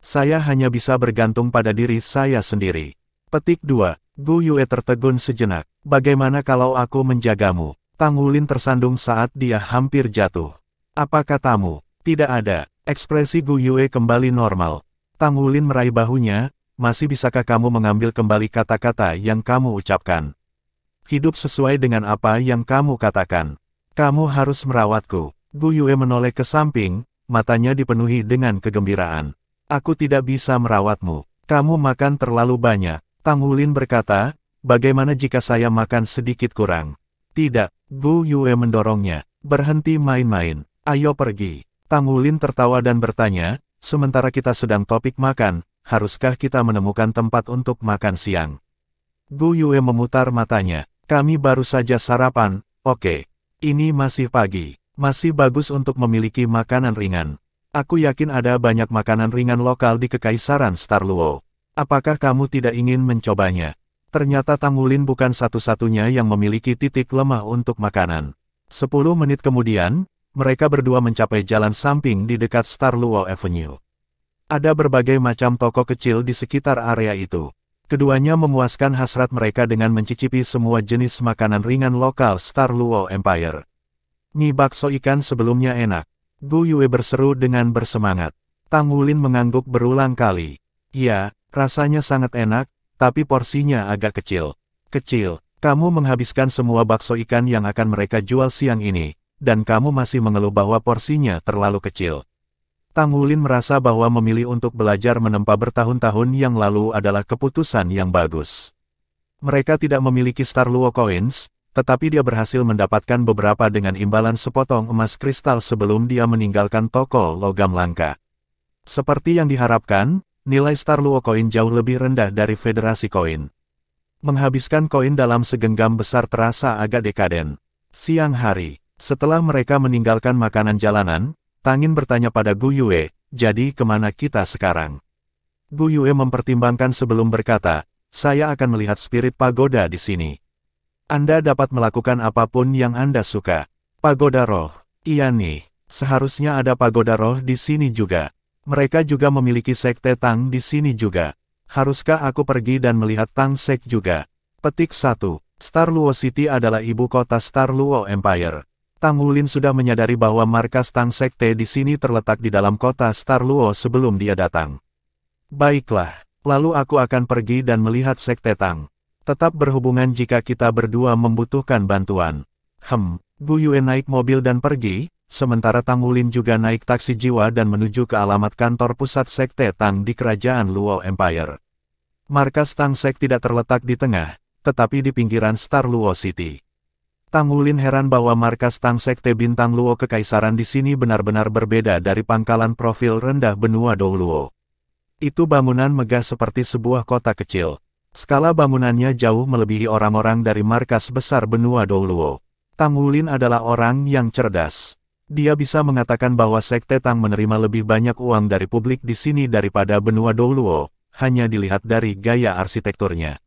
Saya hanya bisa bergantung pada diri saya sendiri. Petik 2. Gu Yue tertegun sejenak. Bagaimana kalau aku menjagamu? Tang Wulin tersandung saat dia hampir jatuh. Apa katamu? Tidak ada. Ekspresi Gu Yue kembali normal. Tang Wulin meraih bahunya. Masih bisakah kamu mengambil kembali kata-kata yang kamu ucapkan? Hidup sesuai dengan apa yang kamu katakan. Kamu harus merawatku. Gu Yue menoleh ke samping, matanya dipenuhi dengan kegembiraan. Aku tidak bisa merawatmu. Kamu makan terlalu banyak. Tang Wulin berkata, bagaimana jika saya makan sedikit kurang? Tidak, Gu Yue mendorongnya. Berhenti main-main. Ayo pergi. Tang Wulin tertawa dan bertanya, sementara kita sedang topik makan, haruskah kita menemukan tempat untuk makan siang? Gu Yue memutar matanya. Kami baru saja sarapan, oke. Ini masih pagi. Masih bagus untuk memiliki makanan ringan. Aku yakin ada banyak makanan ringan lokal di Kekaisaran Star Luo. Apakah kamu tidak ingin mencobanya? Ternyata Tang Wulin bukan satu-satunya yang memiliki titik lemah untuk makanan. 10 menit kemudian, mereka berdua mencapai jalan samping di dekat Star Luo Avenue. Ada berbagai macam toko kecil di sekitar area itu. Keduanya memuaskan hasrat mereka dengan mencicipi semua jenis makanan ringan lokal Star Luo Empire. Mie bakso ikan sebelumnya enak. Gu Yue berseru dengan bersemangat. Tang Wulin mengangguk berulang kali. Ya, rasanya sangat enak, tapi porsinya agak kecil. Kecil, kamu menghabiskan semua bakso ikan yang akan mereka jual siang ini, dan kamu masih mengeluh bahwa porsinya terlalu kecil. Tang Wulin merasa bahwa memilih untuk belajar menempa bertahun-tahun yang lalu adalah keputusan yang bagus. Mereka tidak memiliki Star Luo Coins, tetapi dia berhasil mendapatkan beberapa dengan imbalan sepotong emas kristal sebelum dia meninggalkan toko logam langka. Seperti yang diharapkan, nilai Star Luo Coin jauh lebih rendah dari Federasi Koin. Menghabiskan koin dalam segenggam besar terasa agak dekaden. Siang hari, setelah mereka meninggalkan makanan jalanan, Tang Yin bertanya pada Gu Yue, jadi kemana kita sekarang? Gu Yue mempertimbangkan sebelum berkata, saya akan melihat spirit pagoda di sini. Anda dapat melakukan apapun yang Anda suka. Pagoda roh. Iya nih, seharusnya ada pagoda roh di sini juga. Mereka juga memiliki sekte Tang di sini juga. Haruskah aku pergi dan melihat Tang Sek juga? Petik 1. Star Luo City adalah ibu kota Star Luo Empire. Tang Wulin sudah menyadari bahwa markas Tang Sekte di sini terletak di dalam kota Star Luo sebelum dia datang. Baiklah, lalu aku akan pergi dan melihat sekte Tang. Tetap berhubungan jika kita berdua membutuhkan bantuan. Gu Yue naik mobil dan pergi, sementara Tang Wulin juga naik taksi jiwa dan menuju ke alamat kantor pusat sekte Tang di kerajaan Luo Empire. Markas Tang Sek tidak terletak di tengah, tetapi di pinggiran Star Luo City. Tang Wulin heran bahwa markas Tang Sekte Bintang Luo Kekaisaran di sini benar-benar berbeda dari pangkalan profil rendah benua Dou Luo. Itu bangunan megah seperti sebuah kota kecil. Skala bangunannya jauh melebihi orang-orang dari markas besar benua Dou Luo. Tang Wulin adalah orang yang cerdas. Dia bisa mengatakan bahwa sekte Tang menerima lebih banyak uang dari publik di sini daripada benua Dou Luo, hanya dilihat dari gaya arsitekturnya.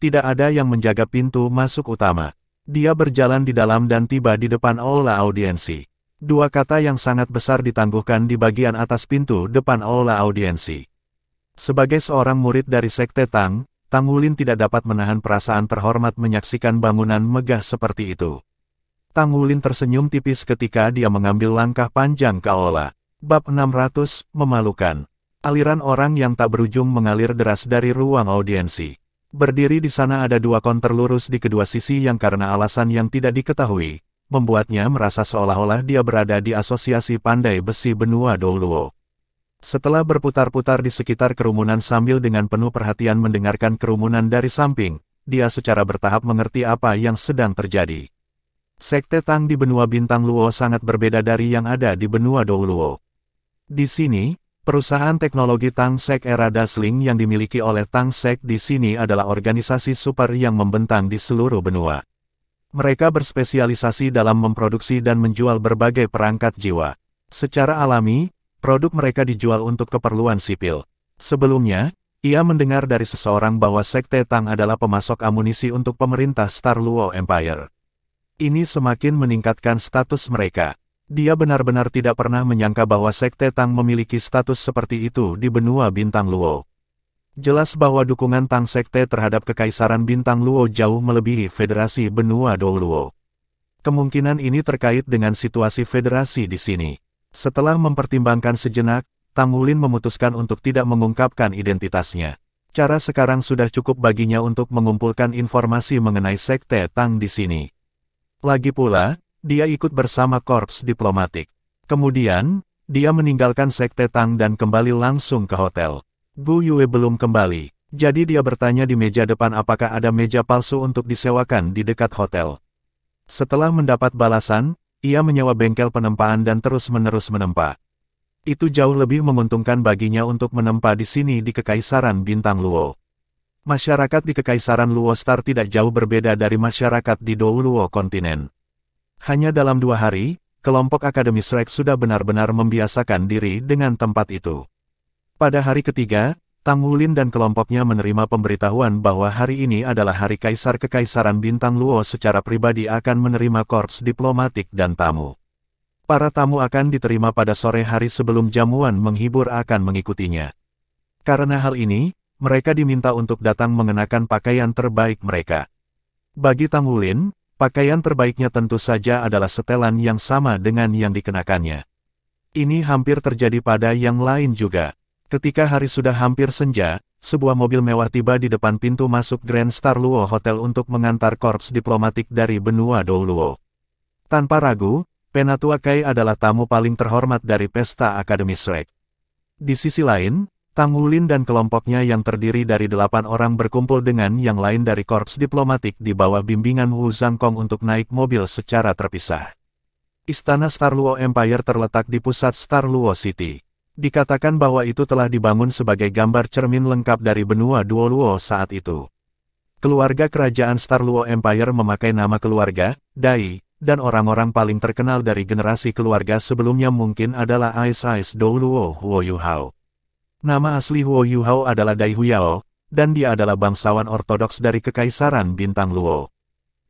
Tidak ada yang menjaga pintu masuk utama. Dia berjalan di dalam dan tiba di depan aula audiensi. Dua kata yang sangat besar ditangguhkan di bagian atas pintu depan aula audiensi. Sebagai seorang murid dari sekte Tang, Tang Wulin tidak dapat menahan perasaan terhormat menyaksikan bangunan megah seperti itu. Tang Wulin tersenyum tipis ketika dia mengambil langkah panjang ke aula. Bab 600, Memalukan. Aliran orang yang tak berujung mengalir deras dari ruang audiensi. Berdiri di sana ada dua konter lurus di kedua sisi yang karena alasan yang tidak diketahui, membuatnya merasa seolah-olah dia berada di Asosiasi Pandai Besi Benua Douluo. Setelah berputar-putar di sekitar kerumunan sambil dengan penuh perhatian mendengarkan kerumunan dari samping, dia secara bertahap mengerti apa yang sedang terjadi. Sekte Tang di benua Bintang Luo sangat berbeda dari yang ada di benua Douluo. Di sini, perusahaan teknologi Tangsek era Dasling yang dimiliki oleh Tangsek di sini adalah organisasi super yang membentang di seluruh benua. Mereka berspesialisasi dalam memproduksi dan menjual berbagai perangkat jiwa. Secara alami, produk mereka dijual untuk keperluan sipil. Sebelumnya, ia mendengar dari seseorang bahwa Sekte Tang adalah pemasok amunisi untuk pemerintah Star Luo Empire. Ini semakin meningkatkan status mereka. Dia benar-benar tidak pernah menyangka bahwa Sekte Tang memiliki status seperti itu di benua Bintang Luo. Jelas bahwa dukungan Tang Sekte terhadap Kekaisaran Bintang Luo jauh melebihi Federasi Benua Douluo. Kemungkinan ini terkait dengan situasi federasi di sini. Setelah mempertimbangkan sejenak, Tang Wulin memutuskan untuk tidak mengungkapkan identitasnya. Cara sekarang sudah cukup baginya untuk mengumpulkan informasi mengenai Sekte Tang di sini. Lagi pula, dia ikut bersama korps diplomatik. Kemudian, dia meninggalkan Sekte Tang dan kembali langsung ke hotel. Gu Yue belum kembali, jadi dia bertanya di meja depan apakah ada meja palsu untuk disewakan di dekat hotel. Setelah mendapat balasan, ia menyewa bengkel penempaan dan terus-menerus menempa. Itu jauh lebih menguntungkan baginya untuk menempa di sini di Kekaisaran Bintang Luo. Masyarakat di Kekaisaran Luo Star tidak jauh berbeda dari masyarakat di Douluo kontinen. Hanya dalam 2 hari, kelompok Akademis Rex sudah benar-benar membiasakan diri dengan tempat itu. Pada hari ketiga, Tang Wulin dan kelompoknya menerima pemberitahuan bahwa hari ini adalah hari Kaisar Kekaisaran Bintang Luo secara pribadi akan menerima korps diplomatik dan tamu. Para tamu akan diterima pada sore hari sebelum jamuan menghibur akan mengikutinya. Karena hal ini, mereka diminta untuk datang mengenakan pakaian terbaik mereka. Bagi Tang Wulin, pakaian terbaiknya tentu saja adalah setelan yang sama dengan yang dikenakannya. Ini hampir terjadi pada yang lain juga. Ketika hari sudah hampir senja, sebuah mobil mewah tiba di depan pintu masuk Grand Star Luo Hotel untuk mengantar korps diplomatik dari benua Douluo. Tanpa ragu, Penatua Kai adalah tamu paling terhormat dari pesta Akademis Rex. Di sisi lain, Tang Wulin dan kelompoknya yang terdiri dari 8 orang berkumpul dengan yang lain dari korps diplomatik di bawah bimbingan Wu Zhangkong untuk naik mobil secara terpisah. Istana Star Luo Empire terletak di pusat Star Luo City. Dikatakan bahwa itu telah dibangun sebagai gambar cermin lengkap dari benua Douluo saat itu. Keluarga kerajaan Star Luo Empire memakai nama keluarga, Dai, dan orang-orang paling terkenal dari generasi keluarga sebelumnya mungkin adalah Ais Douluo Huo Yuhao. Nama asli Huo Yuhao adalah Dai Huyao, dan dia adalah bangsawan ortodoks dari Kekaisaran Bintang Luo.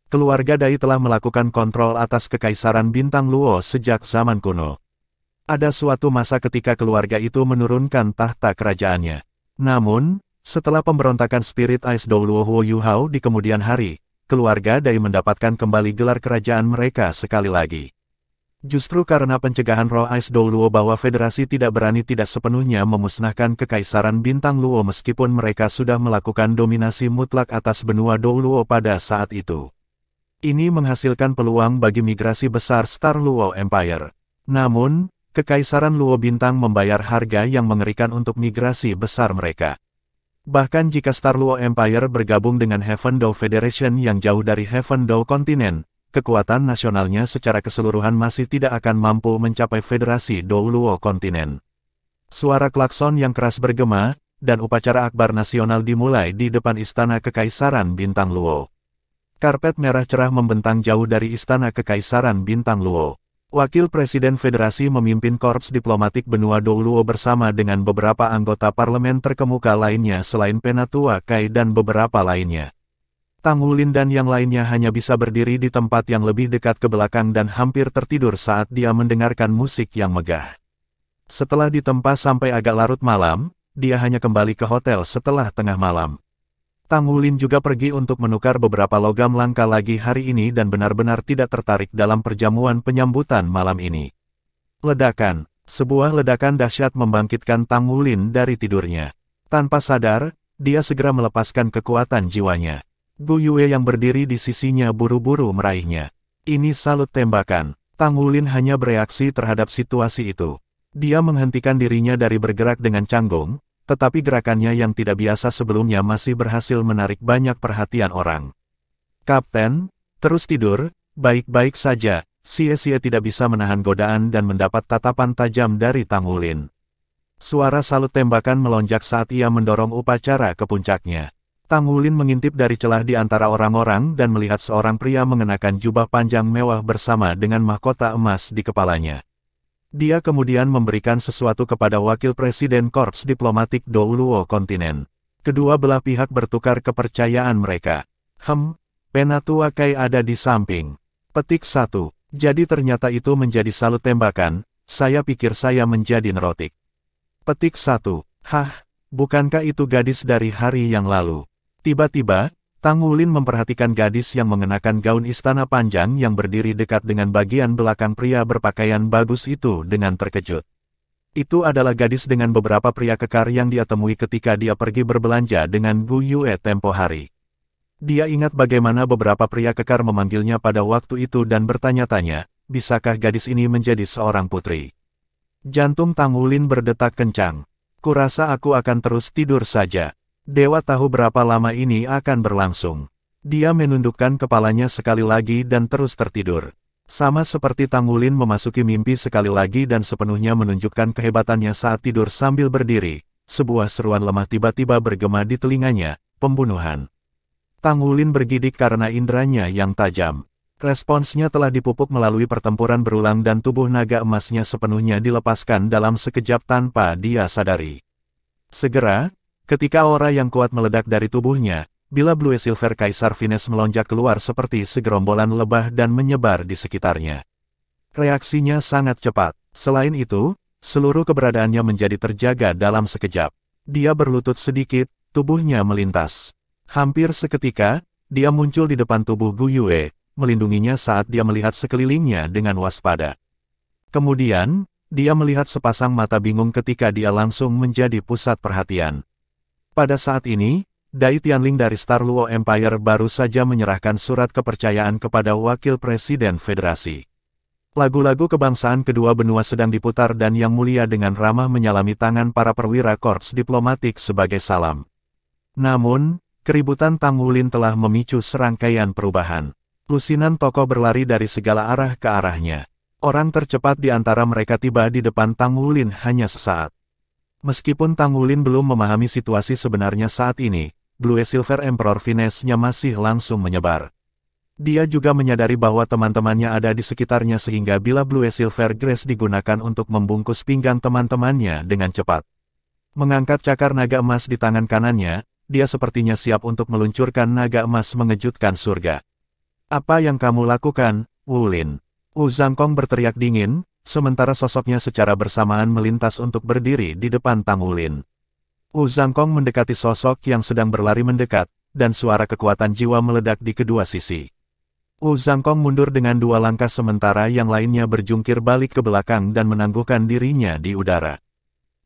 Keluarga Dai telah melakukan kontrol atas Kekaisaran Bintang Luo sejak zaman kuno. Ada suatu masa ketika keluarga itu menurunkan tahta kerajaannya. Namun, setelah pemberontakan spirit Ais Douluo Huo Yuhao di kemudian hari, keluarga Dai mendapatkan kembali gelar kerajaan mereka sekali lagi. Justru karena pencegahan roh Ais Douluo bahwa federasi tidak berani tidak sepenuhnya memusnahkan Kekaisaran Bintang Luo meskipun mereka sudah melakukan dominasi mutlak atas benua Douluo pada saat itu. Ini menghasilkan peluang bagi migrasi besar Star Luo Empire. Namun, Kekaisaran Luo Bintang membayar harga yang mengerikan untuk migrasi besar mereka. Bahkan jika Star Luo Empire bergabung dengan Heaven Dao Federation yang jauh dari Heaven Dao kontinen, kekuatan nasionalnya secara keseluruhan masih tidak akan mampu mencapai Federasi Douluo kontinen. Suara klakson yang keras bergema, dan upacara akbar nasional dimulai di depan Istana Kekaisaran Bintang Luo. Karpet merah cerah membentang jauh dari Istana Kekaisaran Bintang Luo. Wakil Presiden Federasi memimpin korps diplomatik benua Douluo bersama dengan beberapa anggota parlemen terkemuka lainnya selain Penatua Kai dan beberapa lainnya. Tang Wulin dan yang lainnya hanya bisa berdiri di tempat yang lebih dekat ke belakang dan hampir tertidur saat dia mendengarkan musik yang megah. Setelah ditempa sampai agak larut malam, dia hanya kembali ke hotel setelah tengah malam. Tang Wulin juga pergi untuk menukar beberapa logam langka lagi hari ini dan benar-benar tidak tertarik dalam perjamuan penyambutan malam ini. Ledakan. Sebuah ledakan dahsyat membangkitkan Tang Wulin dari tidurnya. Tanpa sadar, dia segera melepaskan kekuatan jiwanya. Gu Yue yang berdiri di sisinya buru-buru meraihnya. Ini salut tembakan. Tang Wulin hanya bereaksi terhadap situasi itu. Dia menghentikan dirinya dari bergerak dengan canggung, tetapi gerakannya yang tidak biasa sebelumnya masih berhasil menarik banyak perhatian orang. Kapten, terus tidur, baik-baik saja. Xie tidak bisa menahan godaan dan mendapat tatapan tajam dari Tang Wulin. Suara salut tembakan melonjak saat ia mendorong upacara ke puncaknya. Tang Wulin mengintip dari celah di antara orang-orang dan melihat seorang pria mengenakan jubah panjang mewah bersama dengan mahkota emas di kepalanya. Dia kemudian memberikan sesuatu kepada Wakil Presiden Korps Diplomatik Douluo Kontinen. Kedua belah pihak bertukar kepercayaan mereka. Penatua Kai ada di samping. Petik 1. Jadi ternyata itu menjadi salut tembakan, saya pikir saya menjadi nerotik. Petik 1. Bukankah itu gadis dari hari yang lalu? Tiba-tiba, Tang Wulin memperhatikan gadis yang mengenakan gaun istana panjang yang berdiri dekat dengan bagian belakang pria berpakaian bagus itu dengan terkejut. Itu adalah gadis dengan beberapa pria kekar yang dia temui ketika dia pergi berbelanja dengan Gu Yue tempo hari. Dia ingat bagaimana beberapa pria kekar memanggilnya pada waktu itu dan bertanya-tanya, bisakah gadis ini menjadi seorang putri? Jantung Tang Wulin berdetak kencang. Kurasa aku akan terus tidur saja. Dewa tahu berapa lama ini akan berlangsung. Dia menundukkan kepalanya sekali lagi dan terus tertidur. Sama seperti Tang Wulin memasuki mimpi sekali lagi dan sepenuhnya menunjukkan kehebatannya saat tidur sambil berdiri. Sebuah seruan lemah tiba-tiba bergema di telinganya, pembunuhan. Tang Wulin bergidik karena inderanya yang tajam. Responsnya telah dipupuk melalui pertempuran berulang dan tubuh naga emasnya sepenuhnya dilepaskan dalam sekejap tanpa dia sadari. Segera, ketika aura yang kuat meledak dari tubuhnya, bila Blue Silver Kaisar Venus melonjak keluar seperti segerombolan lebah dan menyebar di sekitarnya. Reaksinya sangat cepat. Selain itu, seluruh keberadaannya menjadi terjaga dalam sekejap. Dia berlutut sedikit, tubuhnya melintas. Hampir seketika, dia muncul di depan tubuh Gu Yue, melindunginya saat dia melihat sekelilingnya dengan waspada. Kemudian, dia melihat sepasang mata bingung ketika dia langsung menjadi pusat perhatian. Pada saat ini, Dai Tianling dari Star Luo Empire baru saja menyerahkan surat kepercayaan kepada Wakil Presiden Federasi. Lagu-lagu kebangsaan kedua benua sedang diputar dan Yang Mulia dengan ramah menyalami tangan para perwira korps diplomatik sebagai salam. Namun, keributan Tang Wulin telah memicu serangkaian perubahan. Lusinan tokoh berlari dari segala arah ke arahnya. Orang tercepat di antara mereka tiba di depan Tang Wulin hanya sesaat. Meskipun Tang Wulin belum memahami situasi sebenarnya saat ini, Blue Silver Emperor Venus-nya masih langsung menyebar. Dia juga menyadari bahwa teman-temannya ada di sekitarnya sehingga bila Blue Silver Grace digunakan untuk membungkus pinggang teman-temannya dengan cepat. Mengangkat cakar naga emas di tangan kanannya, dia sepertinya siap untuk meluncurkan naga emas mengejutkan surga. Apa yang kamu lakukan, Wulin? Wu Zhangkong berteriak dingin, sementara sosoknya secara bersamaan melintas untuk berdiri di depan Tang Wulin. Wu Zhangkong mendekati sosok yang sedang berlari mendekat, dan suara kekuatan jiwa meledak di kedua sisi. Wu Zhangkong mundur dengan 2 langkah sementara yang lainnya berjungkir balik ke belakang dan menangguhkan dirinya di udara.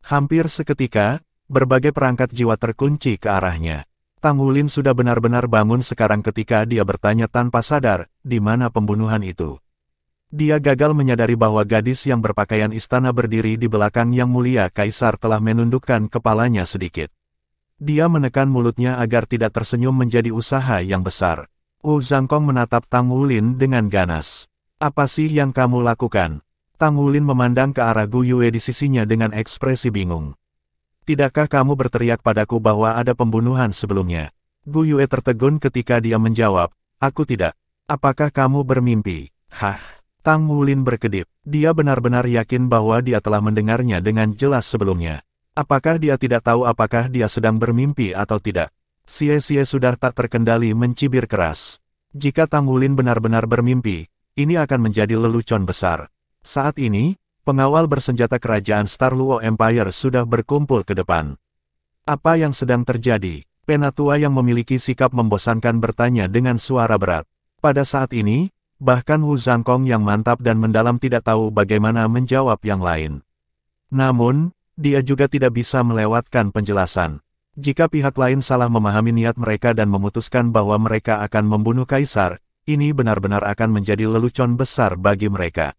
Hampir seketika, berbagai perangkat jiwa terkunci ke arahnya. Tang Wulin sudah benar-benar bangun sekarang ketika dia bertanya tanpa sadar, di mana pembunuhan itu. Dia gagal menyadari bahwa gadis yang berpakaian istana berdiri di belakang Yang Mulia Kaisar telah menundukkan kepalanya sedikit. Dia menekan mulutnya agar tidak tersenyum menjadi usaha yang besar. Wu Zhangkong menatap Tang Wulin dengan ganas. Apa sih yang kamu lakukan? Tang Wulin memandang ke arah Gu Yue di sisinya dengan ekspresi bingung. Tidakkah kamu berteriak padaku bahwa ada pembunuhan sebelumnya? Gu Yue tertegun ketika dia menjawab, aku tidak. Apakah kamu bermimpi? Tang Wulin berkedip. Dia benar-benar yakin bahwa dia telah mendengarnya dengan jelas sebelumnya. Apakah dia tidak tahu apakah dia sedang bermimpi atau tidak? Xie sudah tak terkendali mencibir keras. Jika Tang Wulin benar-benar bermimpi, ini akan menjadi lelucon besar. Saat ini, pengawal bersenjata kerajaan Star Luo Empire sudah berkumpul ke depan. Apa yang sedang terjadi? Penatua yang memiliki sikap membosankan bertanya dengan suara berat. Pada saat ini, bahkan Wu Zhangkong yang mantap dan mendalam tidak tahu bagaimana menjawab yang lain. Namun, dia juga tidak bisa melewatkan penjelasan. Jika pihak lain salah memahami niat mereka dan memutuskan bahwa mereka akan membunuh kaisar, ini benar-benar akan menjadi lelucon besar bagi mereka.